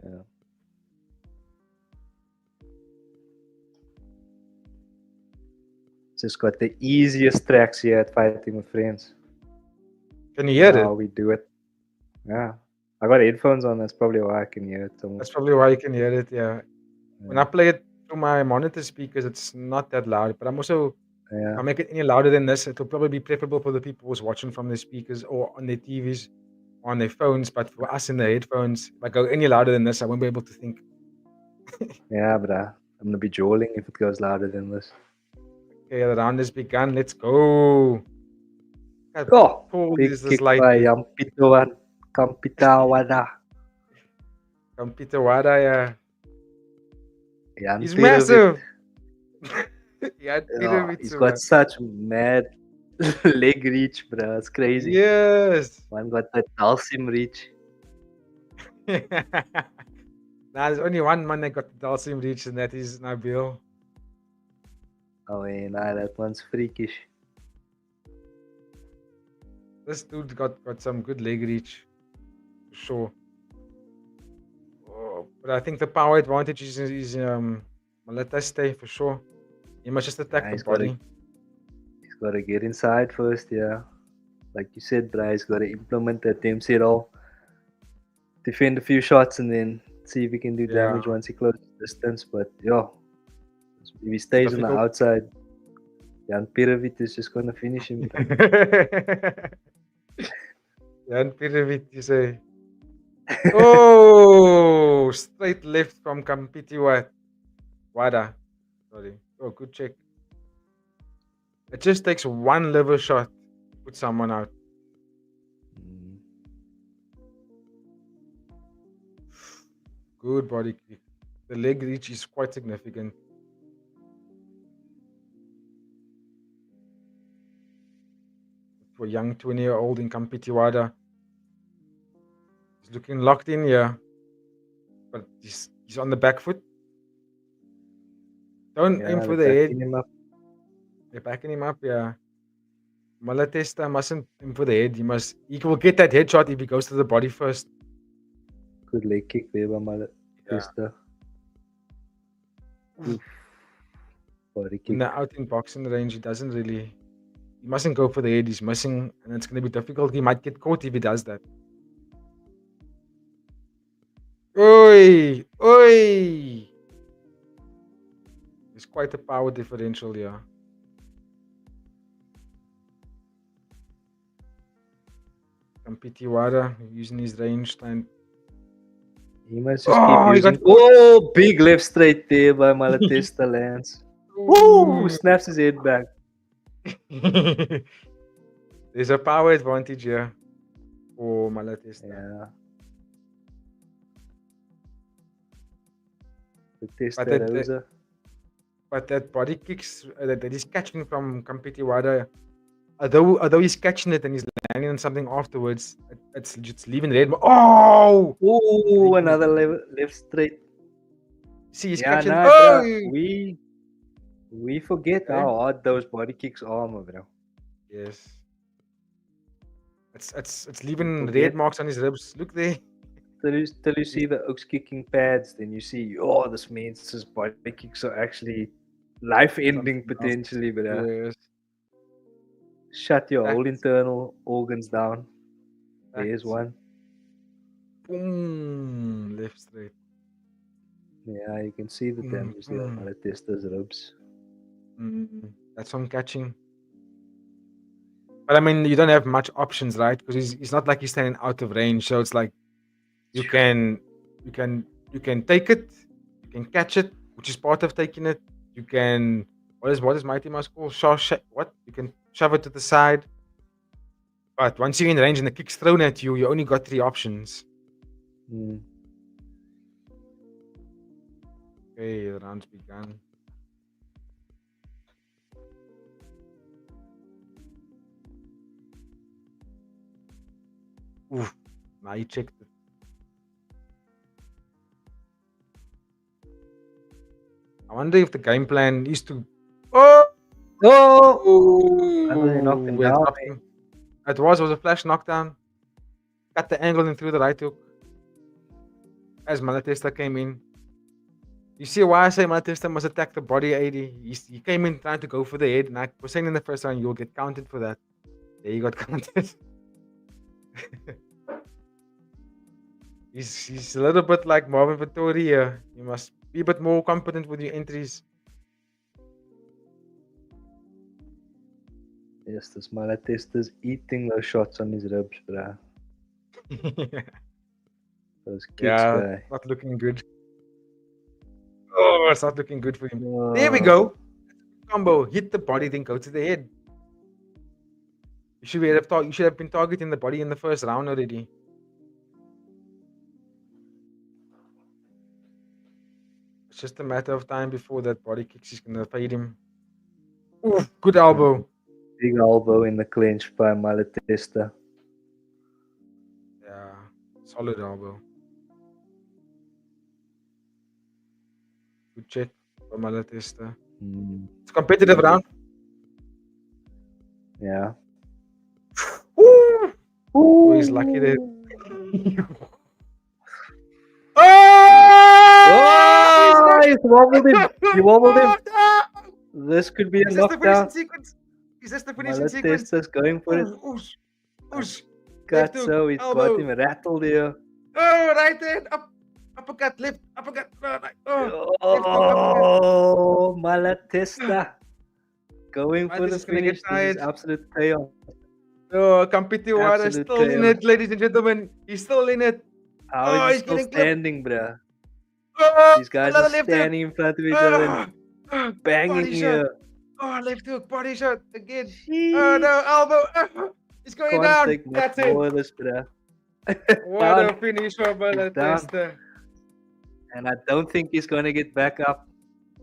Yeah. Just got the easiest tracks here at Fighting with Friends. Can you hear How it? we do it. Yeah. I got headphones on, that's probably why I can hear it so much. That's probably why you can hear it, yeah. When I play it through my monitor speakers, it's not that loud. But if I make it any louder than this, it'll probably be preferable for the people who's watching from their speakers or on their TVs or on their phones. But for us in the headphones, if I go any louder than this, I won't be able to think. Yeah, but I'm gonna be drooling if it goes louder than this. Okay, the round has begun. Let's go. Oh, Cool, big this kick light. by Yampitoan Kampitawada. Peter Wada, yeah. Jan He's Perovic. massive. Yeah, He's got such mad leg reach, bro. It's crazy. Yes. One got that Dalsim reach. Nah, there's only one man that got the Dalsim reach, and that is Nabil. Oh, yeah, nah, that one's freakish. This dude got some good leg reach, for sure. Oh, but I think the power advantage is Malateste for sure. He must just attack Yeah, the body. he's gotta get inside first, yeah. Like you said, Brice got to implement that Dempsey roll, defend a few shots, and then see if he can do Yeah, damage once he closes distance. But yeah, if he it's stays on the difficult. outside, Jan Pirovic is just gonna finish him. Jan Pirovic, you say. Oh, straight left from Kampiti Wada. Sorry. Oh, good check. It just takes one liver shot to put someone out. Mm. Good body kick. The leg reach is quite significant. For a young 20-year-old in Kampitiwada. He's looking locked in here. But he's on the back foot. Don't aim Yeah, for they're the head. backing him up. They're backing him up, yeah. Malatesta mustn't aim for the head. He will get that headshot if he goes to the body first. Good leg kick there by Malatesta. Oof. Body When kick. they're out in boxing range, he mustn't go for the head. He's missing, and it's going to be difficult. He might get caught if he does that. Oi! Oi! There's quite a power differential here. Kampitiwada using his range and He must just keep using. Oh, big left straight there by Malatesta lands. Woo! Snaps his head back. There's a power advantage here for Malatesta. Yeah. But that body kicks that he's catching from Kampitiwada, although he's catching it and he's landing on something afterwards, it's just leaving red. Oh! Oh, another left straight. See, he's catching. We forget how hard those body kicks are, bro. Yes. It's leaving red marks on his ribs. Look there. Till you see the oaks kicking pads, then you see, oh, this means his body kicks are actually life-ending potentially, bro. Yes. Shut your whole internal organs down. There's one. Boom, left straight. Yeah, you can see the damage there on Malatesta's ribs. That's on catching. But I mean, you don't have much options, right? Because it's not like he's standing out of range. So it's like you can take it, you can catch it, which is part of taking it. You can what is Mighty Mouse called? What? You can shove it to the side. But once you're in range and the kick's thrown at you, you only got 3 options. Okay, the round's begun. Oof, now you checked it. I wonder if the game plan is to. Oh! I knocked him down. It was a flash knockdown. Cut the angle and threw the right hook. As Malatesta came in. You see why I say Malatesta must attack the body 80? He came in trying to go for the head, and I was saying in the first round, you'll get counted for that. Yeah, he got counted. He's a little bit like Marvin Vittori here. You must be a bit more confident with your entries. Yes, this Malatesta's eating those shots on his ribs, bruh. Those kicks, bruh. Not looking good. Oh, it's not looking good for him. There we go. Combo. Hit the body, then go to the head. You should have been targeting the body in the first round already. It's just a matter of time before that body kicks is gonna fade him. Ooh, good elbow. Big elbow in the clinch by Malatesta. Yeah, solid elbow. Good check by Malatesta. It's a competitive round. Yeah. Woo! Oh, he's lucky there. Oh, he's wobbled him. He wobbled him. This could be a Is this the finishing knockdown. sequence? Is this the finishing sequence? Malatesa's going for it. Oosh, oosh. Got Left hook, so he's got elbow. him rattled here. Oh, right hand, up, uppercut, left, uppercut, right. Oh, left hook, Oh, Malatesta going for the Malatesta's gonna get finish. This is tired. absolute chaos. Oh, Kampitiwara is Absolute still in chaos. it, ladies and gentlemen. He's still in it. How Oh, is he he's still getting clipped. standing, bruh? Oh, These guys another are left hook. standing in front of each other, banging Body shot. here. Oh, left hook, body shot again. Jeez. Oh no, elbow. Oh, he's going Can't down. take much That's more it. of this, bruh. What a Down. finish for Malatesta. And I don't think he's going to get back up.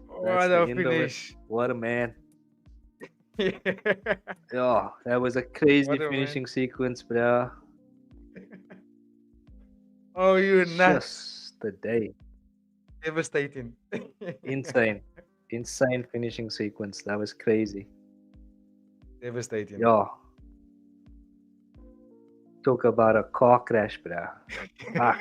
What That's a the end of it. finish. What a man. Oh, that was a crazy What a finishing sequence, bruh. Oh, you nuts. Just the day. Devastating. Insane. Insane finishing sequence. That was crazy. Devastating. Yo. Talk about a car crash, bruh. Ah.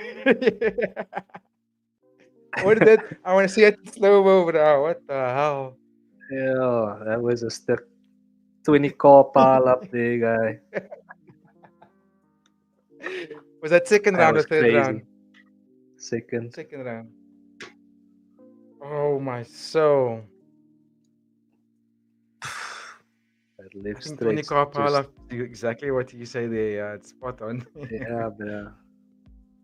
What did that? I want to see it slow mo, bro. What the hell? Yeah, that was a 20 car pile up there, guy. Was that second That round or was third crazy. round? Second. Second round. Oh my soul. That I left think Tony straight. Carpala exactly what you say there. Yeah, it's spot on. Yeah, bruh.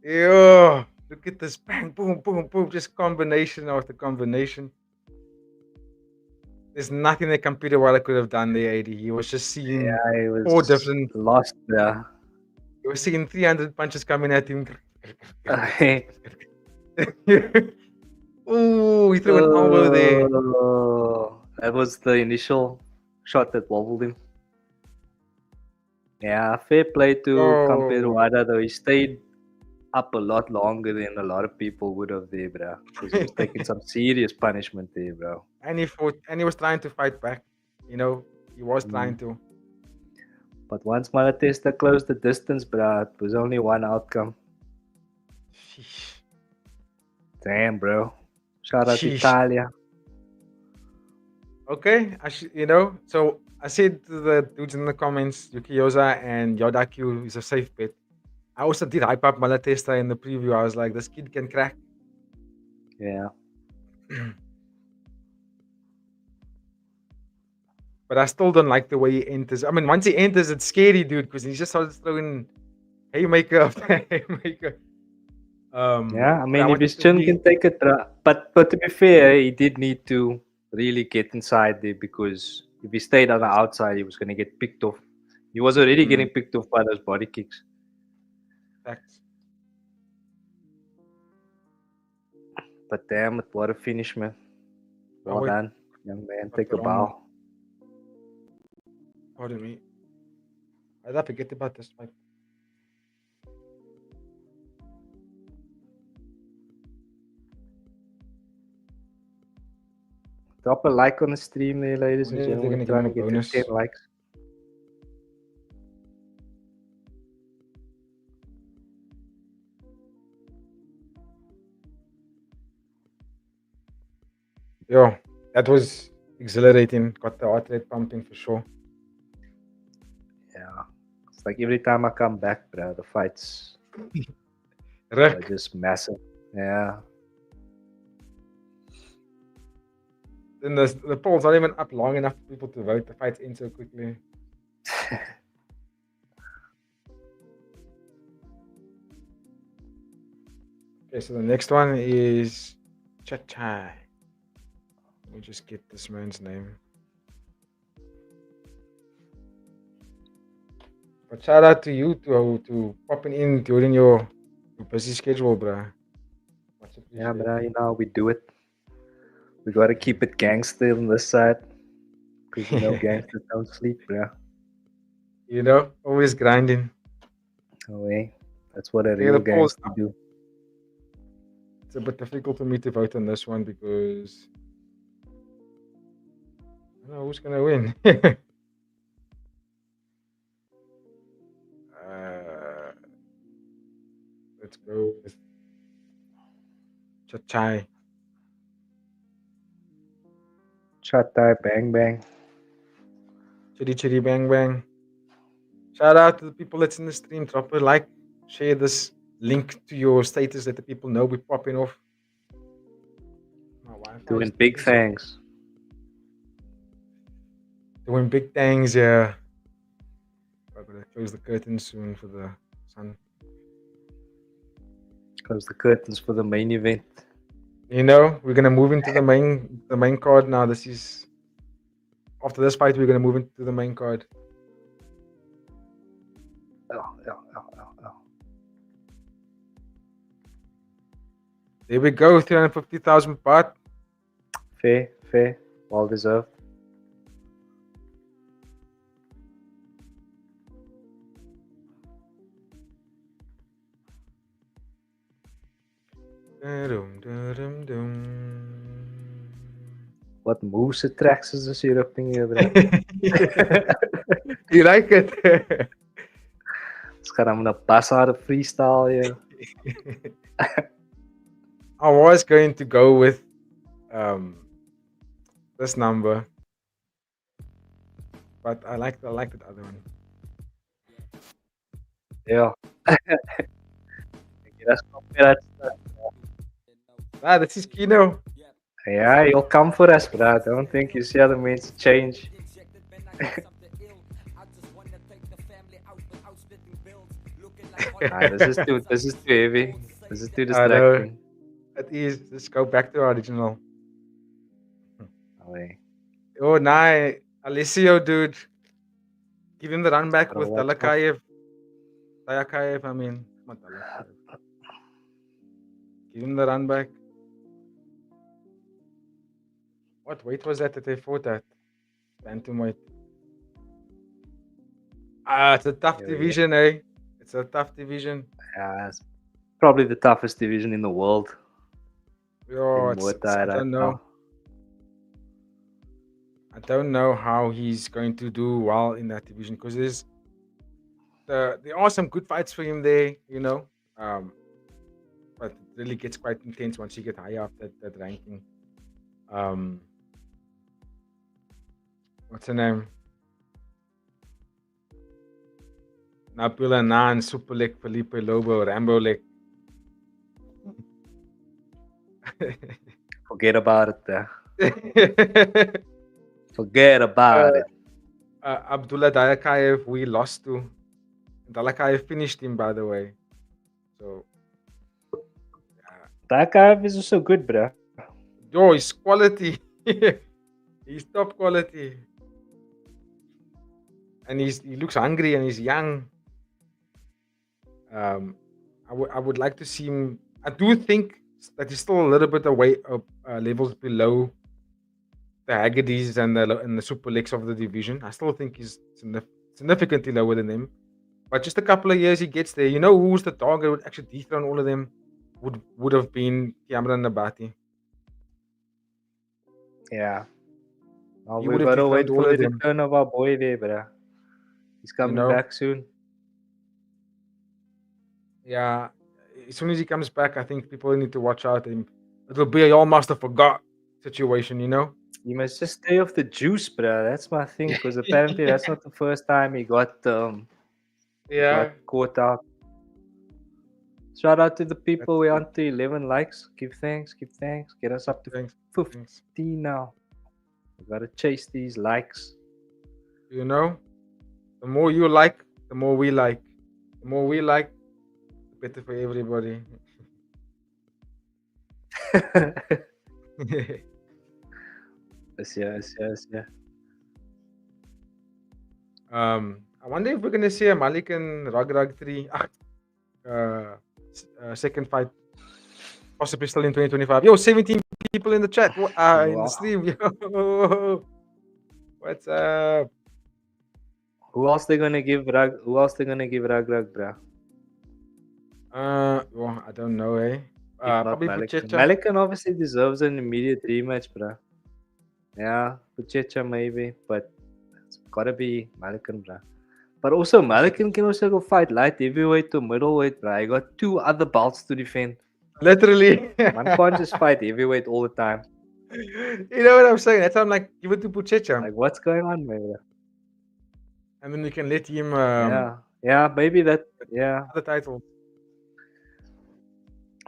Yeah, look at this bang, boom, boom, boom. Just combination after combination. There's nothing that Kampitiwala could have done there, 80. He was just seeing Yeah, he was four different. lost, bruh. He was seeing 300 punches coming at him. Oh, he threw an elbow there. That was the initial shot that wobbled him. Yeah, fair play to Kampitiwala though. He stayed up a lot longer than a lot of people would have there, bro. Because he was taking some serious punishment there, bro. And he fought, and he was trying to fight back. You know, he was trying to. But once Malatesta closed the distance, bro, it was only one outcome. Sheesh. Damn, bro. Shout out to Italia. Okay, so I said to the dudes in the comments, Yuki Yoza and Yod-IQ is a safe bet. I also did hype up Malatesta in the preview. I was like, this kid can crack. Yeah. But I still don't like the way he enters. I mean, once he enters, it's scary, dude, because he just starts throwing haymaker after haymaker. Yeah, I mean, if his chin can take it, but to be fair, he did need to really get inside there, because if he stayed on the outside, he was going to get picked off. He was already getting picked off by those body kicks. Facts. But damn it, what a finish, man. Well done, young man. Take a bow. Pardon me. I did forget about this fight. Drop a like on the stream there, ladies and gentlemen. We're trying to get to 10 likes. Yo, that was exhilarating. Got the heart rate pumping for sure. Yeah. It's like every time I come back, bro, the fights are just massive. Yeah. Then the polls aren't even up long enough for people to vote. The fights end so quickly. Okay, so the next one is Chachai. Let me just get this man's name. But shout out to you to popping in during your busy schedule, bro. Yeah, bro, you know how we do it. We gotta keep it gangster on this side, because you know gangsters don't sleep, bro. You know, always grinding. No way. That's what a real gangster do. It's a bit difficult for me to vote on this one because I don't know who's gonna win. Let's go with Chachai. Chatai bang bang. Chitty chitty bang bang. Shout out to the people that's in the stream. Drop a like. Share this link to your status. Let the people know we're popping off. My Wi-Fi is Doing big taking things. doing big things, yeah. I'm gonna close the curtains soon for the sun. Close the curtains for the main event. You know, we're gonna move into the main card now. This is after this fight, we're gonna move into the main card. Oh. There we go, 350,000 baht. Fair. Well deserved. What moves attracts us as hier op ding hier, bro. You like it? It's got I'm gonna pass out a freestyle here. I was going to go with this number, but I like that other one. Yeah. Let's compare that. This is Kino. Yeah, you'll come for us, bro. I don't think you see other means to change. This is too heavy. This is too distracting. It is. Let's go back to our original. Away. Oh, nah, Alessio, dude. Give him the run back with Dayakaev. I mean, not Dayakaev. Give him the run back. What weight was that they fought at? Bantamweight. It's a tough division, eh? It's a tough division. Yeah, it's probably the toughest division in the world. I don't know. I don't know how he's going to do well in that division because there are some good fights for him there, you know. But it really gets quite intense once you get higher up that ranking. What's her name? Napula Nan, Superlek, Felipe Lobo, Rambo Lek. Forget about it, Forget about it. Abdullah Dayakaev, we lost to. Dayakaev finished him, by the way. So, Dayakaev is also good, bro. Yo, he's quality. He's top quality. And he looks hungry and he's young. I would like to see him. I do think that he's still a little bit away levels below the Haggertys and the Super Legs of the division. I still think he's significantly lower than them. But just a couple of years he gets there. You know who's the dog that would actually dethrone all of them? Would have been Cameron Nabati. Yeah. We gotta wait for the return of our boy there, bro. He's coming back soon. Yeah. As soon as he comes back, I think people need to watch out. It'll be a y'all must have forgot situation, you know? You must just stay off the juice, bro. That's my thing, because apparently that's not the first time he got got caught out. Shout out to the people. We're on to 11 likes. Give thanks. Get us up to 15 now. We gotta chase these likes. You know, the more you like, the more we like. The more we like, the better for everybody. Yes. I wonder if we're gonna see a Malik and Rag 3 second fight, possibly still in 2025. Yo, 17 people in the chat. In the stream. Yo, what's up? Who else they gonna give Rag? Bro? I don't know, eh? Probably Malik. Malik obviously deserves an immediate rematch, bro. Yeah, Puchecha maybe, but it's gotta be Malikan, bruh. But also, Malikan can also go fight light heavyweight to middleweight, bruh. I got 2 other belts to defend. Literally. Man can't just fight heavyweight all the time. You know what I'm saying? That's why I'm like, give it to Puchecha. Like, what's going on, man? And then we can let him Yeah, maybe that. Yeah, the title.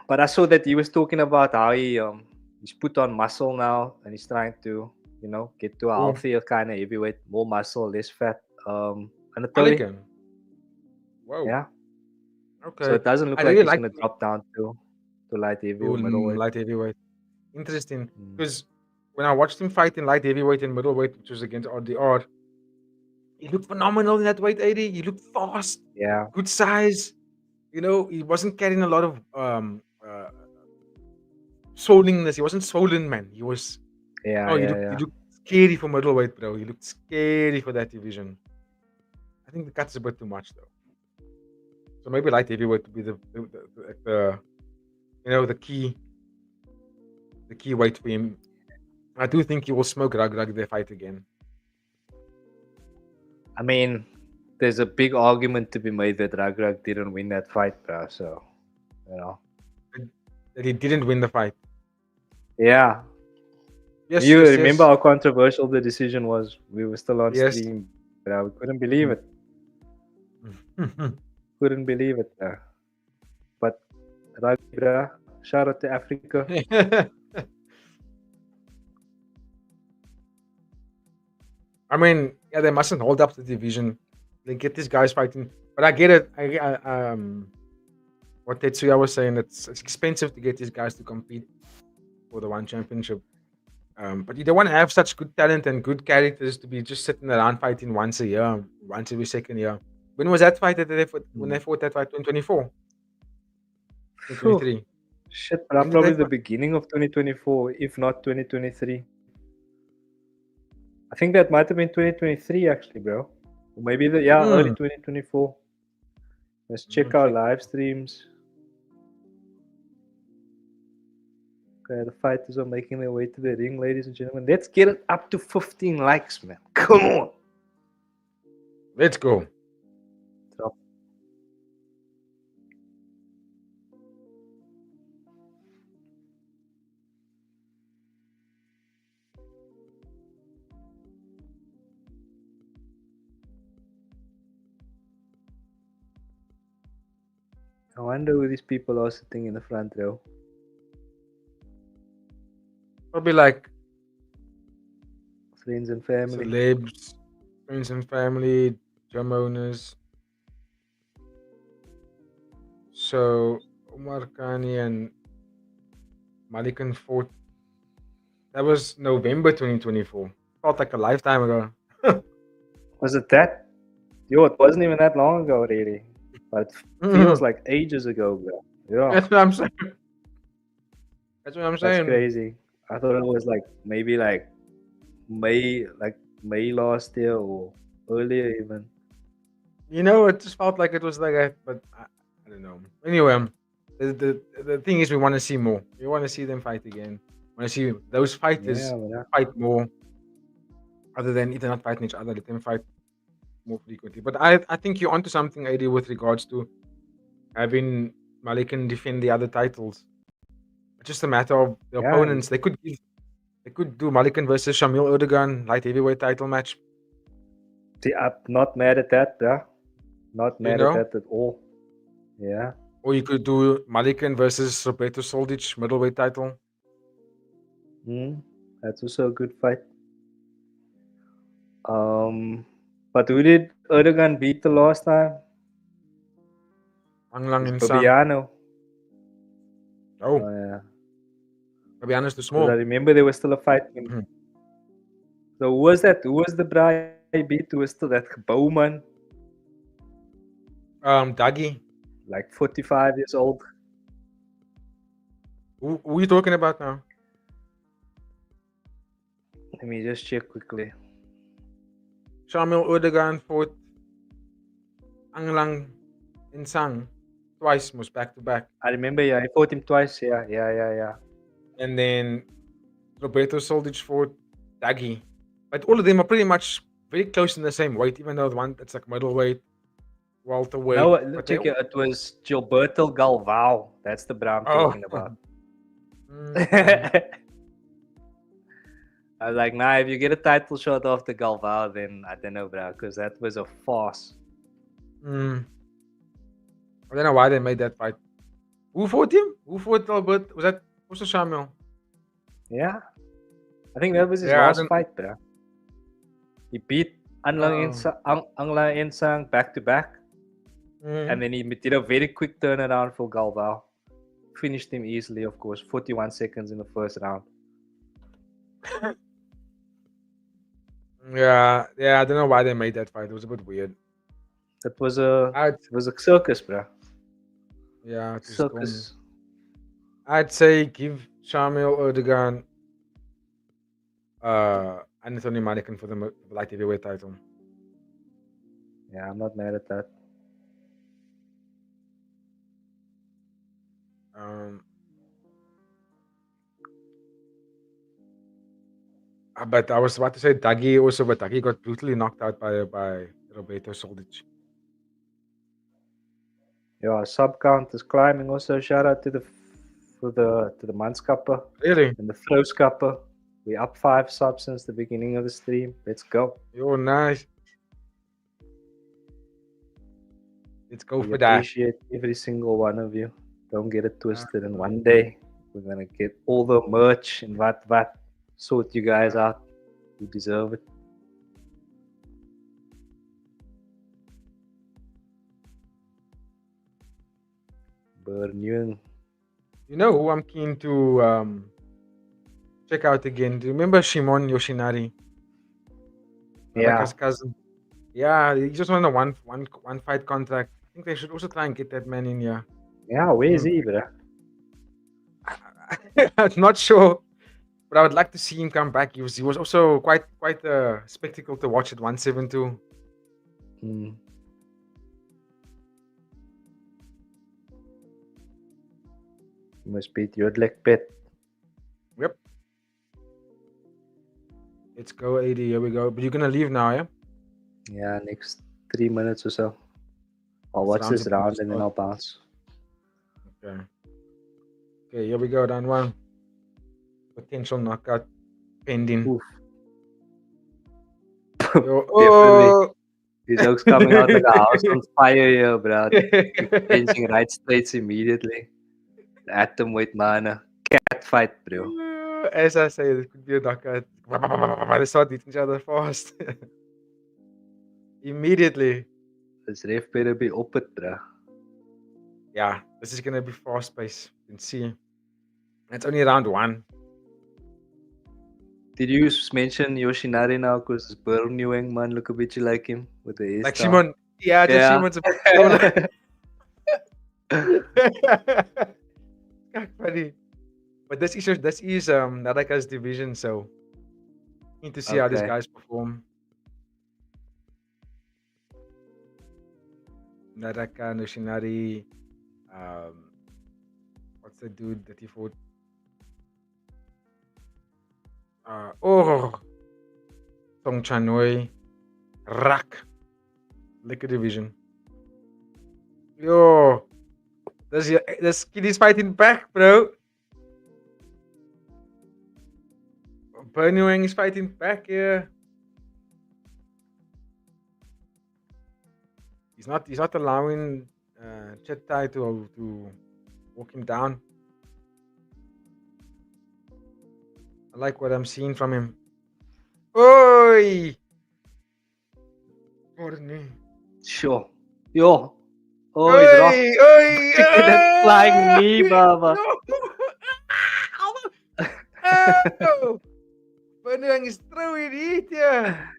but I saw that he was talking about how he's put on muscle now and he's trying to get to a Cool. healthier kind of heavyweight, more muscle, less fat. Anatoly. Malikan. Whoa. Yeah. Okay. So it doesn't look I like really he's like gonna drop down to light heavy or middleweight. light heavyweight. Interesting. Because when I watched him fight in light heavyweight and middleweight, which was against RDR, he looked phenomenal in that weight, 80. He looked fast, Yeah. good size. You know, he wasn't carrying a lot of swollenness. He wasn't swollen, man. He was. Yeah. He looked scary for middleweight, bro. He looked scary for that division. I think the cut's a bit too much, though. So maybe light heavyweight would be the key weight for him. I do think he will smoke Rug their fight again. I mean, there's a big argument to be made that Rug didn't win that fight, bro. So, that he didn't win the fight. Yeah. Yes. You remember how controversial the decision was? We were still on Yes. stream, bro. We couldn't believe it. Couldn't believe it, bro. But Rug, bro, shout out to Africa. I mean, yeah, they mustn't hold up the division. They get these guys fighting, but I get it. What Tetsuya was saying, it's expensive to get these guys to compete for the one championship. But you don't want to have such good talent and good characters to be just sitting around fighting once a year, once every second year. When was that fight that they fought? When they fought that fight? 2024, 2023. Shit, but probably the beginning of 2024, if not 2023. I think that might have been 2023, actually, bro. Or maybe early 2024. Let's check our live streams. Okay, the fighters are making their way to the ring, ladies and gentlemen. Let's get it up to 15 likes, man. Come on. Let's go. Drop. I wonder who these people are sitting in the front row. Probably like friends and family. Celebs, friends and family, gym owners. So Umar Khani and Malikan fought. That was November 2024. Felt like a lifetime ago. Was it that? Yo, it wasn't even that long ago, really. But it feels like ages ago, bro. Yeah. That's what I'm saying. That's crazy. I thought it was like maybe like May last year or earlier even. You know, it just felt like it was like that, but I don't know. Anyway, the thing is, we want to see more. We want to see them fight again. We want to see those fighters fight more. Other than either not fighting each other, let them fight more frequently. But I think you're onto something, AD, with regards to having Malikan defend the other titles. It's just a matter of the opponents. They could do Malikan versus Shamil Erdogan light heavyweight title match. See, I'm not mad at that, bro. Not mad at that at all. Yeah. Or you could do Malikan versus Roberto Soldic middleweight title. That's also a good fight. But who did Erdogan beat the last time? Anglang and Fabiano. Oh yeah. Fabiano's too small. I remember there was still a fight. So who was that? Who was the Braai beat? Who was still that Bowman? Dagi. Like 45 years old. Who are you talking about now? Let me just check quickly. Shamil Erdogan fought Anglang and Sang twice, most back to back. I remember, he fought him twice. Yeah. And then Roberto Soldic fought Daggy. But all of them are pretty much very close in the same weight, even though the one that's like middleweight, welterweight. No, But they check it. It was Gilberto Galvao. That's the bro I'm oh, talking about. mm, I was like, nah, if you get a title shot after Galvao, then I don't know, bro, because that was a farce. I don't know why they made that fight. Who fought him? Who fought Albert? Was that also Samuel? Yeah, I think that was his Yeah, I last don't. fight, bro. He beat Ang La Insang back to back, and then he did a very quick turnaround for Galvao. Finished him easily, of course, 41 seconds in the first round. Yeah, I don't know why they made that fight. It was a bit weird. That was a circus, bro. Yeah, it was Circus. dumb. I'd say give Samuel Erdogan Anthony Manican for the light heavyweight title. Yeah, I'm not mad at that. But I was about to say Daggy also, but Daggy got brutally knocked out by Roberto Soldic. Yeah, sub count is climbing. Also, shout out to the Manskapper Really? and the Flowskapper. We up 5 subs since the beginning of the stream. Let's go. Yo, nice. Let's go We for that. appreciate every single one of you. Don't get it twisted. And one day we're gonna get all the merch and what sort you guys out. You deserve it. Burning. You know who I'm keen to check out again? Do you remember Shimon Yoshinari? Yeah. His cousin. Yeah, he just won a one fight contract. I think they should also try and get that man in here. Yeah, where is he, bro? I'm not sure, but I would like to see him come back. He was also quite a spectacle to watch at 172. Mm. You must beat Yodlek Pet. Yep. Let's go, AD. Here we go. But you're gonna leave now, yeah? Yeah, next 3 minutes or so. I'll watch round's this about to round and then start. I'll bounce. Okay. Okay, here we go. Round 1. Potential knockout pending. Oof. Yo, Definitely. These jokes coming out like a house on fire here, bro. Changing right straights immediately. Bantamweight mana. Cat fight, bro. As I say, this could be a knockout. They start hitting each other fast. Immediately. This ref better be op it, bro. Yeah, this is gonna be fast paced. You can see. It's only round 1. Did you mention Yoshinari now? Because Burniwang man look a bit like him with the hairstyle. Like Shimon. Yeah, just Shimon's a bit funny. But this is Naraka's division, so need to see how these guys perform. Naraka, Yoshinari, what's the dude that he fought? Song Chanoi, Rak, liquor division. Yo, this kid is fighting back, bro. Bernie Wang is fighting back here. He's not allowing Chetai to walk him down. I like what I'm seeing from him. Oi! Pardon me. Sure. Yo. Oh, Oi, he's rock. oi, Look at that flying knee, Baba. No. Bernie Wang is throwing it here.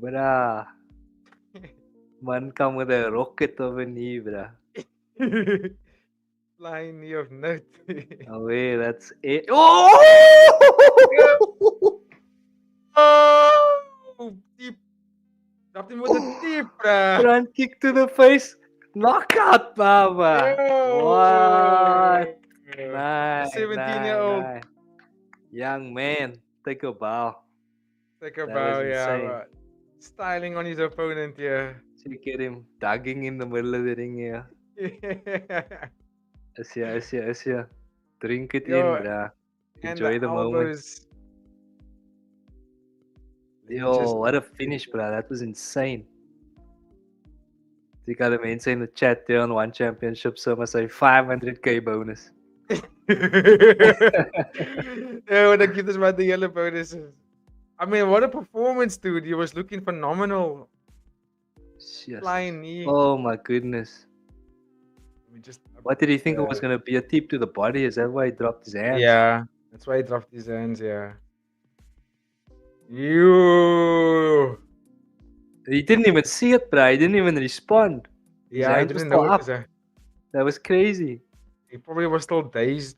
Bruh. Man come with a rocket of a knee, bruh. Flying knee of note. Oh, wait, that's it. Oh! Oh! Deep. Dropped him with a deep, bruh. Front kick to the face. Knockout, Baba. What? Nice. 17-year-old. Young man, take a bow. Take a That was bow, yeah. insane. Styling on his opponent, yeah. Look at him dugging in the middle of the ring here. Asia. Drink it in, Yo, bruh. and the Enjoy the moment. elbows. Let me Yo, just. what a finish, bruh. That was insane. You got a mention in the chat there on One Championship, so I must say 500k bonus. Yeah, when I give this about the yellow bonuses. I mean, what a performance, dude. He was looking phenomenal. Yes. Flying knee. Oh my goodness. Let me just What did he think it was going to be? A tip to the body? Is that why he dropped his hands? Yeah, that's why he dropped his hands, yeah. You. He didn't even see it, bruh. He didn't even respond. His Yeah, I hands were didn't know still what up. to say. That was crazy. He probably was still dazed.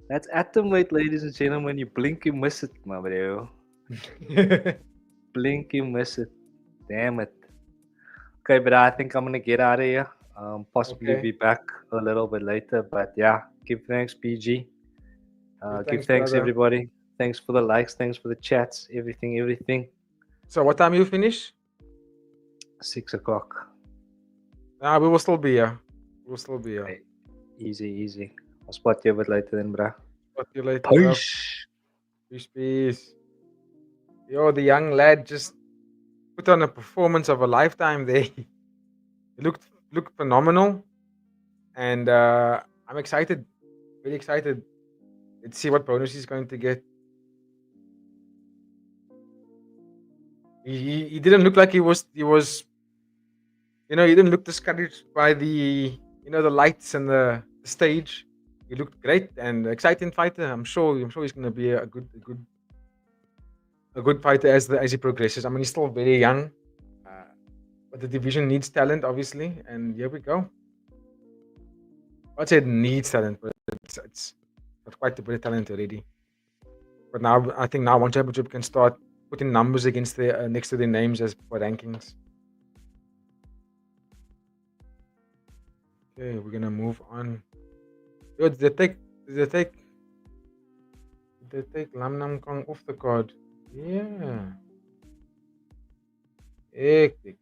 That's atomweight, ladies and gentlemen. You blink, you miss it, my bro. Blink, you miss it. Damn it. Okay, but I think I'm gonna get out of here. Possibly Okay. be back a little bit later. But yeah, give thanks, PG. Give thanks, brother. everybody. Thanks for the likes. Thanks for the chats. Everything. So what time you finish? 6 o'clock. We will still be here. We'll still be here. Okay. Easy. I'll spot you a bit later then, bruh. Spot you later. Bro. Peace. Yo, the young lad just put on a performance of a lifetime there. He looked phenomenal. And I'm excited. Very excited. Let's see what bonus he's going to get. He didn't look like he was he didn't look discouraged by the the lights and the stage. He looked great and exciting fighter. I'm sure he's gonna be a good fighter as he progresses. I mean, he's still very young, but the division needs talent, obviously. And here we go. I'd say it needs talent, but it's got quite a bit of talent already. But now I think One Championship can start putting numbers against the next to their names as for rankings. Okay, we're gonna move on. Yo, did they take Lam Nam Kong off the card? Yeah. Hectic.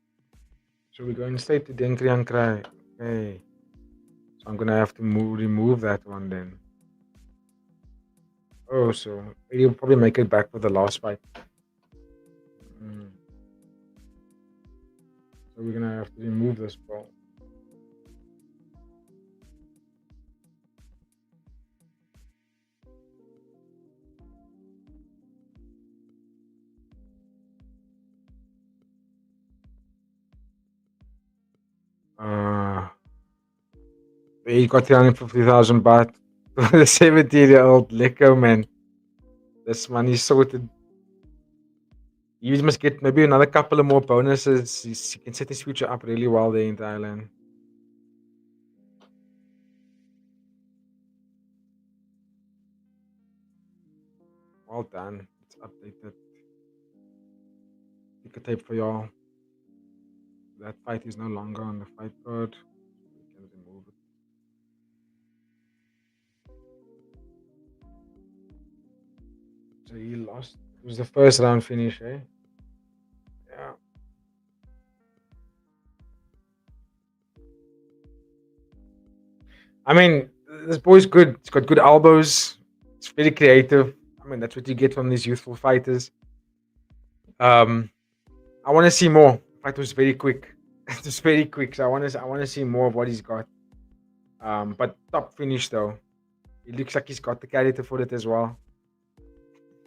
So we're going straight to Denriangkrai. Okay. So I'm gonna have to remove that one then. Oh, so he'll probably make it back for the last fight. So we're gonna have to remove this ball. He got 350,000 baht for the 17-year-old Lecco, man. This money's sorted. You must get maybe another couple of more bonuses. He can set his future up really well there in Thailand. Well done. It's updated. Pick a tape for y'all. That fight is no longer on the fight card. We can remove it. So he lost. It was the first round finish, eh? Yeah. I mean, this boy's good. He's got good elbows. It's very creative. I mean, that's what you get from these youthful fighters. I want to see more. The fight was very quick. It was very quick. So I want to see more of what he's got. But top finish though. It looks like he's got the character for it as well.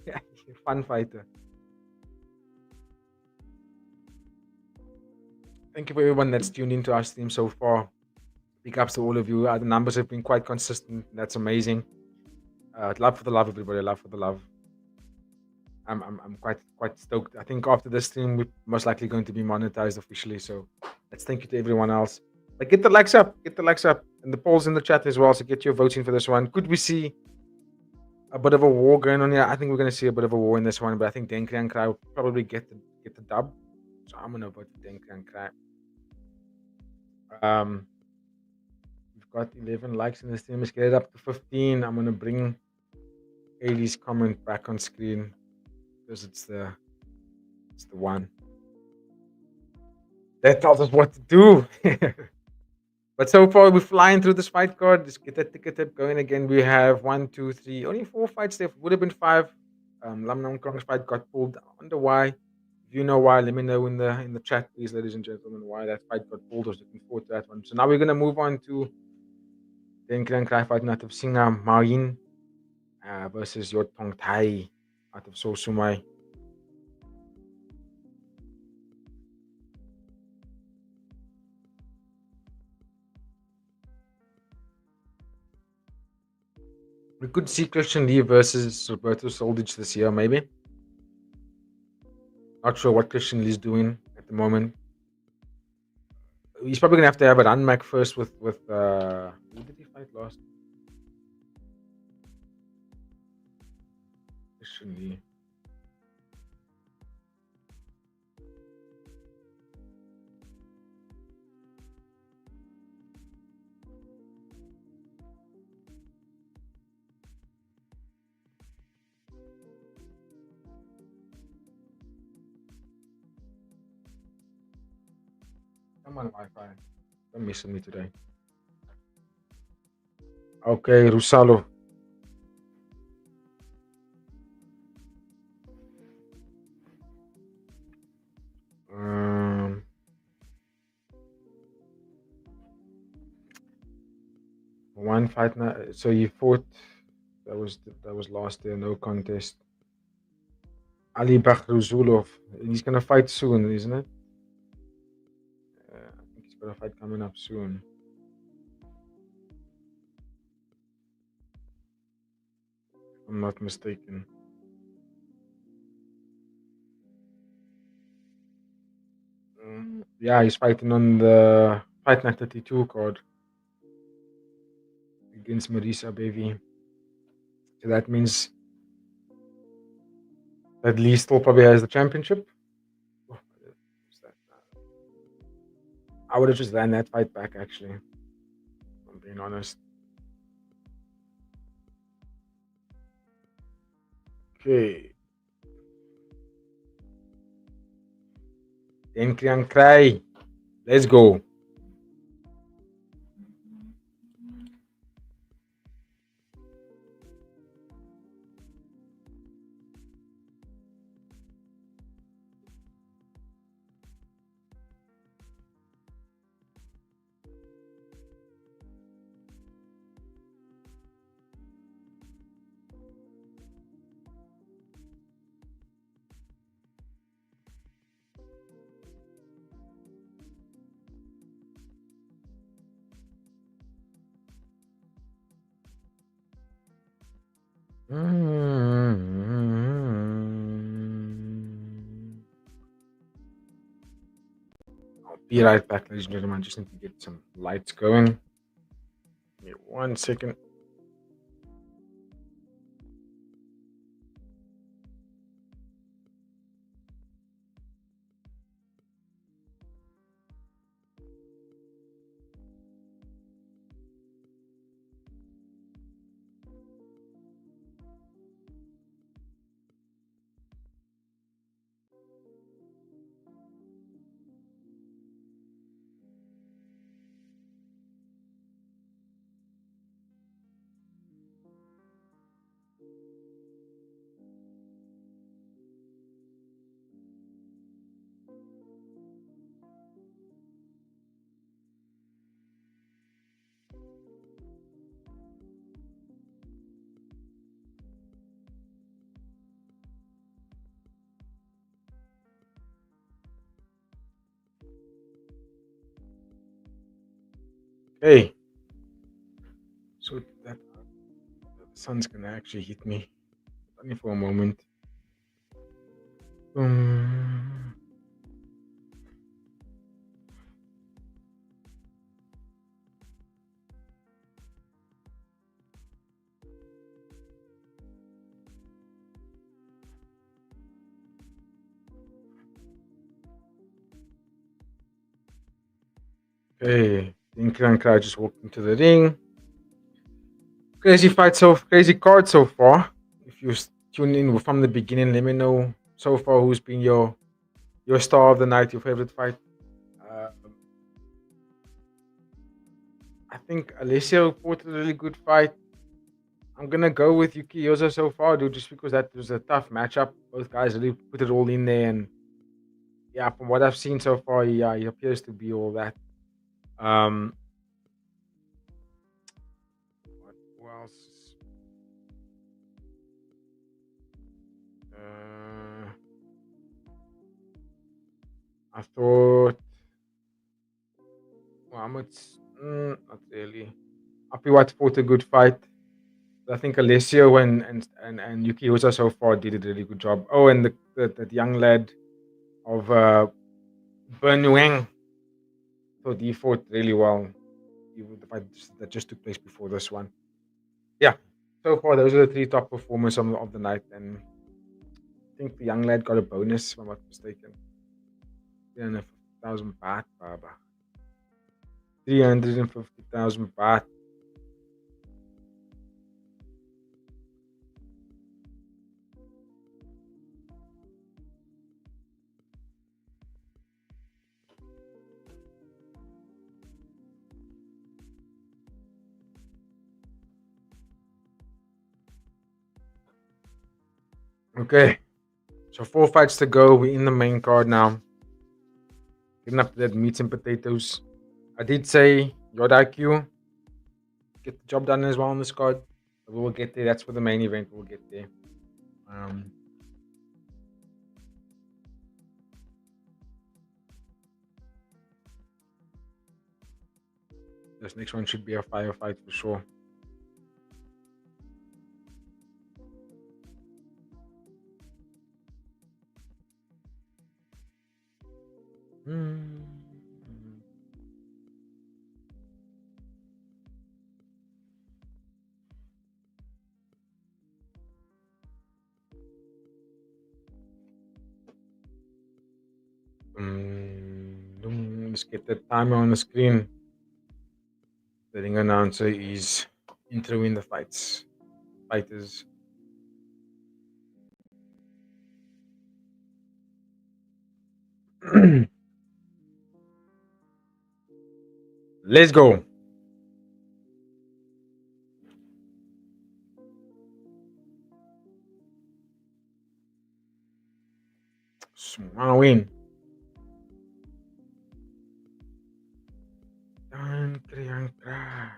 Yeah, fun fighter. Thank you for everyone that's tuned into our stream so far. Big ups to all of you. The numbers have been quite consistent. That's amazing. Love for the love, everybody. Love for the love. I'm quite stoked. I think after this stream, we're most likely going to be monetized officially. So let's thank you to everyone else. But get the likes up, and the polls in the chat as well. So get your votes in for this one. Could we see a bit of a war going on here? I think we're going to see a bit of a war in this one, but I think Denriangkrai will probably get the dub. So I'm going to vote for Denriangkrai. We've got 11 likes in the stream. Let's get it up to 15. I'm going to bring Ailey's comment back on screen because it's the It's the one. That tells us what to do. But so far, we're flying through this fight card. Let's get that ticket tip going again. We have 1, 2, 3, only 4 fights there. Would have been 5. Lam Nong Krong's fight got pulled. I wonder why. If you know why, let me know in the chat, please, ladies and gentlemen, why that fight got pulled. I was looking forward to that one. So now we're gonna move on to the Denriangkrai fight out of Singa Marwin versus Yodthongthai out of So Sumai. We could see Christian Lee versus Roberto Soldic this year, maybe. Not sure what Christian Lee's doing at the moment. He's probably gonna have to have an unmac first with who did he fight last? Christian Lee. Come on, Wi-Fi. Don't miss me today. Okay, Rusalo. One fight now. So you fought. That was last year. No contest. Ali Bakhruzulov. He's gonna fight soon, isn't it? I think he's got a fight coming up soon. If I'm not mistaken. Yeah, he's fighting on the Fight Night 32 card against Marisa Bevi. So that means that Lee still probably has the championship. I would have just ran that fight back, actually. I'm being honest. Okay. Denriangkrai. Let's go. I'll be right back, ladies and gentlemen. I just need to get some lights going. Give me 1 second. Okay. So that the sun's gonna actually hit me. Only for a moment. Okay. Denriangkrai just walked into the ring. Crazy fight, crazy card so far. If you tune in from the beginning, let me know so far who's been your Your star of the night, your favorite fight? I think Alessio fought a really good fight. I'm gonna go with Yuki Yoza so far, dude, just because that was a tough matchup. Both guys really put it all in there, and yeah, from what I've seen so far, yeah, he appears to be all that. Um, who else? Uh, I thought Muhammad's not really. Apiwat fought a good fight. I think Alessio and Yuki Yoza so far did a really good job. Oh, and the young lad of Bernuang thought he fought really well. The fight that just took place before this one. Yeah, so far those are the three top performers of the night, and I think the young lad got a bonus, if I'm not mistaken. 350,000 baht, Baba. 350,000 baht. Okay, so 4 fights to go. We're in the main card now. Getting up to that meats and potatoes. I did say Yod-IQ get the job done as well on this card. But we will get there. That's for the main event. We'll get there. This next one should be a firefight for sure. Let's get the timer on the screen. The ring announcer is introing the fighters. Let's go. Marwin. Denriangkrai.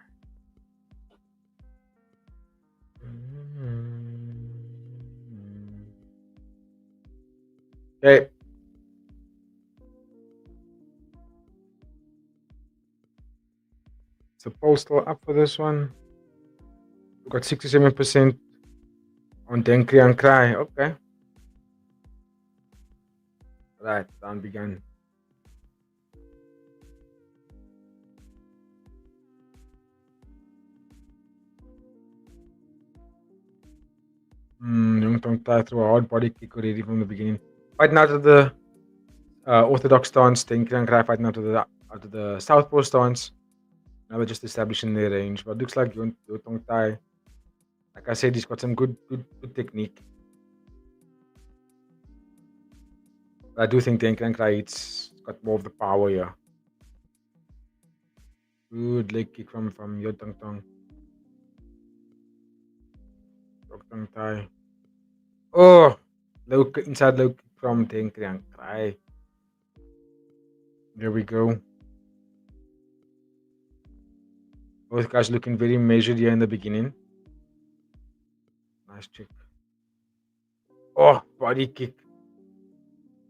Okay. It's a postal up for this one. We got 67% on Denriangkrai. Okay. Right, round began. Yodthongthai threw a hard body kick already from the beginning. Fighting out of the orthodox stance, Denriangkrai fighting out of the southpaw stance. Now they're just establishing their range. But it looks like Yodthongthai, like I said, he's got some good technique. But I do think Denriangkrai it's got more of the power here. Good leg kick from Yodthongthai. Yodthongthai. Oh, inside low kick from Denriangkrai. There we go. Both guys looking very measured here in the beginning. Nice check. Oh, body kick.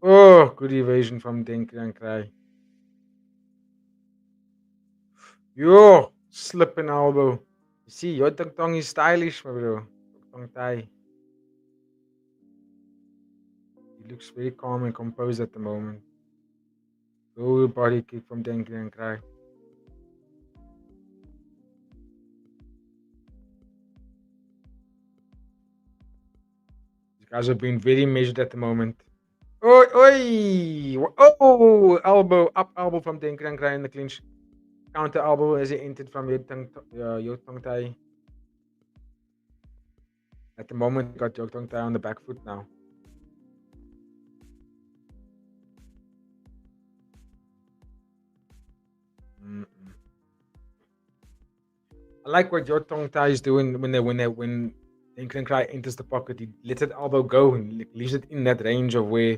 Oh, good evasion from Denriangkrai. Yo, slipping elbow. You see, Yodthongthai is stylish, my bro. Yodthongthai. He looks very calm and composed at the moment. Good body kick from Denriangkrai. These guys are being very measured at the moment. Oi, oi! Oh, elbow, up elbow from Denriangkrai in the clinch. Counter elbow as he entered from Yodthongthai. At the moment, got Yodthongthai on the back foot now. like what Yodthongthai is doing when Denriangkrai enters the pocket. He lets that elbow go and leaves it in that range of where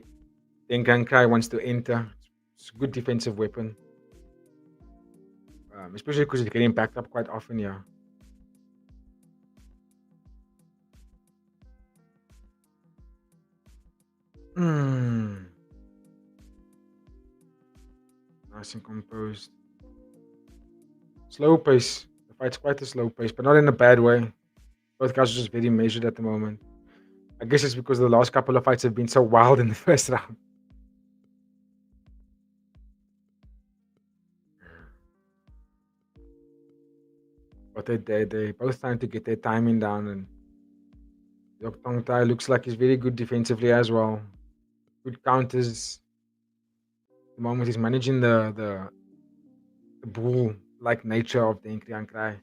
Denriangkrai wants to enter. It's a good defensive weapon, especially because he's getting backed up quite often. Yeah. Mm. Nice and composed. Slow pace. The fight's quite a slow pace, but not in a bad way. Both guys are just very measured at the moment. I guess it's because the last couple of fights have been so wild in the first round. But they both trying to get their timing down, and Yodthongthai looks like he's very good defensively as well. Good counters. The moment he's managing the bull like nature of the Denriangkrai.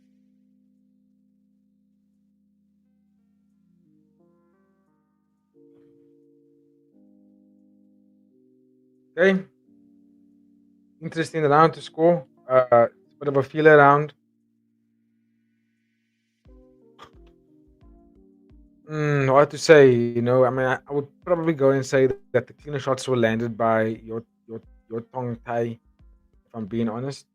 Okay. Interesting round to score. It's a bit of a feeler round. What to say? I mean, I would probably go and say that the cleaner shots were landed by your Tong Tai. If I'm being honest,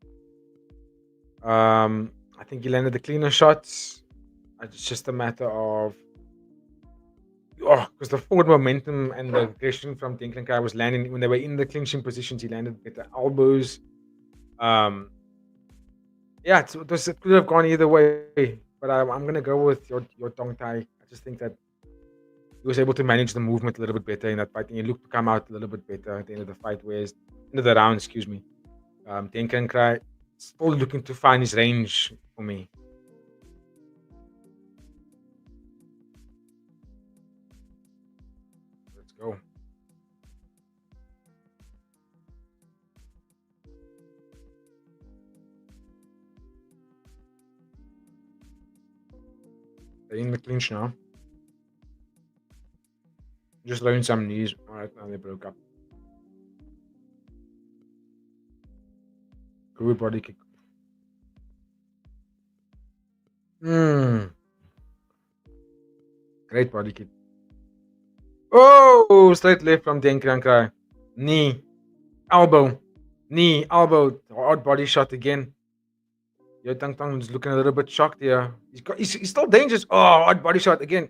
I think he landed the cleaner shots. It's just a matter of because the forward momentum and the aggression from Denriangkrai was landing when they were in the clinching positions. He landed better elbows. Yeah, it could have gone either way, but I'm gonna go with your Tong Tai. I just think that he was able to manage the movement a little bit better in that fight, and he looked to come out a little bit better at the end of the fight. Whereas end of the round, excuse me, Denriangkrai still looking to find his range for me. Let's go. They're in the clinch now. Just throwing some knees. All right, now they broke up. Good body kick. Mm, great body kick. Oh, straight left from Denriangkrai. Knee, elbow, knee, elbow. Hard body shot again. Yodthongthai is looking a little bit shocked here. He's still dangerous. Oh, hard body shot again.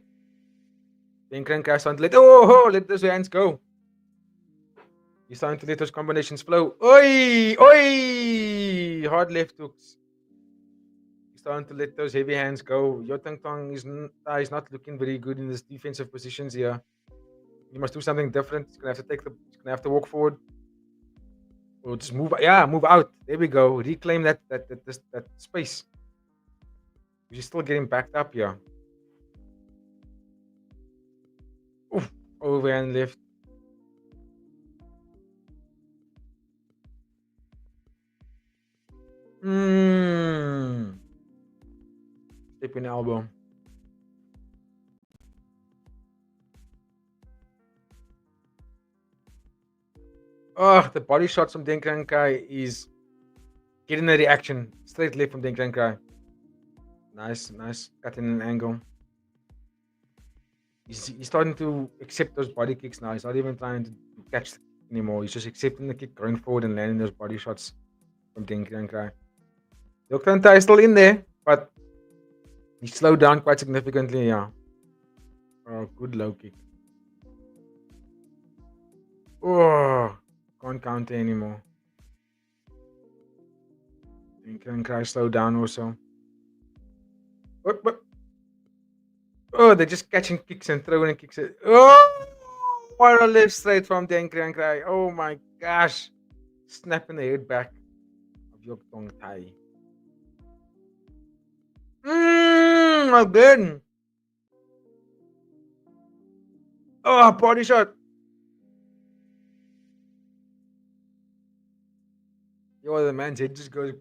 Denriangkrai starting to let those hands go. He's starting to let those combinations flow. Oi, oi! Hard left hooks. He's starting to let those heavy hands go. Yodthongthai is not looking very good in his defensive positions here. He must do something different. He's gonna have to walk forward. Or just move. Yeah, move out. There we go. Reclaim that space. He's still getting backed up here. Oof, overhand left. Stepping elbow. Oh, the body shots from Denriangkrai is getting a reaction. Straight left from Denriangkrai. Nice. Cutting an angle. He's starting to accept those body kicks now. He's not even trying to catch anymore. He's just accepting the kick, going forward and landing those body shots from Denriangkrai. Yodthongthai is still in there, but he slowed down quite significantly. Yeah. Oh, good low kick. Oh, can't counter anymore. Denriangkrai slow down also. What? Oh, they're just catching kicks and throwing kicks. Oh, what a left straight from Denriangkrai. Oh my gosh. Snapping the head back of Yodthongthai. Again. Oh, body shot. Yo, the man's head just goes.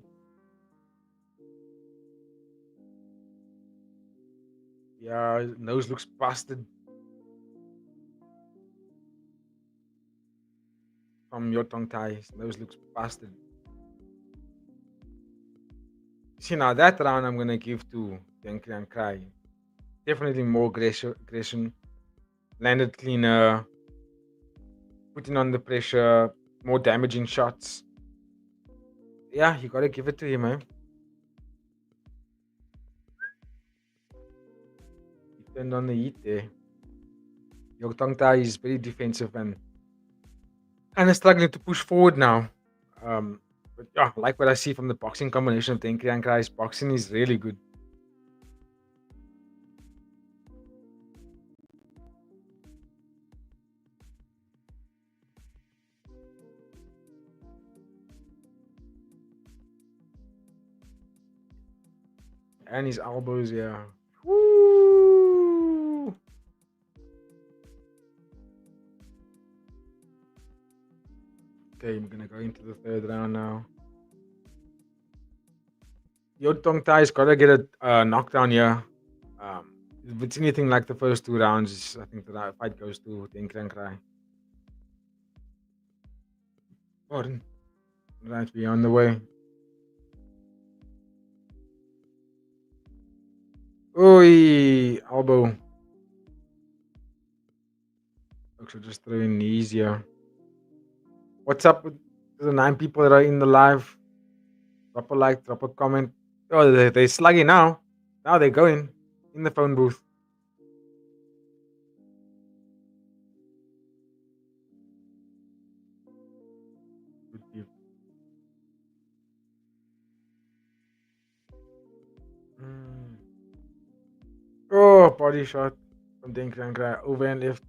Yeah, his nose looks busted from Yodthongthai. His nose looks busted. See, now that round I'm going to give to Denriangkrai. Definitely more aggression. Landed cleaner. Putting on the pressure. More damaging shots. Yeah, you got to give it to him, man. He turned on the heat there. Yodthongthai is very defensive and kind of struggling to push forward now. But yeah, like what I see from the boxing combination of Denriangkrai's boxing is really good. And his elbows, yeah. Woo! Okay, we're gonna go into the third round now. Yodthongthai's got to get a knockdown here. If it's anything like the first two rounds, I think the fight goes to Denriangkrai. Gordon, right, be on the way. Oi, elbow. Actually, just throwing knees here. What's up with the 9 people that are in the live? Drop a like, drop a comment. Oh, they're slugging now. Now they're going in the phone booth. Oh, body shot from Denriangkrai. Over and left.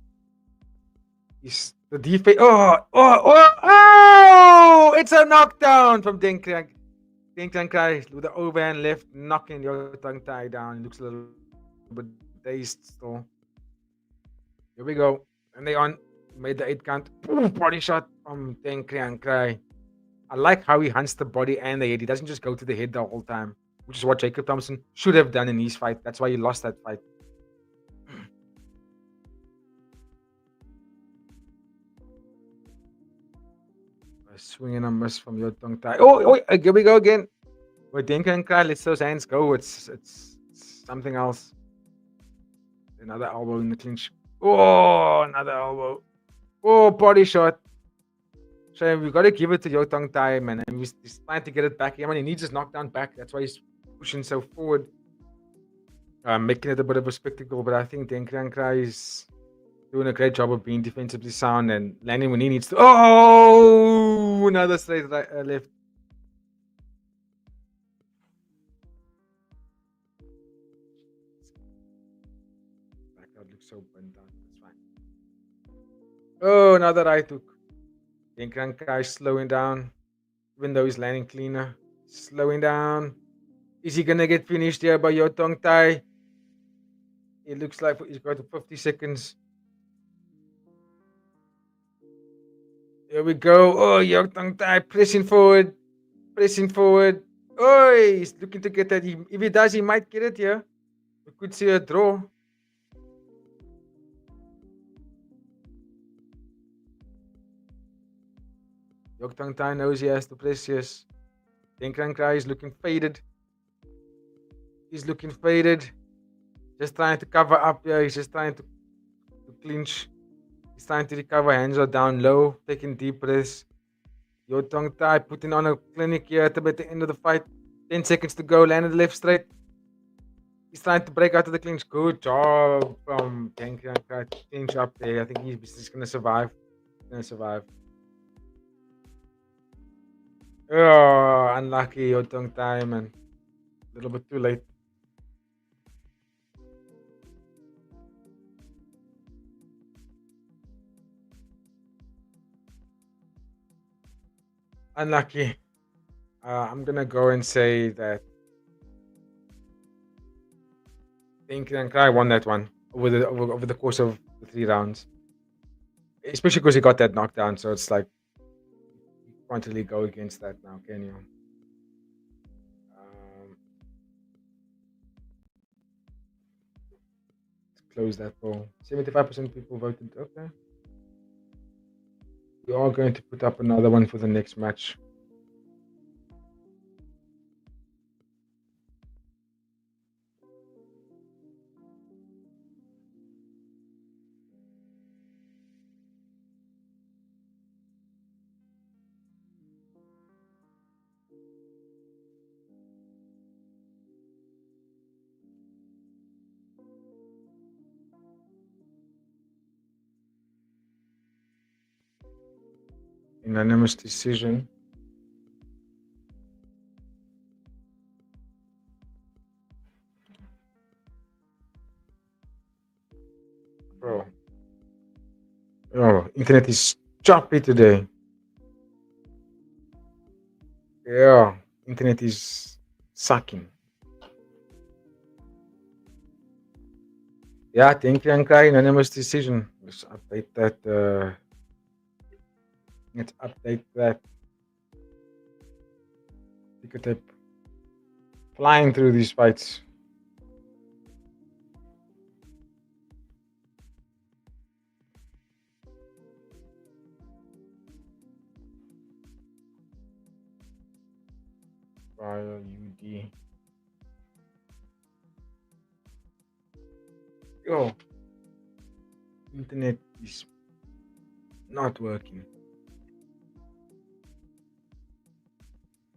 Is the defense. Oh! It's a knockdown from Denriangkrai with the overhand left, knocking Yodthongthai down. He looks a little bit dazed still. Here we go. And they on. Made the 8 count. Ooh, body shot from Denriangkrai. I like how he hunts the body and the head. He doesn't just go to the head the whole time, which is what Jacob Thompson should have done in his fight. That's why he lost that fight. A swing and a miss from Yodthongthai. Oh, here we go again. With Denriangkrai, let's those hands go. It's something else. Another elbow in the clinch. Oh, another elbow. Oh, body shot. So we got to give it to Yodthongthai, man. And he's trying to get it back. I mean, he needs his knockdown back. That's why he's pushing so forward, making it a bit of a spectacle. But I think Denriangkrai is doing a great job of being defensively sound and landing when he needs to. Oh, another straight right, left. That looks so bent out. That's fine. Oh, another right hook. Denriangkrai slowing down, even though he's landing cleaner. Slowing down. Is he gonna get finished here by Yodthongthai? It looks like he's got 50 seconds. Here we go. Oh, Yodthongthai pressing forward. Pressing forward. Oh, he's looking to get that. If he does, he might get it here. We could see a draw. Yodthongthai knows he has to press, yes. Denriangkrai is looking faded. He's looking faded. Just trying to cover up here. He's just trying to clinch. He's trying to recover. Hands are down low. Taking deep breaths. Yodthongthai putting on a clinic here at the end of the fight. 10 seconds to go. Landed left straight. He's trying to break out of the clinch. Good job from Denriangkrai. Clinch up there. I think he's just going to survive. Going to survive. Oh, unlucky Yodthongthai, man. A little bit too late. Unlucky. I'm gonna go and say that Denriangkrai won that one over the course of the 3 rounds. Especially because he got that knockdown, so it's like you can't really go against that now, can you? Let's close that poll. 75% of people voted. Okay. We are going to put up another one for the next match. unanimous decision. Bro. Oh, internet is choppy today. Yeah, internet is sucking. Yeah, Denriangkrai, unanimous decision. Let's update that. Let's update that. Ticker tape. Flying through these fights. Trial UD. Yo, internet is not working.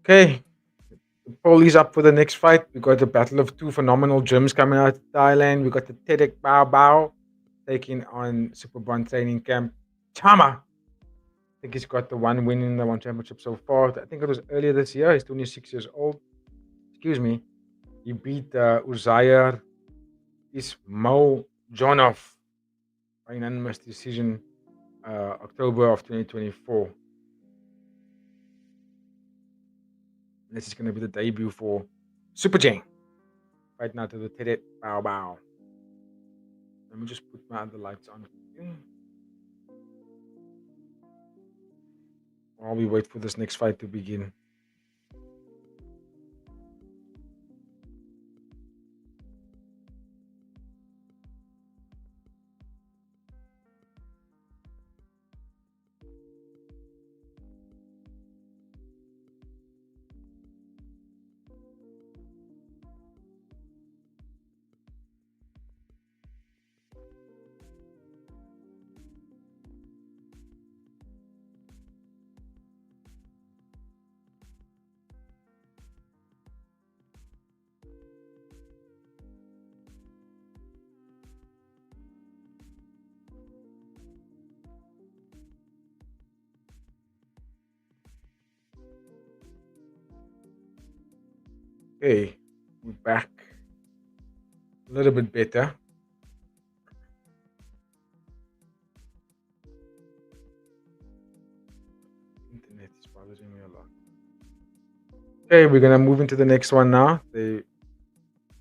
Okay, the poll is up for the next fight. We got the battle of two phenomenal gyms coming out of Thailand. We got the Tedek Bao Bao taking on Superbond Training Camp Chama. I think he's got the one win in the one championship so far. I think it was earlier this year. He's 26 years old. Excuse me. He beat Uzair Ismojonov by unanimous decision October of 2024. This is going to be the debut for Superjeng. Right now to the Tedek Bao Bao. Let me just put my other lights on. While we wait for this next fight to begin. Okay, we're back. A little bit better. Internet is bothering me a lot. Okay, we're gonna move into the next one now. The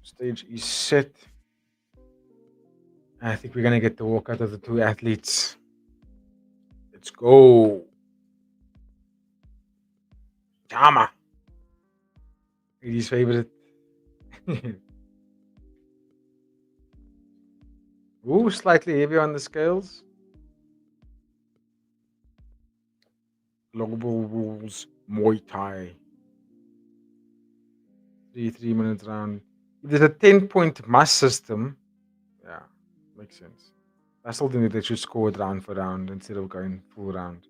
stage is set. I think we're gonna get the walkout of the two athletes. Let's go. Chama. His favorite. Ooh, slightly heavier on the scales. Global rules Muay Thai. 3 minute round. If there's a 10-point must system, yeah, makes sense. I still think they should score it round for round instead of going full round.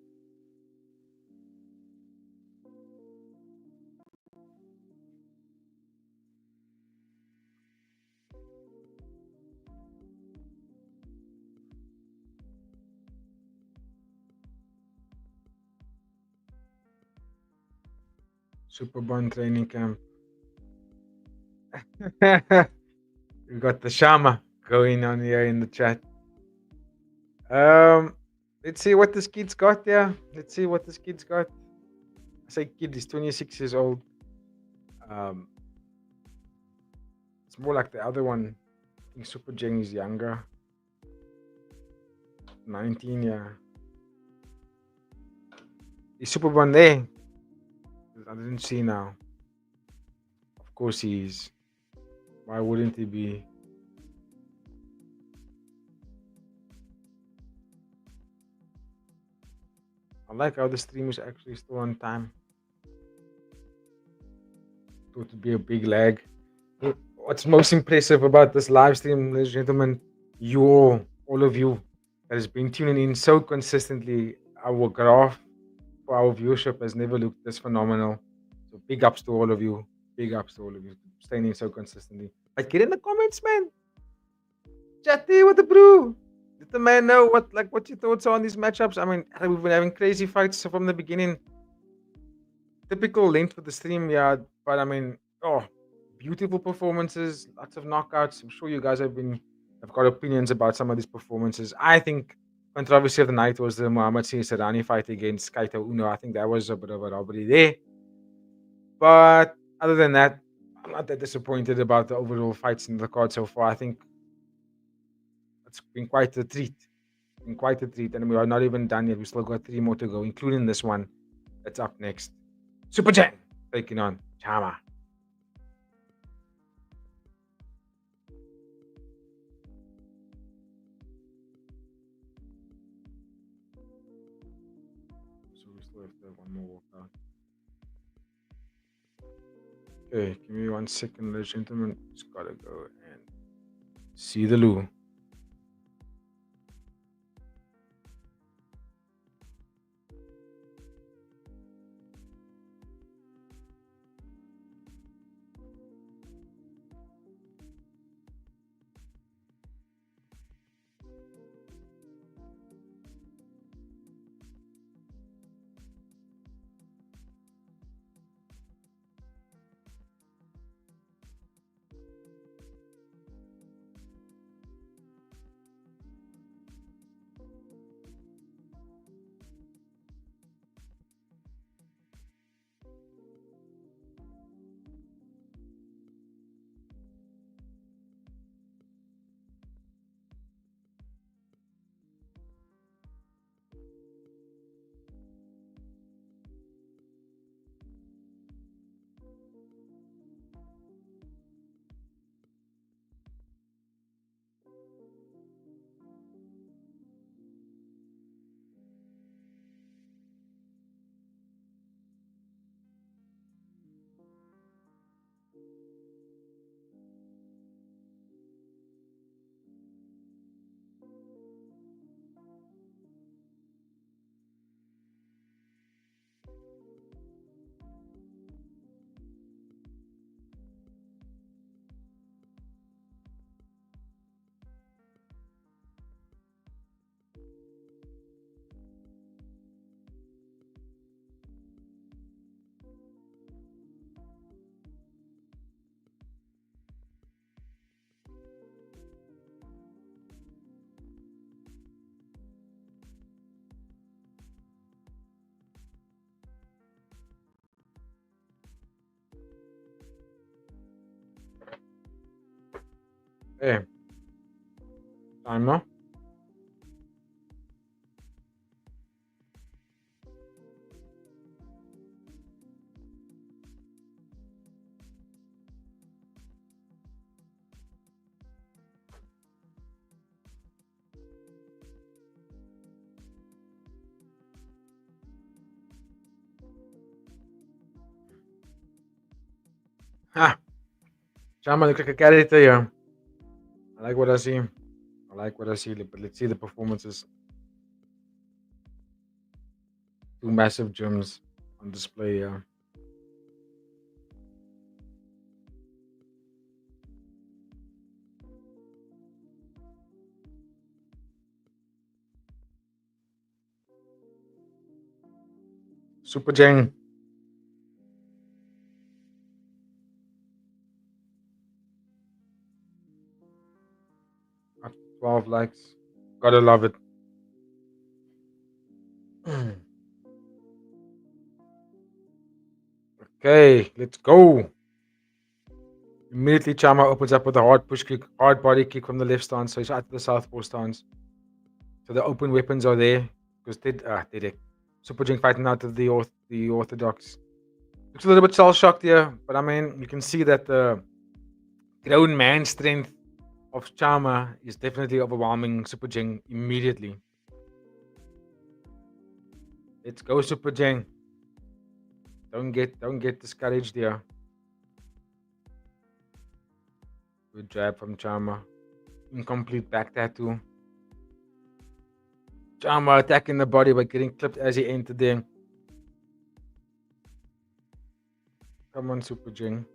Superbond training camp. We got the Shama going on here in the chat. Let's see what this kid's got there. Let's see what this kid's got. I say kid, he's 26 years old. It's more like the other one. I think Superjeng is younger. 19, yeah. Is Superbond there? I didn't see now. Of course he is. Why wouldn't he be? I like how the stream is actually still on time. Thought it'd be a big lag. What's most impressive about this live stream, ladies and gentlemen, all of you that has been tuning in so consistently, our graph for our viewership has never looked this phenomenal. So big ups to all of you. Big ups to all of you staying in so consistently. But get in the comments, man. Chatty with the brew. the man know what your thoughts are on these matchups. I mean, we've been having crazy fights from the beginning. Typical length for the stream, yeah. But I mean, oh, beautiful performances, lots of knockouts. I'm sure you guys have got opinions about some of these performances. I think controversy of the night was the Muhammad Siasarani fight against Kaito Ono. I think that was a bit of a robbery there. But other than that, I'm not that disappointed about the overall fights in the card so far. I think it's been quite a treat. Been quite a treat, and we are not even done yet. We still got 3 more to go, including this one that's up next. Superjeng taking on Chama. So we still have to have one more walkout. Okay, give me 1 second, ladies and gentlemen. Just gotta go and see the loo. Hey, time now. Ha! Chama looks like a character here. I like what I see. I like what I see, but let's see the performances. 2 massive gyms on display here. Superjeng. Up to 12 likes. Gotta love it. Okay, let's go. Immediately, Chama opens up with a hard push kick, hard body kick from the left stance. So he's out to the southpaw stance. So the open weapons are there. Because Superjeng fighting out of the orthodox. Looks a little bit shell shocked here, but I mean, you can see that the grown man strength of Chama is definitely overwhelming Superjeng immediately. Let's go, Superjeng. Don't get discouraged here. Good jab from Chama. Incomplete back tattoo. Chama attacking the body but getting clipped as he entered there. Come on, Superjeng.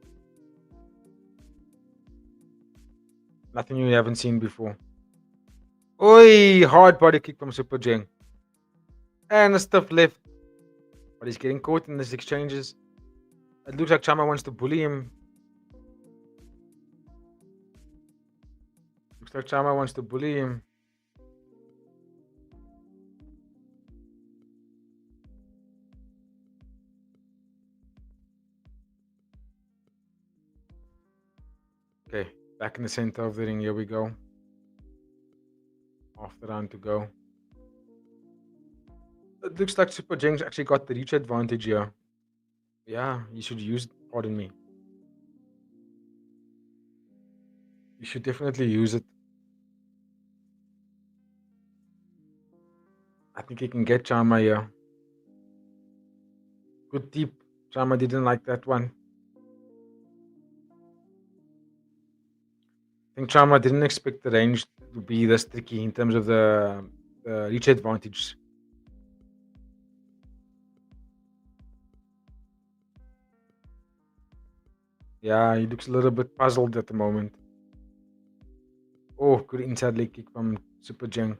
Nothing you haven't seen before. Oi, hard body kick from Superjeng. And a stiff left. But he's getting caught in these exchanges. It looks like Chama wants to bully him. Looks like Chama wants to bully him. Okay, back in the center of the ring. Here we go. Half the round to go. It looks like Superjeng's actually got the reach advantage here. Yeah, you should use. Pardon me. You should definitely use it. I think he can get Chama here. Good deep. Chama didn't like that one. I think Chama didn't expect the range to be this tricky in terms of the reach advantage. Yeah, he looks a little bit puzzled at the moment. Oh, good inside leg kick from Superjeng.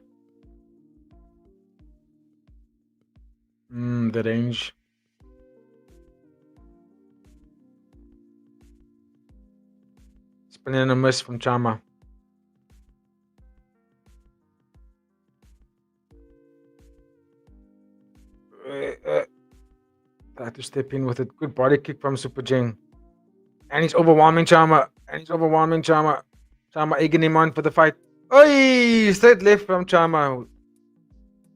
The range. Spin and a miss from Chama. Tried to step in with a good body kick from Superjeng. And he's overwhelming Chama. Chama egging him on for the fight. Oi! Straight left from Chama.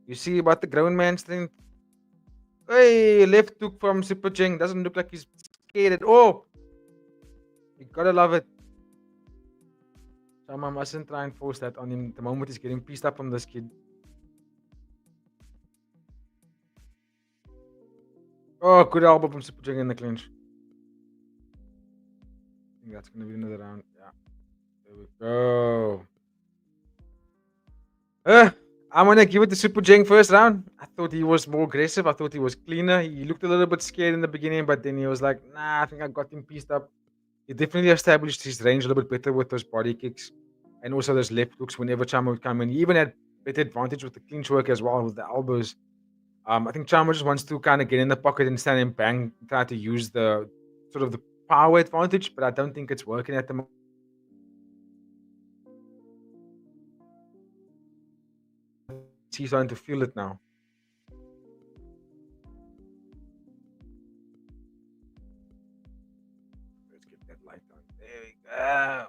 You see about the grown man strength? Oi! Left hook from Superjeng. Doesn't look like he's scared at all. You gotta love it. Chama mustn't try and force that on him. The moment he's getting pissed up from this kid. Oh, good elbow from Superjeng in the clinch. I think that's gonna be another round. Yeah. There we go. I'm gonna give it to Superjeng first round. I thought he was more aggressive. I thought he was cleaner. He looked a little bit scared in the beginning, but then he was like, nah, I think I got him pieced up. He definitely established his range a little bit better with those body kicks and also those left hooks whenever Chama would come in. He even had better advantage with the clinch work as well with the elbows. I think Chama just wants to kind of get in the pocket and stand and bang, try to use the sort of the power advantage, but I don't think it's working at the moment. He's starting to feel it now. Let's get that light on. There we go.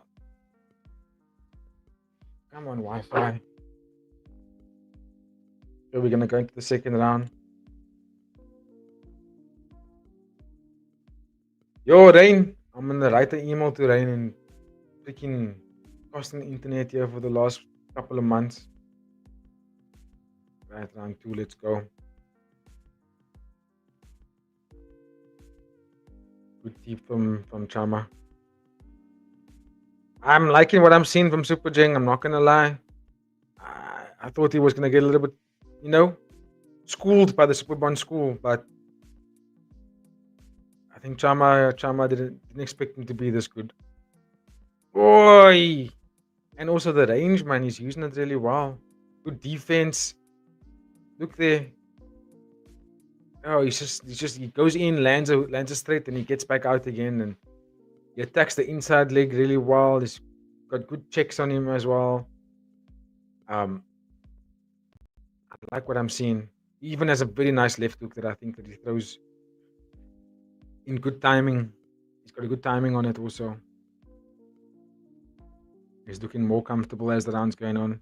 Come on, Wi-Fi. So we're gonna go into the second round. Yo, Rain. I'm gonna write an email to Rain and freaking costing the internet here for the last couple of months. Right, round 2, let's go. Good deep from Chama. I'm liking what I'm seeing from Superjeng. I'm not gonna lie. I thought he was gonna get a little bit, schooled by the Superbond school, but I think Chama didn't expect him to be this good. Oi! And also the range, man, he's using it really well. Good defense. Look there. Oh, he goes in, lands a straight, and he gets back out again, and he attacks the inside leg really well. He's got good checks on him as well. I like what I'm seeing. He even has a very nice left hook that I think that he throws in good timing. He's got a good timing on it also. He's looking more comfortable as the round's going on.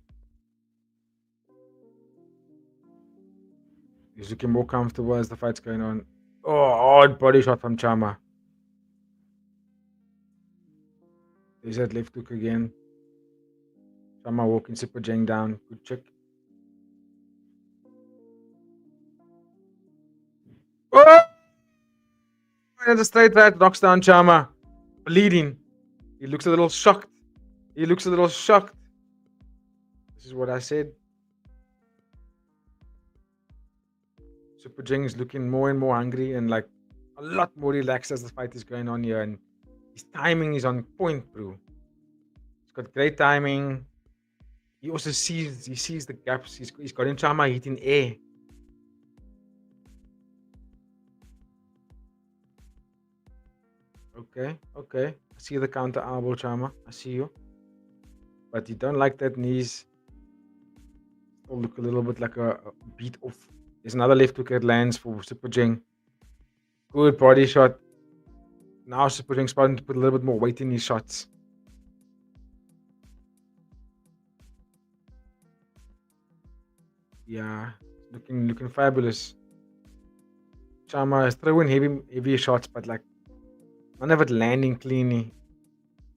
He's looking more comfortable as the fight's going on. Oh, hard body shot from Chama. There's that left hook again. Chama walking Superjeng down. Good check. Oh! And the straight right knocks down Chama. Bleeding. He looks a little shocked. This is what I said. Superjeng is looking more and more hungry and like a lot more relaxed as the fight is going on here. And his timing is on point, bro. He's got great timing. He also sees the gaps. He's got in Chama hitting air. Okay. I see the counter elbow, Chama. I see you. But you don't like that knees. Still look a little bit like a beat off. There's another left hook that lands for Superjeng. Good body shot. Now Superjeng's starting to put a little bit more weight in his shots. Yeah, looking fabulous. Chama is throwing heavy shots, but like none of it landing cleanly.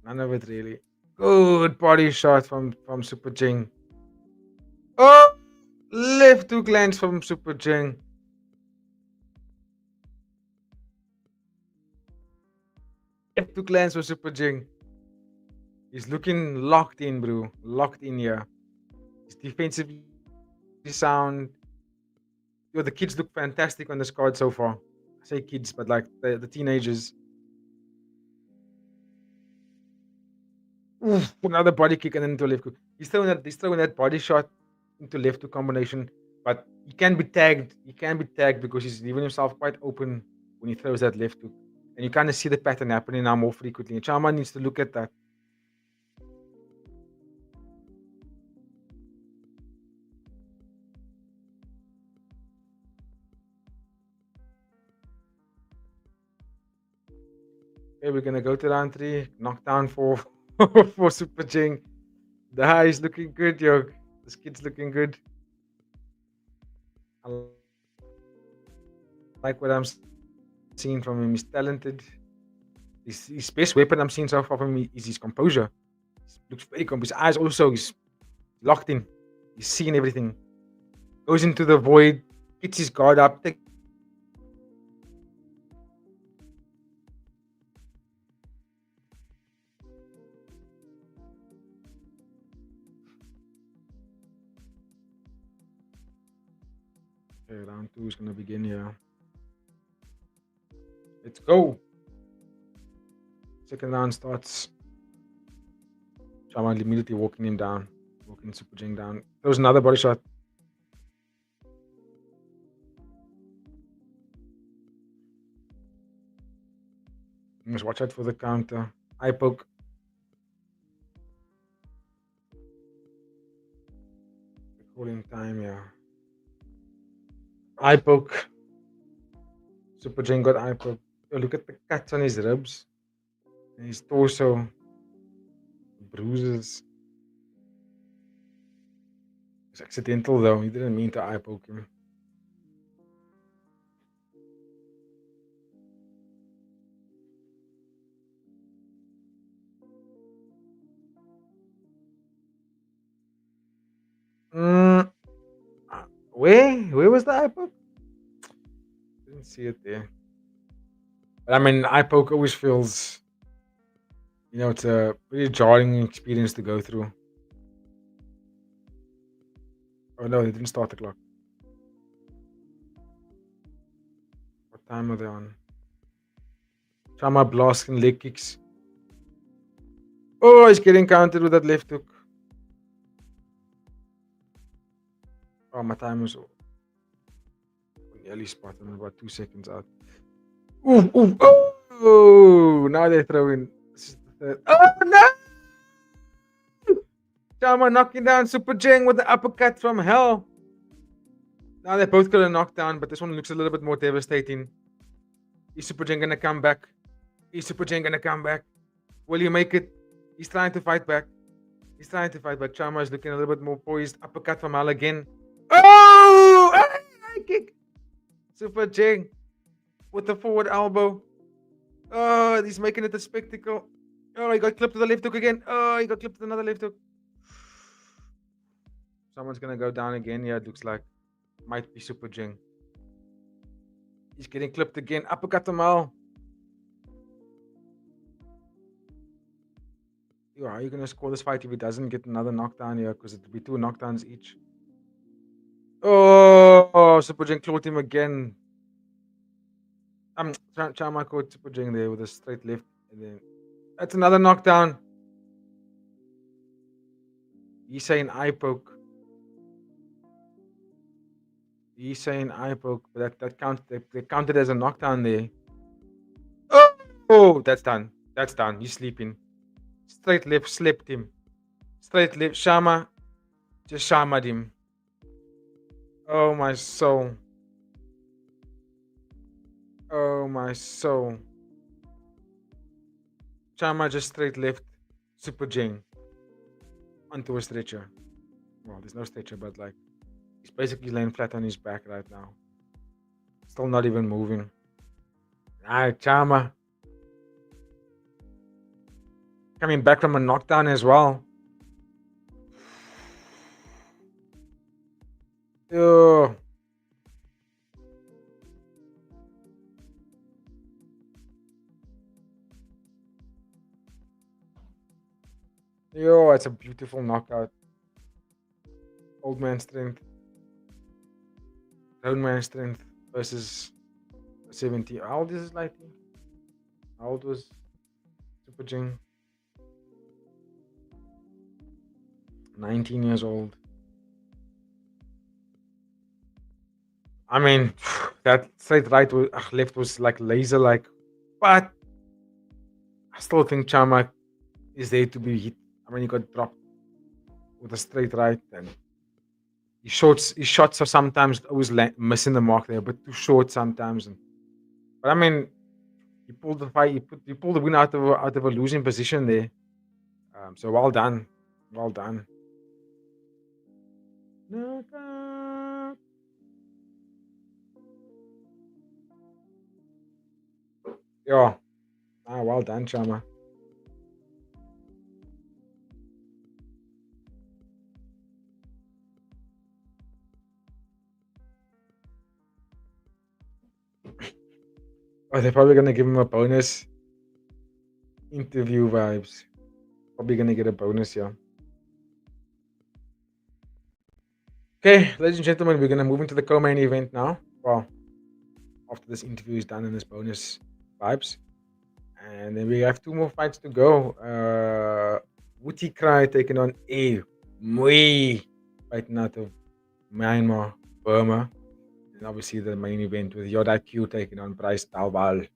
None of it really. Good body shot from Superjeng. Oh, left hook lands from Superjeng. Left hook lands for Superjeng. He's looking locked in, bro. Locked in here. He's defensively sound. Yo, the kids look fantastic on this card so far. I say kids, but like the teenagers. Oof, another body kick and then into left hook. He's throwing that body shot into left hook combination, but he can be tagged. He can be tagged because he's leaving himself quite open when he throws that left hook. And you kind of see the pattern happening now more frequently. And Chama needs to look at that. Okay, we're gonna go to round 3. Knockdown for for Superjeng. The high is looking good, yo. This kid's looking good. I like what I'm seeing from him. He's talented. His best weapon I'm seeing so far from him is his composure. He looks very composed. His eyes also, he's locked in. He's seeing everything. Goes into the void, gets his guard up. Okay, round 2 is gonna begin here. Let's go. Second round starts. Chama immediately walking him down. Walking Superjeng down. There was another body shot. You must watch out for the counter. Eye poke. Calling time, yeah. Eye poke. Superjeng got eye poke. Oh, look at the cuts on his ribs. And his torso. Bruises. It's accidental though. He didn't mean to eye poke him. Where was the eye poke? Didn't see it there. But I mean, eye poke always feels, it's a pretty jarring experience to go through. Oh no, they didn't start the clock. What time are they on? Chama blasting leg kicks. Oh, he's getting countered with that left hook. Oh, my time was nearly spot. I'm about 2 seconds out. Ooh. Oh, now they're throwing. Oh, no! Chama knocking down Superjeng with the uppercut from hell. Now they both got a knockdown, but this one looks a little bit more devastating. Is Superjeng gonna come back? Will he make it? He's trying to fight back. Chama is looking a little bit more poised. Uppercut from hell again. Oh! High kick. Superjeng with the forward elbow. Oh, he's making it a spectacle. Oh, he got clipped with the left hook again. Oh, he got clipped with another left hook. Someone's gonna go down again. Yeah, it looks like. Might be Superjeng. He's getting clipped again. Uppercut to Mal. Yo, how are you gonna score this fight if he doesn't get another knockdown here? Because it'll be 2 knockdowns each. Oh, Superjeng caught him again. Chama caught Superjeng there with a straight left, and then that's another knockdown. He's saying eye poke. He's saying eye poke, but they counted as a knockdown there. Oh, that's done. That's done. He's sleeping. Straight left, slept him. Straight left, Chama just Chama'd him. Oh my soul. Oh my soul. Chama just straight left Superjeng onto a stretcher. Well, there's no stretcher, but like he's basically laying flat on his back right now. Still not even moving. Ah, Chama. Coming back from a knockdown as well. Yo. Yo, it's a beautiful knockout. Old man strength. Grown man strength versus 70. How old is this lady? How old was Superjeng? 19 years old. I mean, that straight right was, left was like laser like, but I still think Chama is there to be hit. I mean, he got dropped with a straight right, and his shots are sometimes always missing the mark there, but too short sometimes. But I mean, he pulled the fight. He pulled the win out of a losing position there. So well done, well done. Knockout. Yeah, well done, Chama. Oh, they're probably gonna give him a bonus. Interview vibes. Probably gonna get a bonus, yeah. Okay, ladies and gentlemen, we're gonna move into the co-main event now. Well, after this interview is done and this bonus vibes. And then we have two more fights to go. Wuttikrai taking on Eh Mwi, fighting out of Myanmar, Burma. And obviously the main event with Yod-IQ taking on Brice Delval.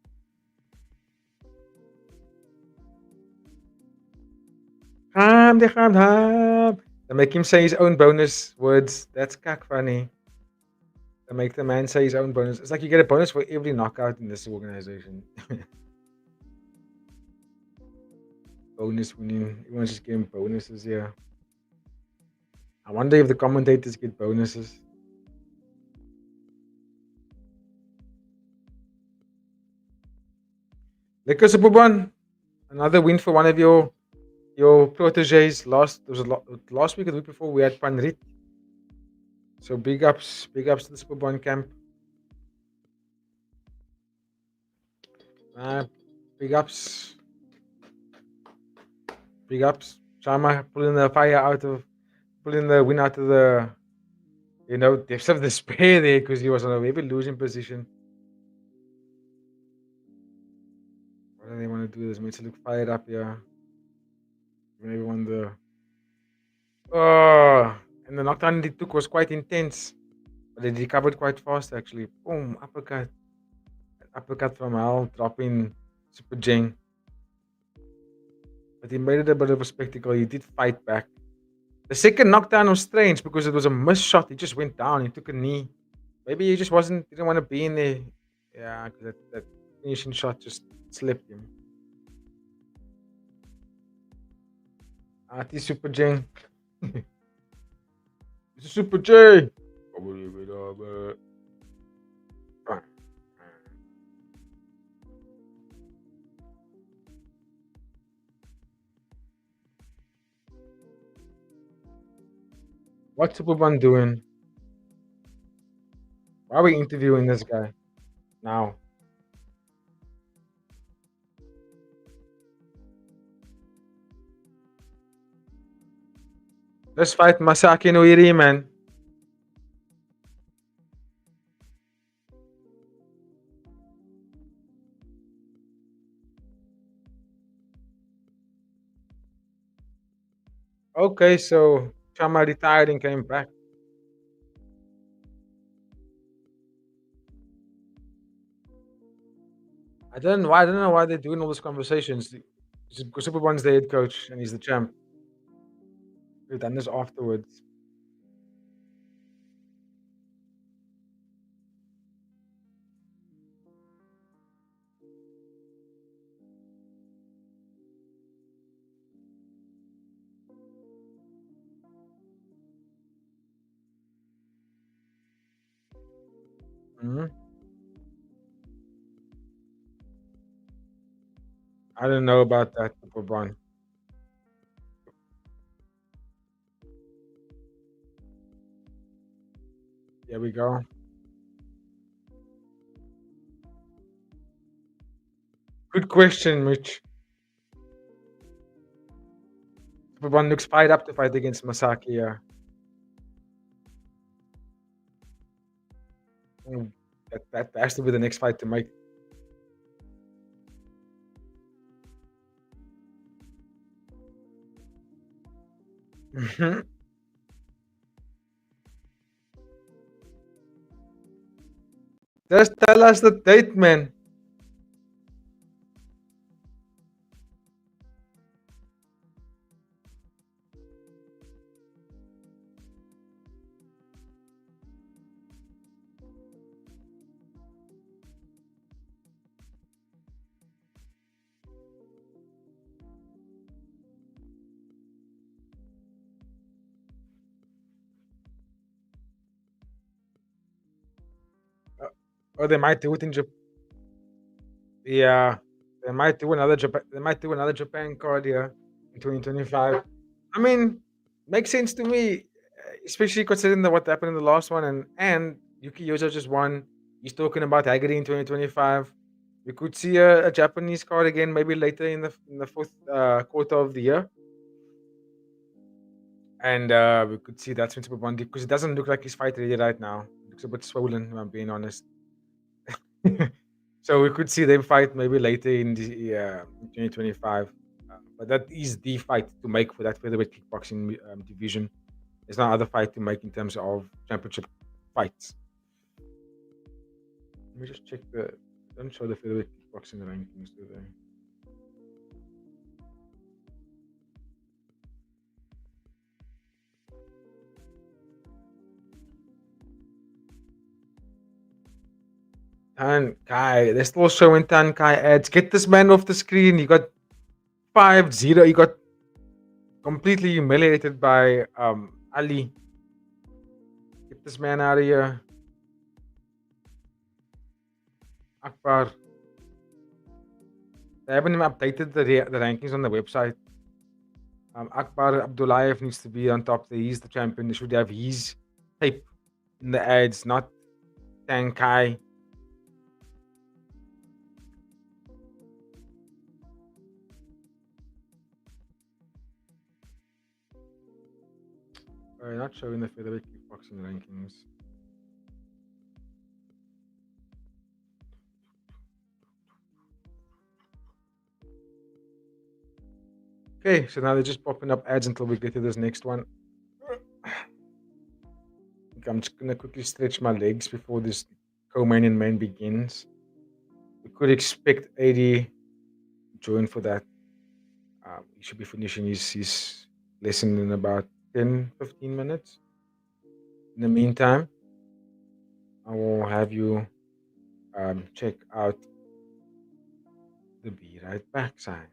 They make him say his own bonus words. That's cack funny. They make the man say his own bonus. It's like you get a bonus for every knockout in this organization. Bonus winning. Everyone's just getting bonuses here. I wonder if the commentators get bonuses. Lekker Superban. Another win for one of your proteges. Last week or the week before we had Panrit. So big ups to the Superban camp. Big ups. Big ups. Chama pulling the win out of the depths of despair there because he was on a very losing position. What do they want to do? This makes it look fired up here. Everyone the and the knockdown he took was quite intense, but he recovered quite fast actually. Boom, uppercut from hell, dropping Superjeng. But he made it a bit of a spectacle. He did fight back. The second knockdown was strange because it was a missed shot. He just went down. He took a knee. Maybe he just didn't want to be in there. Yeah, because that finishing shot just slipped him. Ati Superjeng. It's a Super J. What's Superman doing? Why are we interviewing this guy now? Let's fight Masaki no Iri, man. Okay, so Chama retired and came back. I don't know why they're doing all these conversations. Super One's the head coach and he's the champ. We've done this afterwards. Mhm. I don't know about that, Super One. There we go. Good question, Mitch. Super One looks fired up to fight against Masaki. Yeah. Mm, that has to be the next fight to make. Mhm. Just tell us the date, man. Uh, or they might do it in Japan. Yeah, they might do another Japan. They might do another Japan card here in 2025. I mean, makes sense to me, especially considering what happened in the last one, and Yuki Yoza just won. He's talking about Haggerty in 2025. We could see a Japanese card again, maybe later in the fourth quarter of the year, and we could see that's when Super Bondi because it doesn't look like he's fight ready right now. It looks a bit swollen, if I'm being honest. So we could see them fight maybe later in the 2025. But that is the fight to make for that featherweight kickboxing division. There's no other fight to make in terms of championship fights. Let me just check the. Don't show the featherweight kickboxing rankings, do they? Tan Kai, they're still showing Tan Kai ads. Get this man off the screen. You got 5-0. You got completely humiliated by Ali. Get this man out of here. Akbar. They haven't even updated the rankings on the website. Akbar Abdullayev needs to be on top there. He's the champion. They should have his tape in the ads, not Tankai. Not showing the featherweight kickboxing rankings. Okay, so now they're just popping up ads until we get to this next one. I'm just gonna quickly stretch my legs before this co-main and main begins. We could expect 80 to join for that. He should be finishing his lesson in about 10-15 minutes. In the meantime, I will have you check out the Be Right Back sign.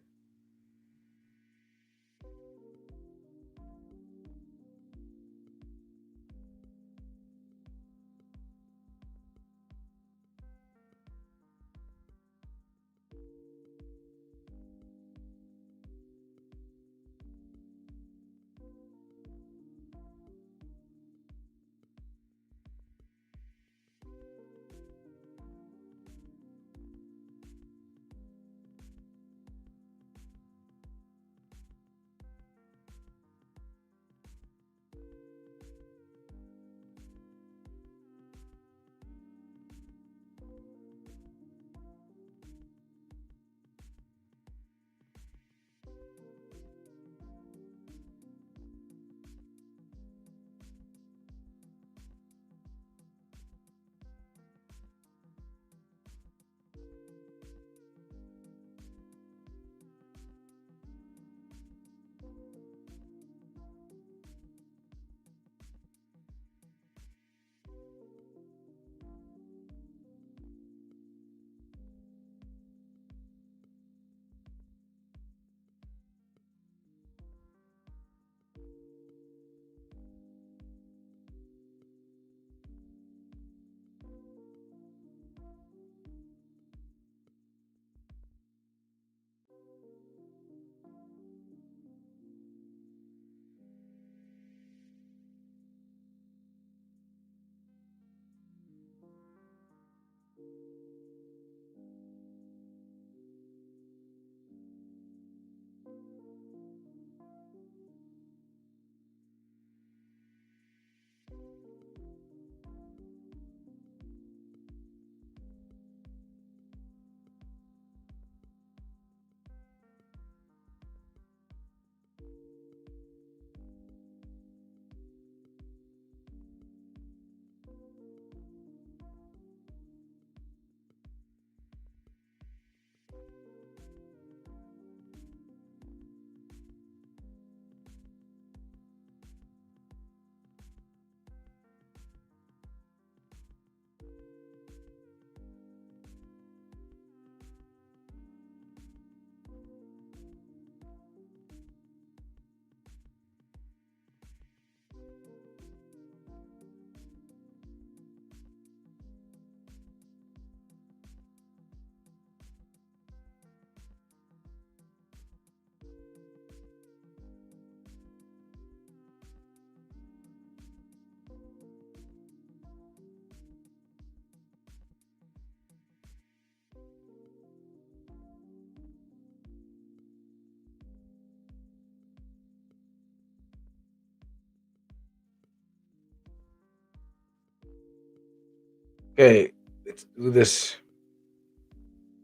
Okay, let's do this.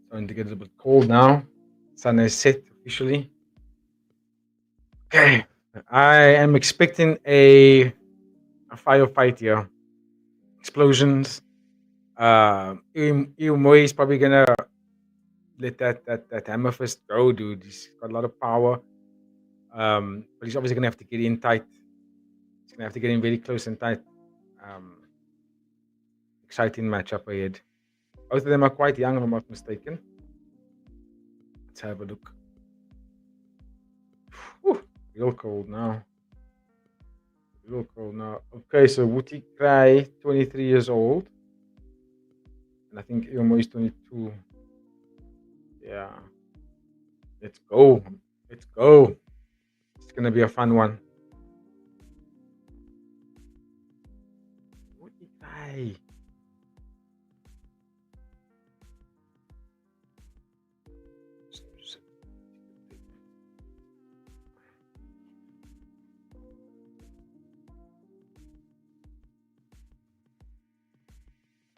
Starting to get a little bit cold now. Sun has set officially. Okay, I am expecting a firefight here. Explosions. Eh Mwi is probably gonna let that hammer fist go, dude. He's got a lot of power. But he's obviously gonna have to get in tight. He's gonna have to get in very close and tight. Um, Exciting matchup ahead. Both of them are quite young, if I'm not mistaken. Let's have a look. Whew, real cold now. Real cold now. Okay, so Wuttikrai, 23 years old. And I think Ilmo is 22. Yeah. Let's go. Let's go. It's gonna be a fun one. Wuttikrai.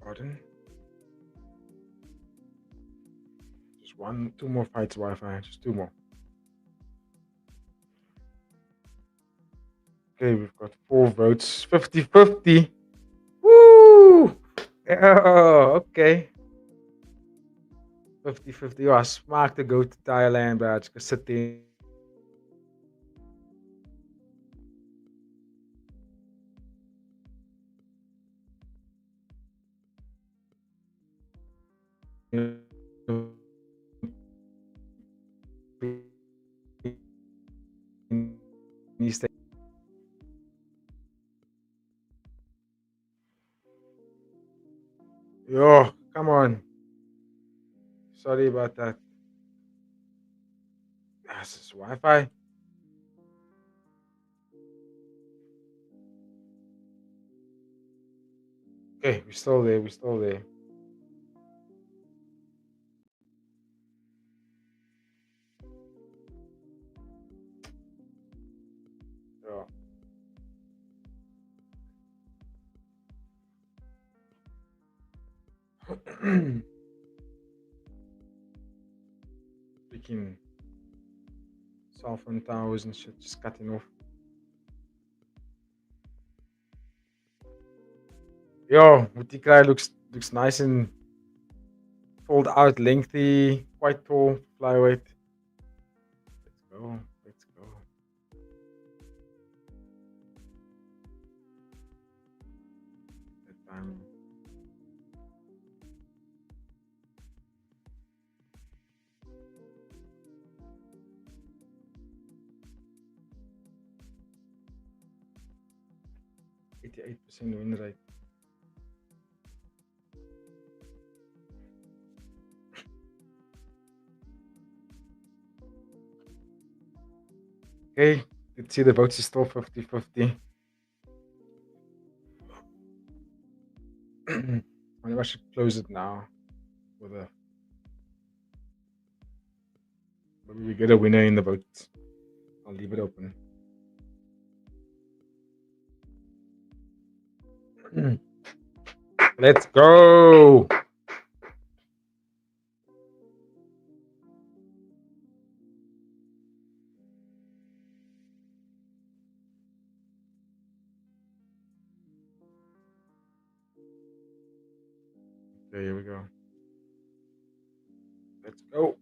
Pardon? Just two more fights, Wi-Fi. Just two more. Okay, we've got 4 votes. 50-50. Woo! Oh, okay. 50-50. Ja, smaak to go to Thailand, but just sit there. Yo, come on. Sorry about that. This is Wi-Fi. Okay, we're still there. We're still there. Yeah. Freaking cell phone towers and shit just cutting off. Yo, Wuttikrai looks nice and fold out, lengthy, quite tall, flyweight. Let's go. Let's go. That time. %, win rate. Okay, let's see the votes is still 50-50. Maybe I should close it now. With a maybe we get a winner in the vote. I'll leave it open. Let's go. Okay, here we go. Let's go.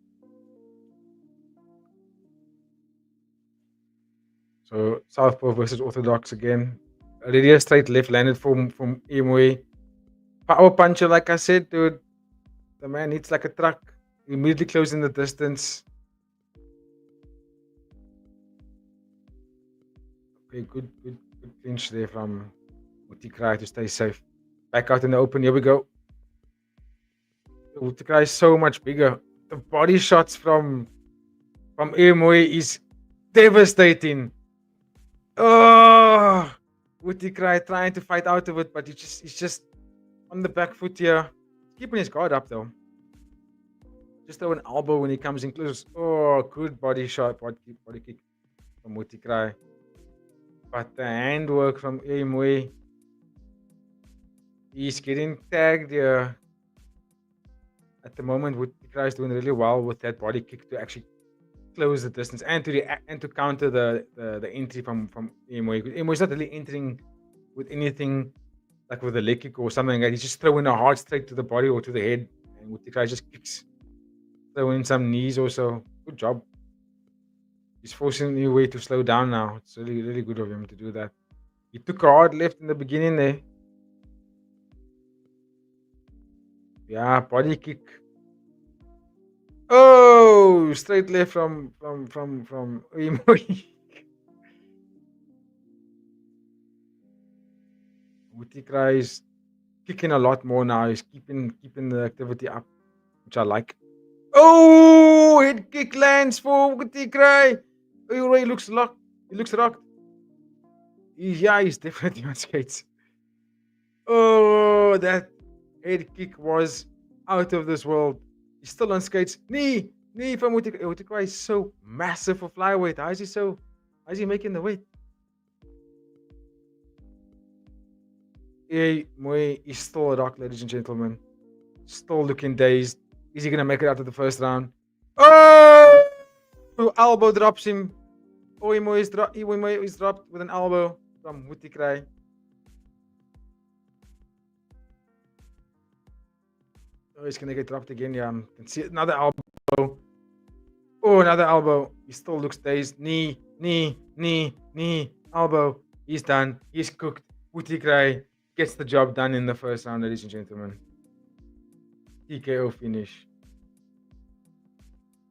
So Southpaw versus Orthodox again. Already a straight left landed from Eh Mwi. Power puncher, like I said, dude. The man hits like a truck. Immediately closing the distance. Okay, good clinch there from Wuttikrai to stay safe. Back out in the open. Here we go. Wuttikrai is so much bigger. The body shots from Eh Mwi is devastating. Oh, Wuttikrai trying to fight out of it, but he's just on the back foot here. Keeping his guard up though. Just throw an elbow when he comes in close. Oh, good body shot, body kick from Wuttikrai. But the handwork from Eh Mwi. He's getting tagged here. At the moment, Wuttikrai is doing really well with that body kick to actually close the distance and to counter the entry from Eh Mwi. Eh Mwi is not really entering with anything like with a leg kick or something like that. He's just throwing a hard straight to the body or to the head, and Wuttikrai just kicks, throwing some knees also. Good job. He's forcing Eh Mwi to slow down now. It's really, really good of him to do that. He took a hard left in the beginning there. Yeah, body kick. Oh, straight left from Eh Mwi. Wuttikrai is kicking a lot more now. He's keeping the activity up, which I like. Oh, head kick lands for Wuttikrai. Oh, he looks locked. He looks rocked. He's definitely on skates. Oh, that head kick was out of this world. He's still on skates. Knee from Wuttikrai. Wuttikrai is so massive for flyweight. How is he making the weight? Eh Mwi is still a rock, ladies and gentlemen. Still looking dazed. Is he gonna make it out of the first round? Oh! Elbow drops him. Oh, Eh Mwi is dropped with an elbow from Wuttikrai. Oh, he's gonna get dropped again. Yeah, can see another elbow. Oh, another elbow. He still looks dazed. Knee, elbow. He's done. He's cooked. Wuttikrai gets the job done in the first round, ladies and gentlemen. TKO finish.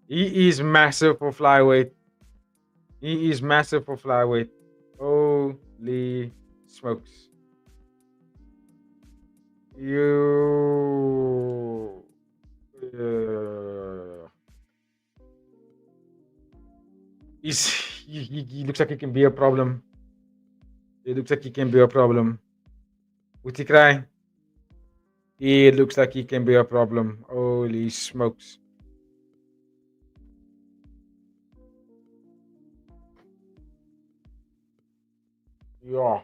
He is massive for flyweight. Holy smokes. You. He looks like he can be a problem. Wuttikrai. It looks like he can be a problem. Holy smokes. Yeah.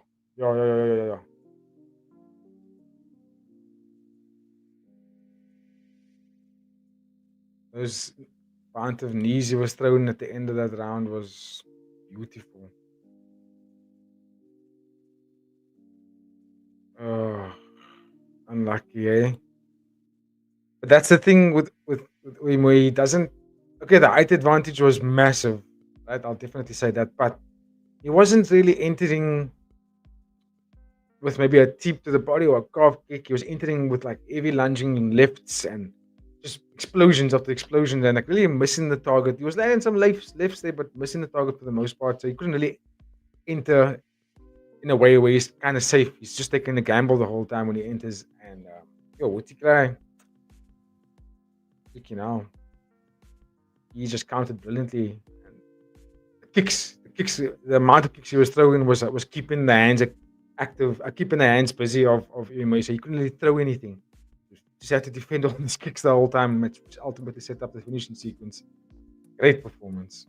Those amount of knees he was throwing at the end of that round was beautiful. Unlucky, eh? But that's the thing with Eh Mwi. He doesn't. Okay, the height advantage was massive, right? I'll definitely say that, but he wasn't really entering with maybe a tip to the body or a calf kick. He was entering with like heavy lunging lifts and just explosions after explosions and like really missing the target. He was landing some lefts there, but missing the target for the most part. So he couldn't really enter in a way where he's kind of safe. He's just taking a gamble the whole time when he enters. And Wuttikrai, now, he just counted brilliantly. And the amount of kicks he was throwing was keeping the hands active, keeping the hands busy of Eh Mwi, so he couldn't really throw anything. Just had to defend all these kicks the whole time, which ultimately set up the finishing sequence. Great performance.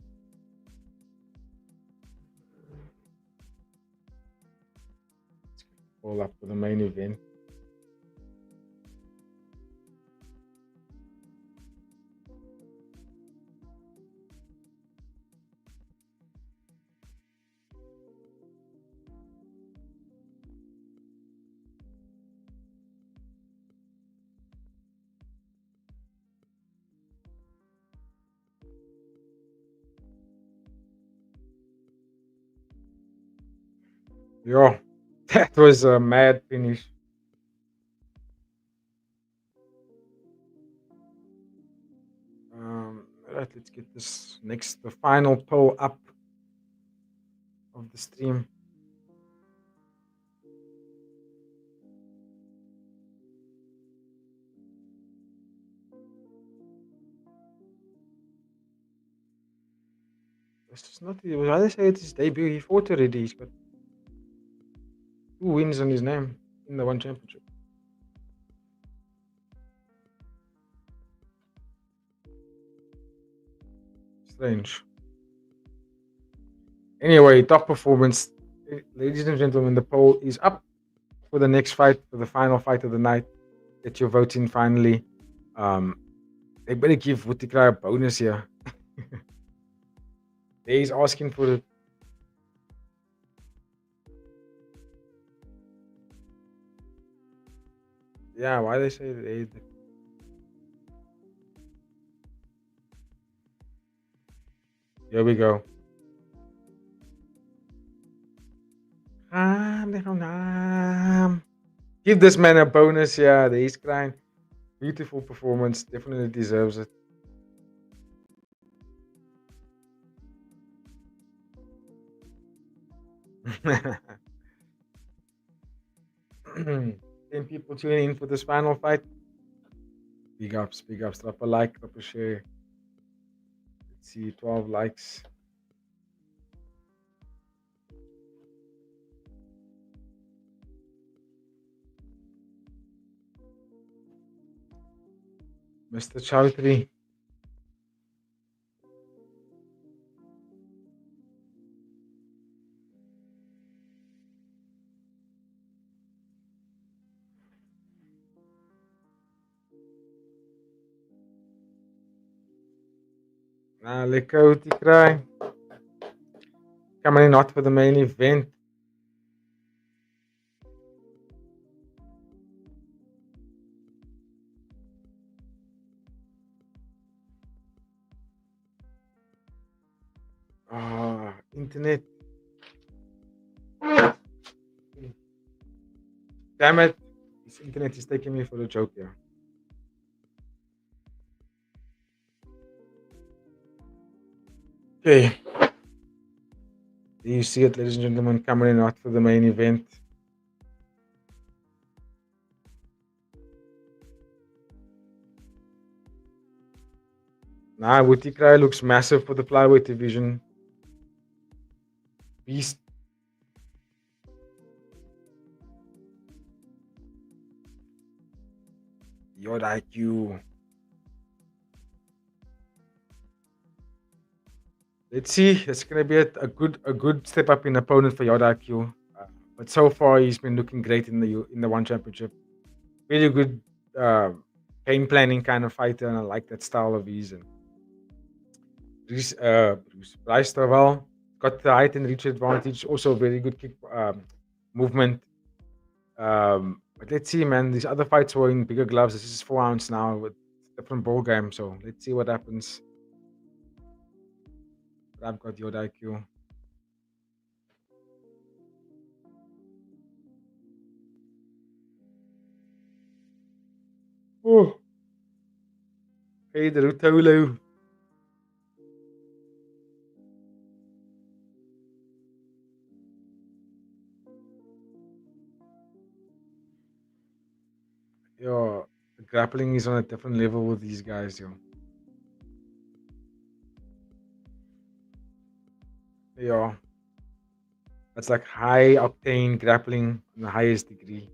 All up for the main event. Yeah, that was a mad finish. Right, let's get the final poll up of the stream. It's not. Why they say it's his debut? He fought already. He's got 2 wins on his name in the one championship. Strange. Anyway, top performance, ladies and gentlemen. The poll is up. for the next fight, for the final fight of the night. Get your votes in finally. They better give Wuttikrai a bonus here. He's asking for it. Yeah, why they say they? Here we go. Give this man a bonus. Yeah, the East crying. Beautiful performance. Definitely deserves it. Ten people tuning in for this final fight. Big ups, big ups. Drop a like, drop a share. Let's see, 12 likes. Mr. Chowdhury. Lekker Wuttikrai. Coming in hot for the main event. Internet. Damn it. This internet is taking me for a joke here. Okay. Do you see it, ladies and gentlemen, coming in hot for the main event? Nah, Wuttikrai looks massive for the flyweight division. Beast. Yod-IQ. Let's see. It's gonna be a good step up in opponent for Yod-IQ. But so far he's been looking great in the one championship. Really good game planning kind of fighter, and I like that style of his. And Brice Delval got the height and reach advantage. Also very good kick movement. But let's see, man. These other fights were in bigger gloves. This is 4 ounce now with different ball game. So let's see what happens. But I've got Yod-IQ. Oh. Hey, the Rutolo. Yo, the grappling is on a different level with these guys, yo. Yeah. That's like high octane grappling in the highest degree.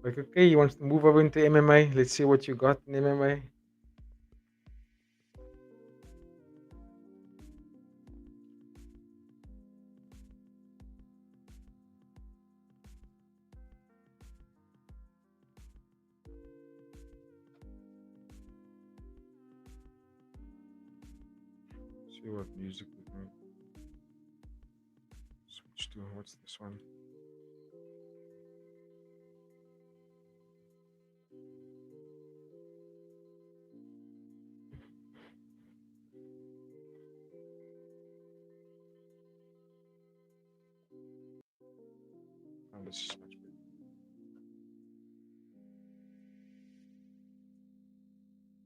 Like, okay, he wants to move over into MMA. Let's see what you got in MMA. See what music we can switch to. What's this one? Oh, this is much better.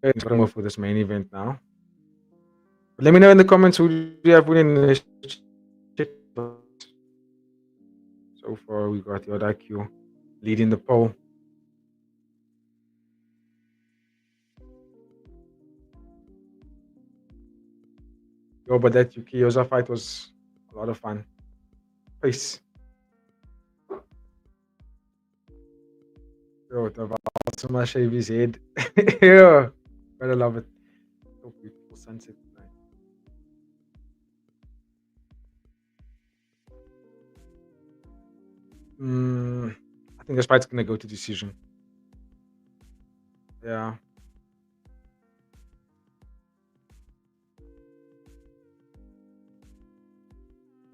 Okay, let's go for this main event now. But let me know in the comments who do you have winning this. So far, we got Yod-IQ leading the poll. Yo, but that Yuki Yoza fight was a lot of fun. Peace. Yo, the Valsama shave his head. Yeah, gotta love it. So beautiful sunset tonight. I think this fight's gonna go to decision. Yeah.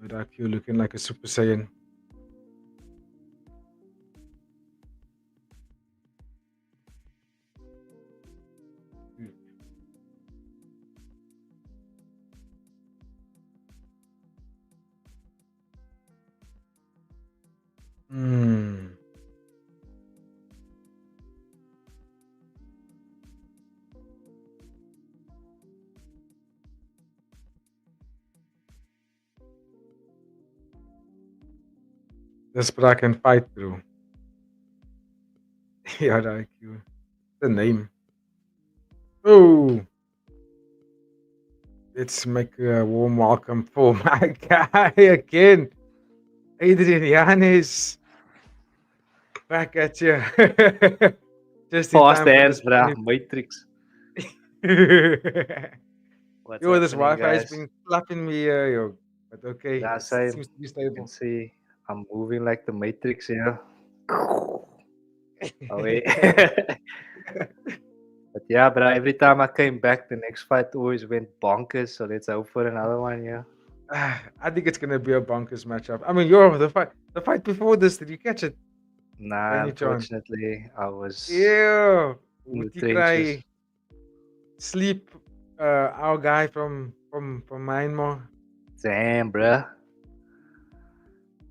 Yod-IQ looking like a Super Saiyan. Hmm. This but I can fight through. Yod-IQ. The name. Oh. Let's make a warm welcome for my guy again. Adrian back at you. Just in Fast time for hands, this bruh. funny. Matrix. What's Yo, this happening, Wi-Fi has guys? been clapping me here, yo. But okay, Yeah, it same. seems to be You can stable. see I'm moving like the Matrix here. Oh, wait. But yeah, bro, every time I came back, the next fight always went bonkers. So let's hope for another one, yeah. I think it's gonna be a bonkers matchup. I mean, yo, the fight before this, did you catch it by Nah, any chance? unfortunately, I was Yeah, in the trenches. Wuttikrai sleep. Our guy from Myanmar. Damn, bruh.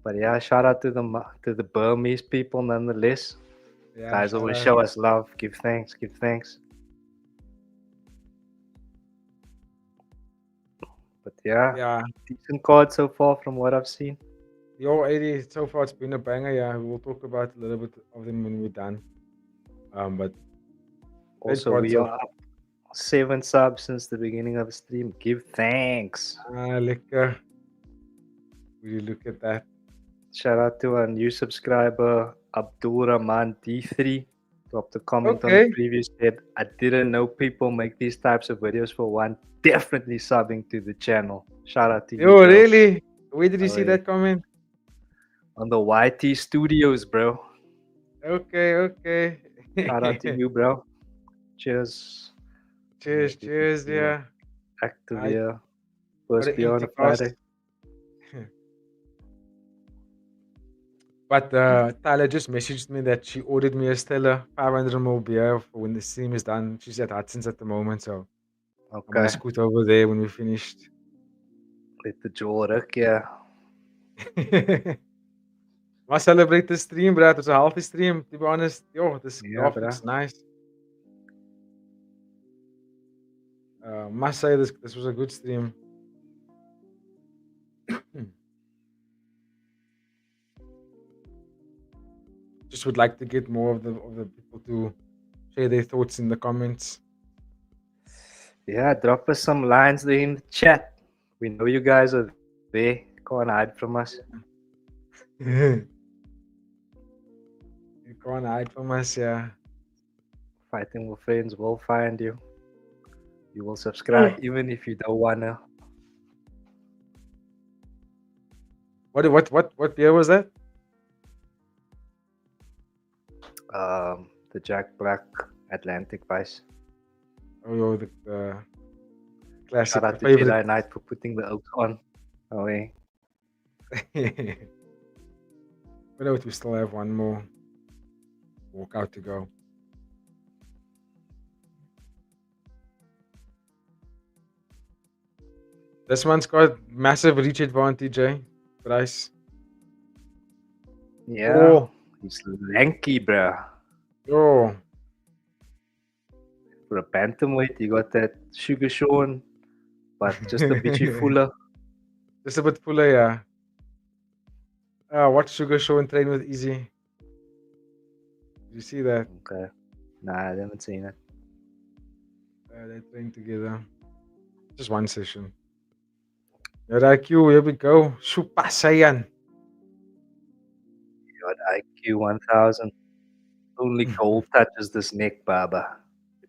But yeah, shout out to the Burmese people nonetheless. Yeah, Guys shout always out. show us love. Give thanks. Give thanks. But yeah, Yeah, decent card so far from what I've seen. yo, 80. So far, it's been a banger. Yeah, we'll talk about a little bit of them when we're done. But great Also, card we so are up 7 subs since the beginning of the stream. Give thanks. far. Lekker. Will you look at that? Shout out to our new subscriber, Abdul Rahman D3. Dropped a comment on the Okay. previous said, I didn't know people make these types of videos for one. Definitely subbing to the channel. Shout out to you, Yo, bro. really? Where did you see Oh, that comment? on the YT Studios, bro. Okay, okay. Shout out to you, bro. Cheers. Cheers, cheers. Yeah. Yeah. Active I here. got First an beer on empty a glass. Friday. But Tyler just messaged me that she ordered me a Stella 500ml beer for when the stream is done. She's at Hudson's at the moment, so I'm gonna Okay. scoot over there when we're finished. Let the jaw work, yeah. Must celebrate the stream, bro. It was a healthy stream, to be honest. Yo, this Yeah, graph bro. looks nice. Must say this was a good stream. Just would like to get more of the people to share their thoughts in the comments. Yeah, drop us some lines there in the chat. We know you guys are there. Can't hide from us. You can't hide from us, yeah. Fighting with friends will find you. You will subscribe even if you don't wanna. What beer was that? The Jack Black Atlantic Vice. Oh, yo, the classic, Shout the out to favorite. Jedi Knight for putting the oaks on. Oh, yeah. But we still have one more walkout to go. This one's got massive reach advantage, eh? Brice. Yeah. Oh, He's lanky, bruh. yo. For a bantamweight, you got that sugar Sean, but just a bitchy fuller. Just a bit fuller, yeah. Watch Sugar Show and train with Easy. Did you see that? Okay. Nah, I haven't seen it. They train together. Just one session. Yod-IQ, here we go. Super Saiyan. Yod-IQ 1000. Only gold touches this neck, Baba.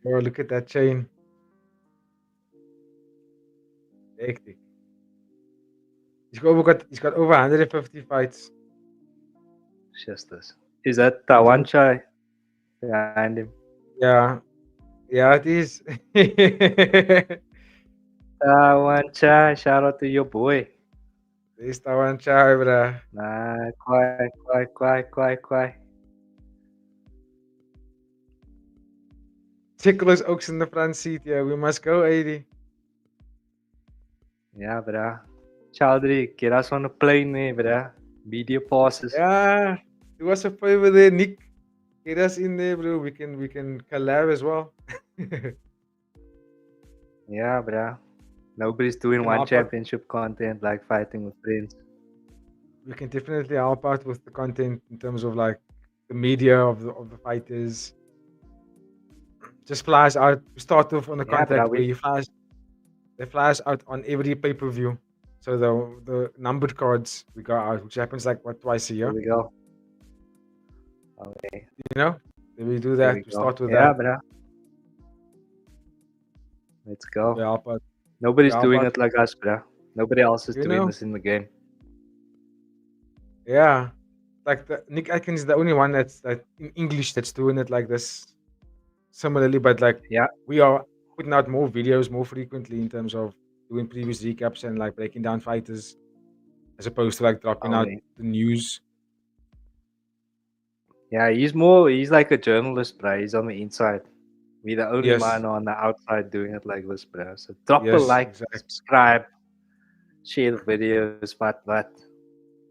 Oh, look at that chain. Hectic. He's got over 150 fights. It's just this. Is that Tawan Chai behind him? Yeah, yeah, it is. Tawan Chai, shout out to your boy. There's Tawan Chai, bruh. Nah, kwai. Tickle is ook in the front seat. Yeah, we must go, 80. Yeah, bruh. Chowdhury, get us on a plane there, bruh. Media passes. Yeah, do us a favor there, Nick. Get us in there, bro. We can collab as well. Yeah, bruh. Nobody's doing Can one help out. championship content like fighting with friends. We can definitely help out with the content in terms of like the media of the fighters. Just flash out. We start off on the Yeah, contract bruh, where they flash out on every pay-per-view. So the numbered cards we go out, which happens like what, twice a here year. we go. Okay, You know? Then we do here that. we We go. start with Yeah, that. bruh. Let's go. We help out. Nobody's Yeah, doing but- it like us, bruh. Nobody else is You doing know? this in the game. Yeah. Like Nick Atkins is the only one that's that in English that's doing it like this. Similarly, but like Yeah. we are putting out more videos more frequently in terms of doing previous recaps and like breaking down fighters as opposed to like dropping out Okay. the news. Yeah, he's like a journalist, bruh. He's on the inside. We're the only Yes. man on the outside doing it like this, bruh. So drop a Yes, like, exactly. subscribe, share the videos, but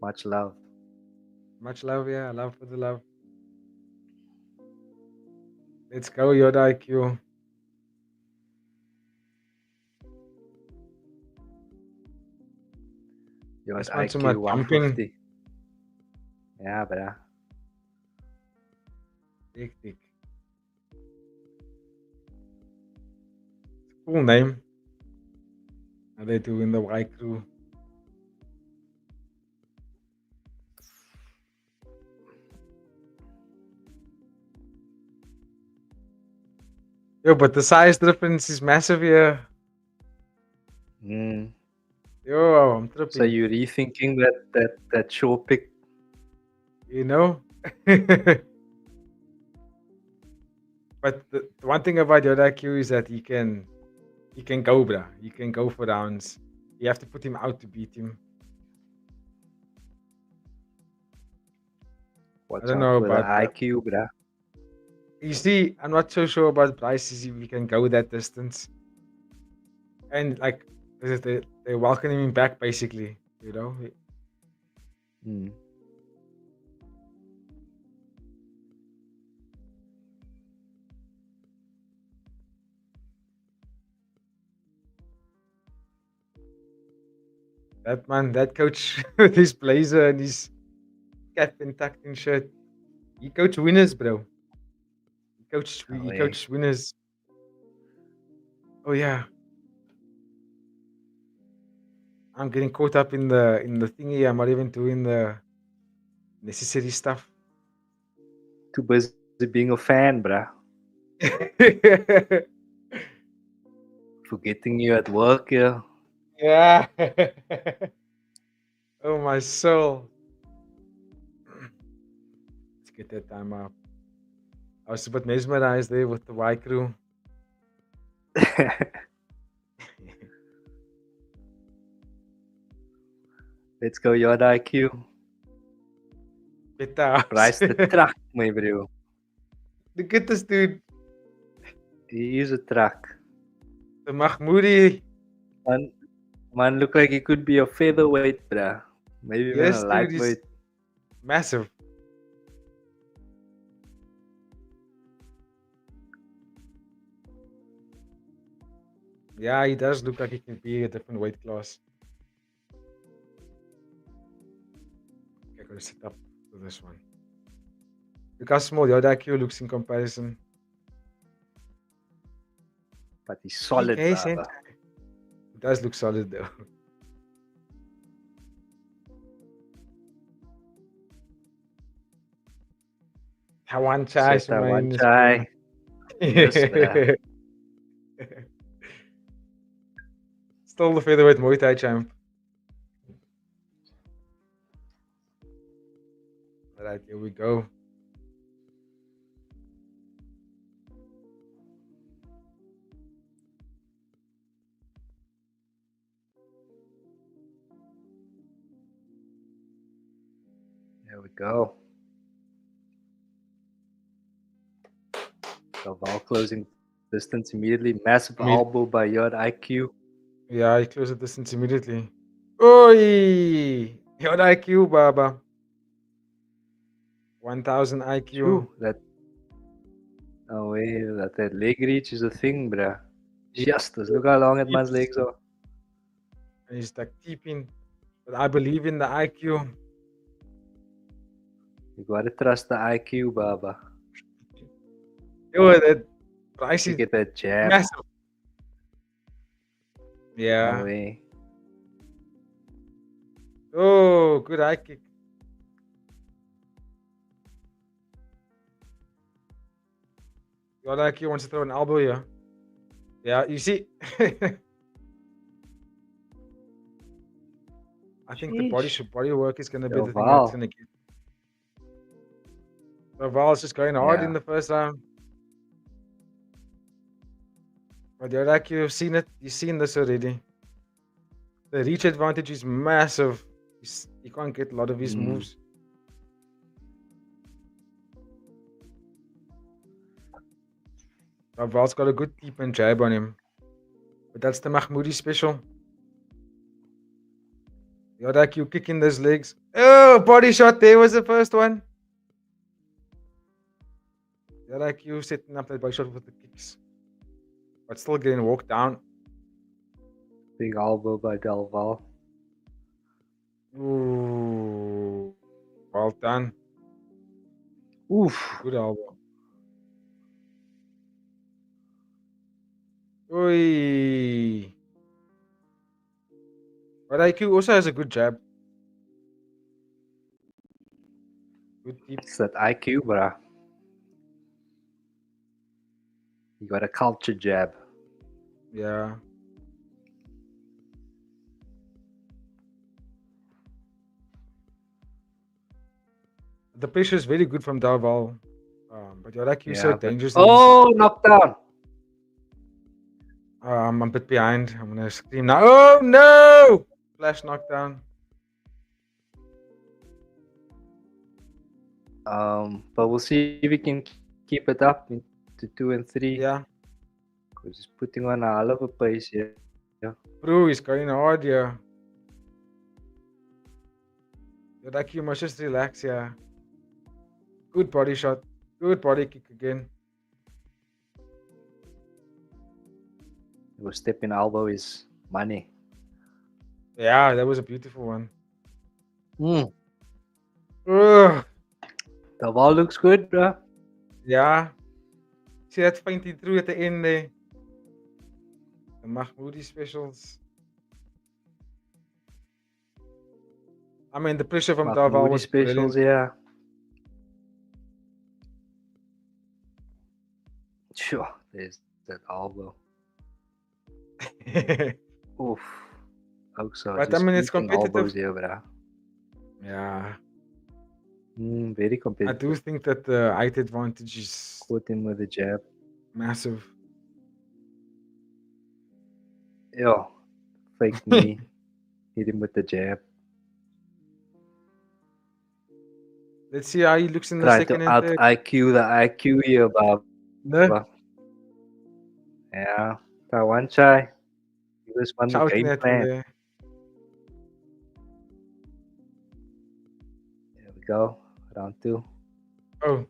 much love. Much love, yeah. Love for the love. Let's go, Yod-IQ. Your This one's IQ about jumping. 150. Yeah, bruh. Tick. Cool name. How they do in the Y crew. Yo, but the size difference is massive here. Mm. Yo, I'm tripping. So you're rethinking that show pick? You know? But the one thing about Yod-IQ is that he can go, bruh. He can go for rounds. You have to put him out to beat him. Watch I don't out know for about the that. IQ, bruh. You see, I'm not so sure about Brice if he can go that distance. And like they're welcoming him back basically, you know? Mm. That man, that coach with his blazer and his cap and tucked in shirt. He coach winners, bro. He coach winners. Oh yeah. I'm getting caught up in the thingy. I'm not even doing the necessary stuff. Too busy being a fan, bruh. Forgetting you at work, yeah. Yeah. Oh my soul. Let's get that time up. I was a bit mesmerized there with the Y crew. Let's go, Yod-IQ. Better. Price the truck, my bro. Look at this dude. He is a truck. The Mahmoudi. Man look like he could be a featherweight, bruh. Maybe even Yes, a dude, he's lightweight. massive. Yeah, he does look like he can be a different weight class. Okay, I gotta set up for this one. Look how small Yod-IQ looks in comparison. But he's solid, Okay, brother. It does look solid though. Tawan Chai, One chai. Yes, bruh. Still the featherweight Muay Thai champ. All right, here we go. There we go. Delval closing distance immediately. Massive elbow by Yod-IQ. Yeah, he closed the distance immediately. Oi! Yod-IQ, Baba. 1000 IQ. Phew, no way, that leg reach is a thing, bruh. Justice, look how long that man's legs are. And he's like keeping. But I believe in the IQ. You gotta trust the IQ, Baba. Yo, that Brice You get that jab. massive. Yeah. No way. Oh, good high kick. Yod-IQ wants to throw an elbow here. Yeah, you see. I think the body work is going to be the thing that's going to get. Delval's just going hard in the first round. But Yod-IQ, you've seen it. You've seen this already. The reach advantage is massive. You can't get a lot of his moves. Delval's got a good deep and jab on him. But that's the Mahmoudi special. Yod-IQ kicking those legs. Oh, body shot. There was the first one. Yod-IQ setting up that body shot with the kicks. But still getting walked down. Big elbow by Delval. Ooh. Well done. Oof. Good elbow. Oi. But IQ also has a good jab. Good deep. It's that IQ, bruh. You got a culture jab. Yeah. The pressure is very good from Delval. But Yod-IQ is so dangerous. Oh, knockdown. I'm a bit behind. I'm going to scream now. Oh, no! Flash knockdown. But we'll see if we can keep it up into 2 and 3. Yeah. Because he's putting on a hell of a pace here. Yeah. Bro, he's going hard here. Yod-IQ must just relax here. Good body shot. Good body kick again. Your stepping elbow is money. Yeah, that was a beautiful one. The ball looks good, bro. Yeah. See that fainting through at the end there. The Mahmoudi specials. I mean, the pressure from Delval was specials, brilliant. yeah. Sure, there's that elbow. Oof. Also, but I mean, it's competitive. Here, bro. Yeah. Very competitive. I do think that the height advantage is caught him with a jab. Massive. Yeah. Fake knee. Hit him with the jab. Let's see how he looks in the second and third. IQ the IQ here, Bob. No? Yeah. That one chai. He was on the game plan. There we go. Round 2. Oh.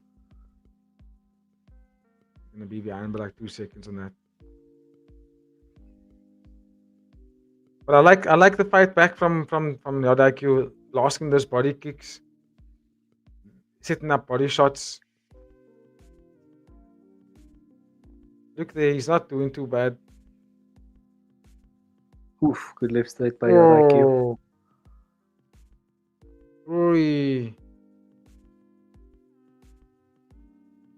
Gonna be behind by like 2 seconds on that. But I like the fight back from Yod-IQ, asking those body kicks, setting up body shots. Look there, he's not doing too bad. Oof, good left straight by Yod-IQ. Oi.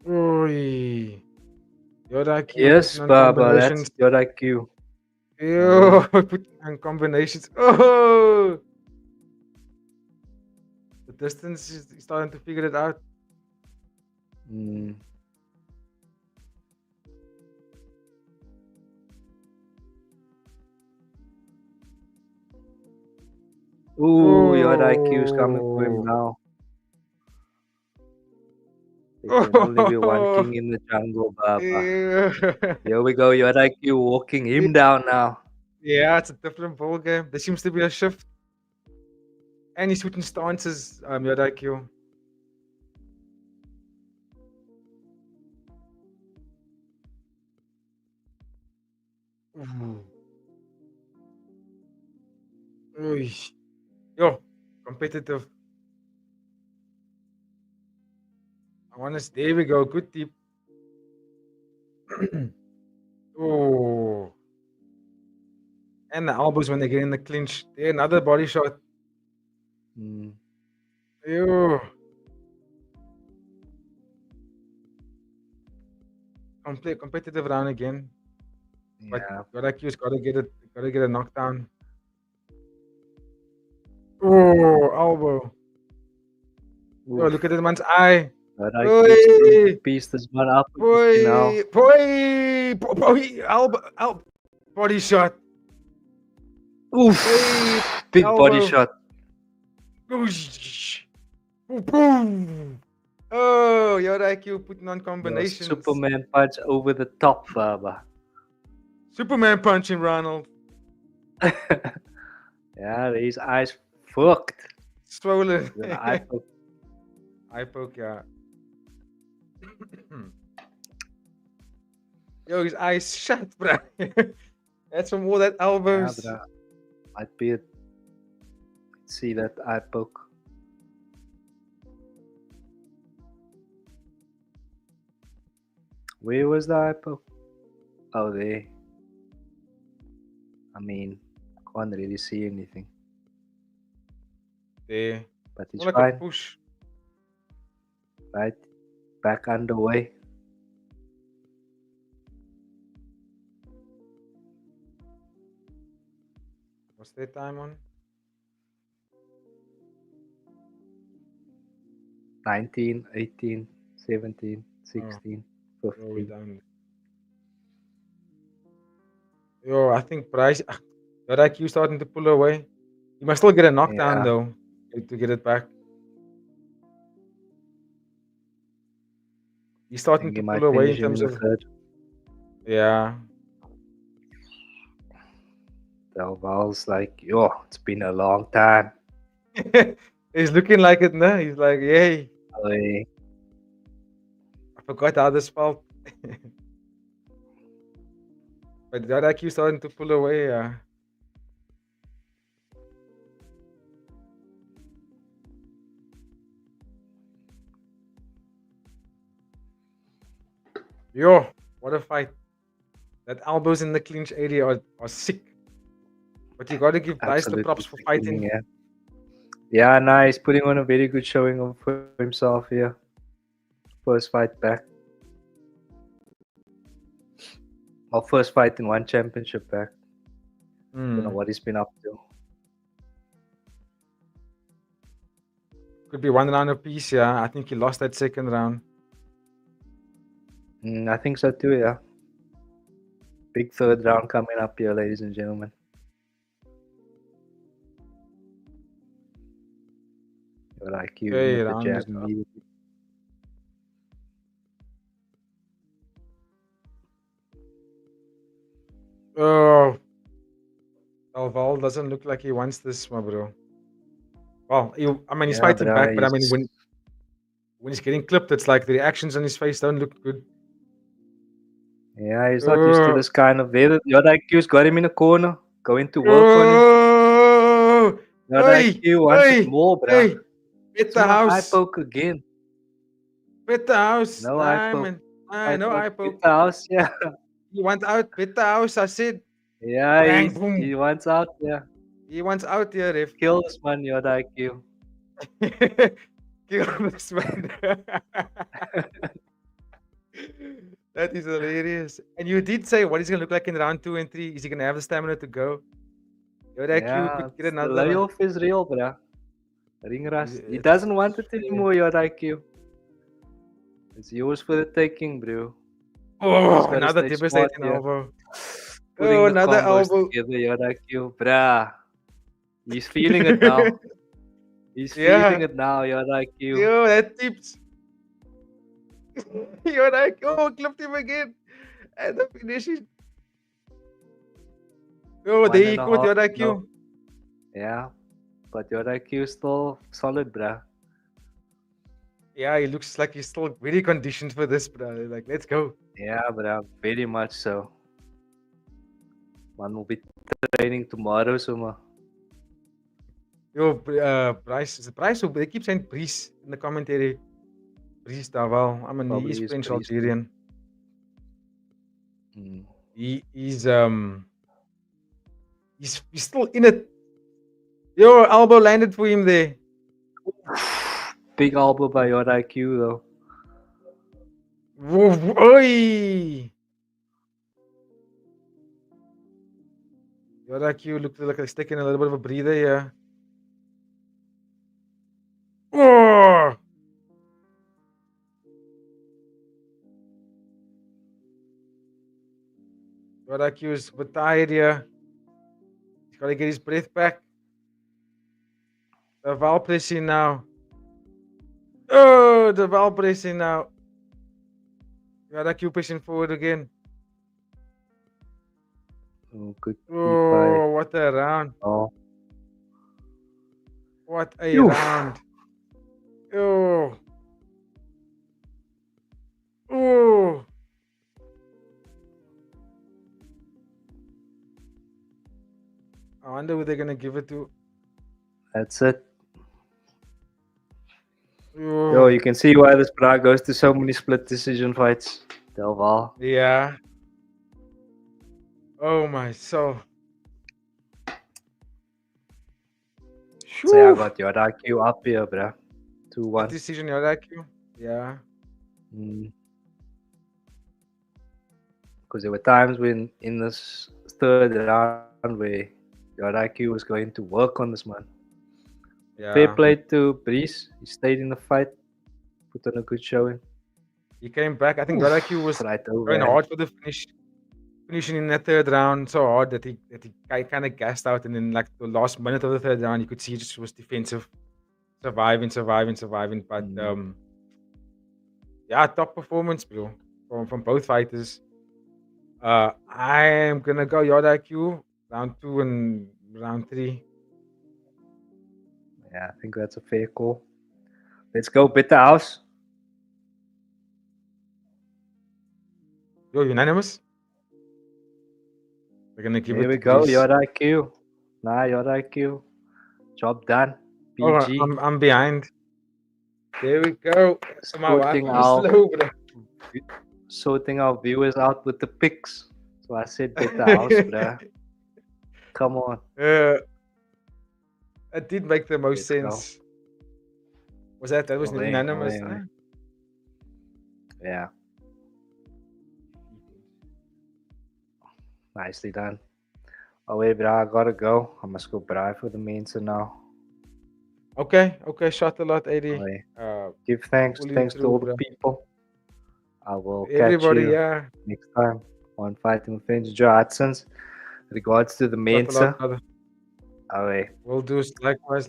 Oi. Yod-IQ. Yes, Baba, that's Yod-IQ. Yo, putting on combinations. Oh! The distance, he's starting to figure it out. Mm. Ooh, Yod-IQ is coming for him Oh. now. There can only be one king in the jungle, Baba. Yeah. Here we go, Yod-IQ walking him down now. Yeah, it's a different ball game. There seems to be a shift. And he's switching stances, Yod-IQ. Ooh. Oy. Yo, competitive. I want to. There we go. Good deep. Oh. And the elbows when they get in the clinch. There, another body shot. Mm. Ew. Competitive round again. But Yeah. Yod-IQ's gotta get a knockdown. Oh, elbow. Yo, look at this man's eye. Yod-IQ pieced this one up now. Boy, elbow, body shot. Oof. Boy, Big body elbow. shot. Boom. Oh, Yod-IQ putting on Yo, combinations. Superman punch over the top, Baba. Superman punching Ronald. Yeah, his eyes fucked. Swollen. With an eye poke. Eye poke, yeah. Yo, his eyes shut, bro. That's from all that Yeah, elbows. bro. Might be it. See that eye poke. Where was the eye poke? Oh, there. I mean, can't really see anything. There. But it's More like fine. a push. Right? Back underway. What's their time on? 19, 18, 17, 16, Yo, we 15. done. Yo, I think Brice. Yod-IQ starting to pull away. You must still get a knockdown Yeah. though to get it back. He's I starting think to he pull might away in finish him terms in the of third. yeah. Delval's like, yo, it's been a long time. He's looking like it now. He's like, yay. Hey, I forgot how this felt. But Yod-IQ starting to pull away. Yo, what a fight. That elbows in the clinch area are sick. But you gotta give Brice the absolutely props for sickening, fighting. yeah. Yeah, nice. Putting on a very good showing for himself here. First fight back. Or first fight in one championship back. Don't know what he's been up to. Could be one round apiece, yeah. I think he lost that second round. I think so too, yeah. Big third round coming up here, ladies and gentlemen. Yod-IQ Okay, with the round jab is up. immediately. Oh, Delval doesn't look like he wants this, my bro. Well, he's Yeah, fighting bro, back, but I mean, he's- when he's getting clipped, it's like the reactions on his face don't look good. Yeah, he's not used to this kind of weather. Yod-IQ's got him in a corner, going to work on him. Oh, Yod-IQ wants it more, bro. Hey, bet It's the not eye house. poke again. Bet the house. No eye poke. Man. No eye poke. Hit the house, yeah. He wants out. Bet the house, I said. Yeah, Bang, boom. he wants out, yeah. He wants out here, ref. Kill this man, Yod-IQ. Kill this man. That is hilarious. And you did say what he's going to look like in round 2 and 3. Is he going to have the stamina to go? Yod-IQ Yeah, could get the another. layoff is real, bro. Ring rust. He It's doesn't want it anymore, Yod-IQ. It's yours for the taking, bro. Just gotta another stay smart devastating here. elbow. Putting the Another combos elbow. together, Yod-IQ. Bruh. He's feeling it now. He's feeling Yeah. it now, Yod-IQ. Yo, that tips. You're like, oh, clipped him again. And the finish is. Oh, One there and he a caught half. your IQ. No. Yeah. But Yod-IQ is still solid, bruh. Yeah, he looks like he's still very conditioned for this, bro. Like, let's go. Yeah, bruh. Very much so. Man will be training tomorrow, Suma. Yo, Brice. Is it Brice? They keep saying Brice in the commentary. Brice Delval. I mean, Probably he's is French Brice. Algerian. He's still in it. Yo, elbow landed for him there. Big elbow by Yod-IQ, though. Oi! Yod-IQ looked like he's taking a little bit of a breather here. Oh! Yod-IQ is a bit tired here. He's got to get his breath back. The Val pressing now. Oh, the Val pressing now. Yod-IQ pushing forward again. Oh, good. Oh, what a round. Oh. What a round. Oh. Oh. I wonder who they're going to give it to. That's it. Oh. Yo, you can see why this bra goes to so many split decision fights. Delval. Yeah. Oh my soul. So I got Yod-IQ up here, bruh. 2-1. Decision Yod-IQ. Yeah. Because there were times when in this third round where Yod-IQ was going to work on this man. Yeah. Fair play to Brice. He stayed in the fight, put on a good showing. He came back. I think Yod-IQ was right going hard for the finish. Finishing in that third round so hard that he kind of gassed out, and then like the last minute of the third round, you could see he just was defensive, surviving. But yeah, top performance, bro, from both fighters. I am gonna go Yod-IQ round 2 and round 3. Yeah, I think that's a fair call. Let's go Bitter House. Yo, unanimous. We're gonna give Here it we to go, Brice. Yod-IQ. Nah, Yod-IQ. Job done. PG. Oh, I'm behind. There we go. So my wife is slow, bro. Sorting our viewers out with the picks. So I said Bitter House, bruh. Come on. That did make the most sense. Was that was unanimous? Huh? Yeah. Nicely done. Oh wait, bro, I gotta go. I must go buy for the mensa now. Okay. Shot a lot, AD. Give thanks to all the people. I will everybody, catch you next time on Fighting with Friends. Joe Hudson's. Regards to the mensa. Away. We'll do likewise.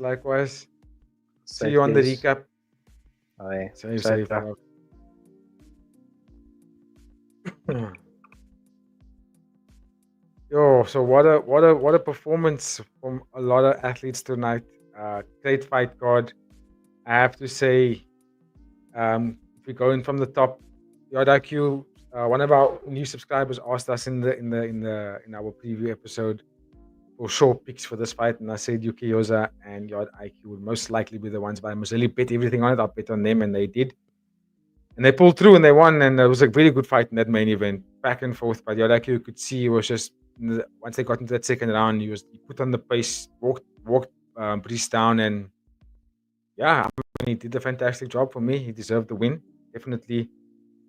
See you on the recap. Away. Safe. Yo, so what a performance from a lot of athletes tonight. Great fight card. I have to say, if we go in from the top, Yod-IQ, one of our new subscribers asked us in our preview episode for short picks for this fight, and I said Yuki Yoza and Yod-IQ would most likely be the ones, but I must really bet everything on it. I'll bet on them, and they did. And they pulled through and they won, and it was a very good fight in that main event. Back and forth, but Yod-IQ, you could see he was just, once they got into that second round, he put on the pace, walked Brice down, and yeah, I mean, he did a fantastic job for me. He deserved the win, definitely.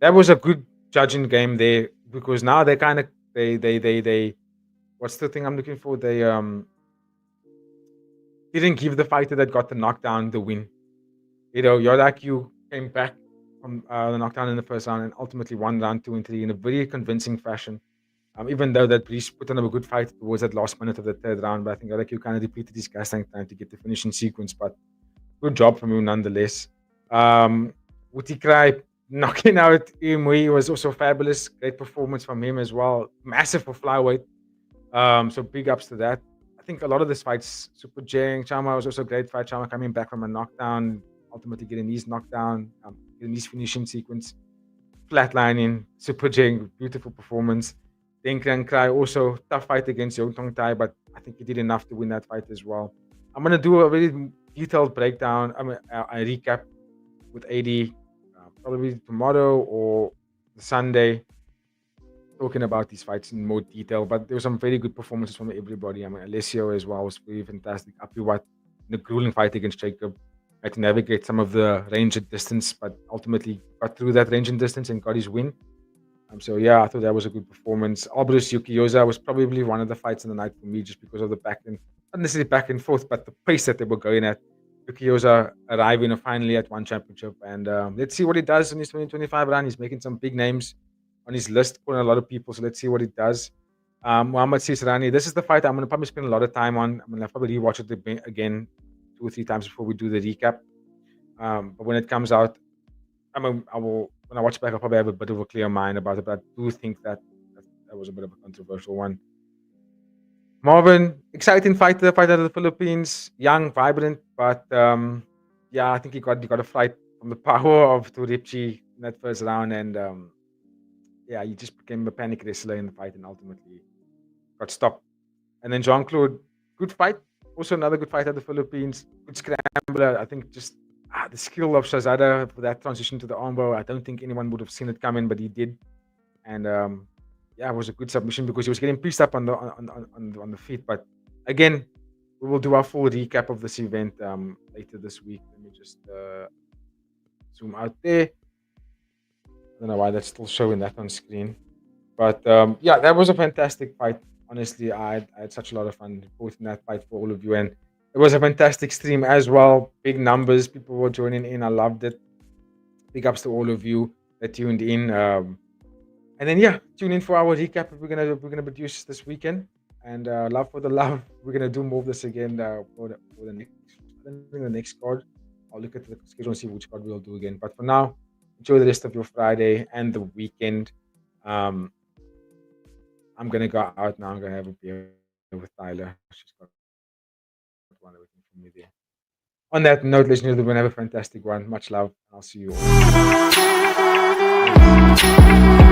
That was a good judging game there, because now they kind of they what's the thing I'm looking for? They didn't give the fighter that got the knockdown the win. Yod-IQ came back from the knockdown in the first round and ultimately won round 2 and 3 in a very convincing fashion. Even though that Brice put on a good fight towards that last minute of the third round, but I think Yod-IQ kind of depleted his gas tank time to get the finishing sequence. But good job from him nonetheless. Wuttikrai knocking out Eh Mwi was also fabulous. Great performance from him as well. Massive for flyweight. So big ups to that. I think a lot of this fights, Superjeng, Chama was also a great fight. Chama coming back from a knockdown, ultimately getting his knockdown, getting his finishing sequence, flatlining. Superjeng, beautiful performance. Denriangkrai also tough fight against Yodthongthai, but I think he did enough to win that fight as well. I'm gonna do a very detailed breakdown. I recap with AD probably tomorrow or Sunday, talking about these fights in more detail. But there were some very good performances from everybody. Alessio as well was very fantastic. Apiwat in a grueling fight against Jacob. Had to navigate some of the range and distance, but ultimately got through that range and distance and got his win. So yeah, I thought that was a good performance. Albrus Yuki Yoza was probably one of the fights in the night for me, just because of the not necessarily back and forth, but the pace that they were going at. Yuki Yoza arriving finally at one championship, and let's see what he does in his 2025 run. He's making some big names on his list, calling a lot of people. So let's see what he does. Muhammad Siasarani, this is the fight I'm going to probably spend a lot of time on. I'm going to probably rewatch it again 2 or 3 times before we do the recap. But when it comes out, I will, when I watch back, I'll probably have a bit of a clear mind about it. But I do think that was a bit of a controversial one. Marwin, exciting fighter, fighter out of the Philippines, young, vibrant, but yeah, I think he got a fight from the power of Torepchi in that first round, and yeah, he just became a panic wrestler in the fight and ultimately got stopped. And then Jean-Claude, good fight, also another good fight out of the Philippines, good scrambler. I think just the skill of Shazada for that transition to the armbar. I don't think anyone would have seen it coming, but he did, and yeah, it was a good submission because he was getting pieced up on the feet. But again, we will do our full recap of this event later this week. Let me just zoom out there. I don't know why that's still showing that on screen, but yeah, that was a fantastic fight. Honestly, I had such a lot of fun reporting that fight for all of you, and it was a fantastic stream as well. Big numbers, people were joining in. I loved it. Big ups to all of you that tuned in. And then yeah, tune in for our recap we're gonna produce this weekend. And love for the love. We're gonna do more of this again for the next. I think the next card. I'll look at the schedule and see which card we'll do again. But for now, enjoy the rest of your Friday and the weekend. I'm gonna go out now. I'm gonna have a beer with Tyler. She's got one waiting for me there. On that note, ladies and gentlemen, have a fantastic one. Much love. I'll see you all.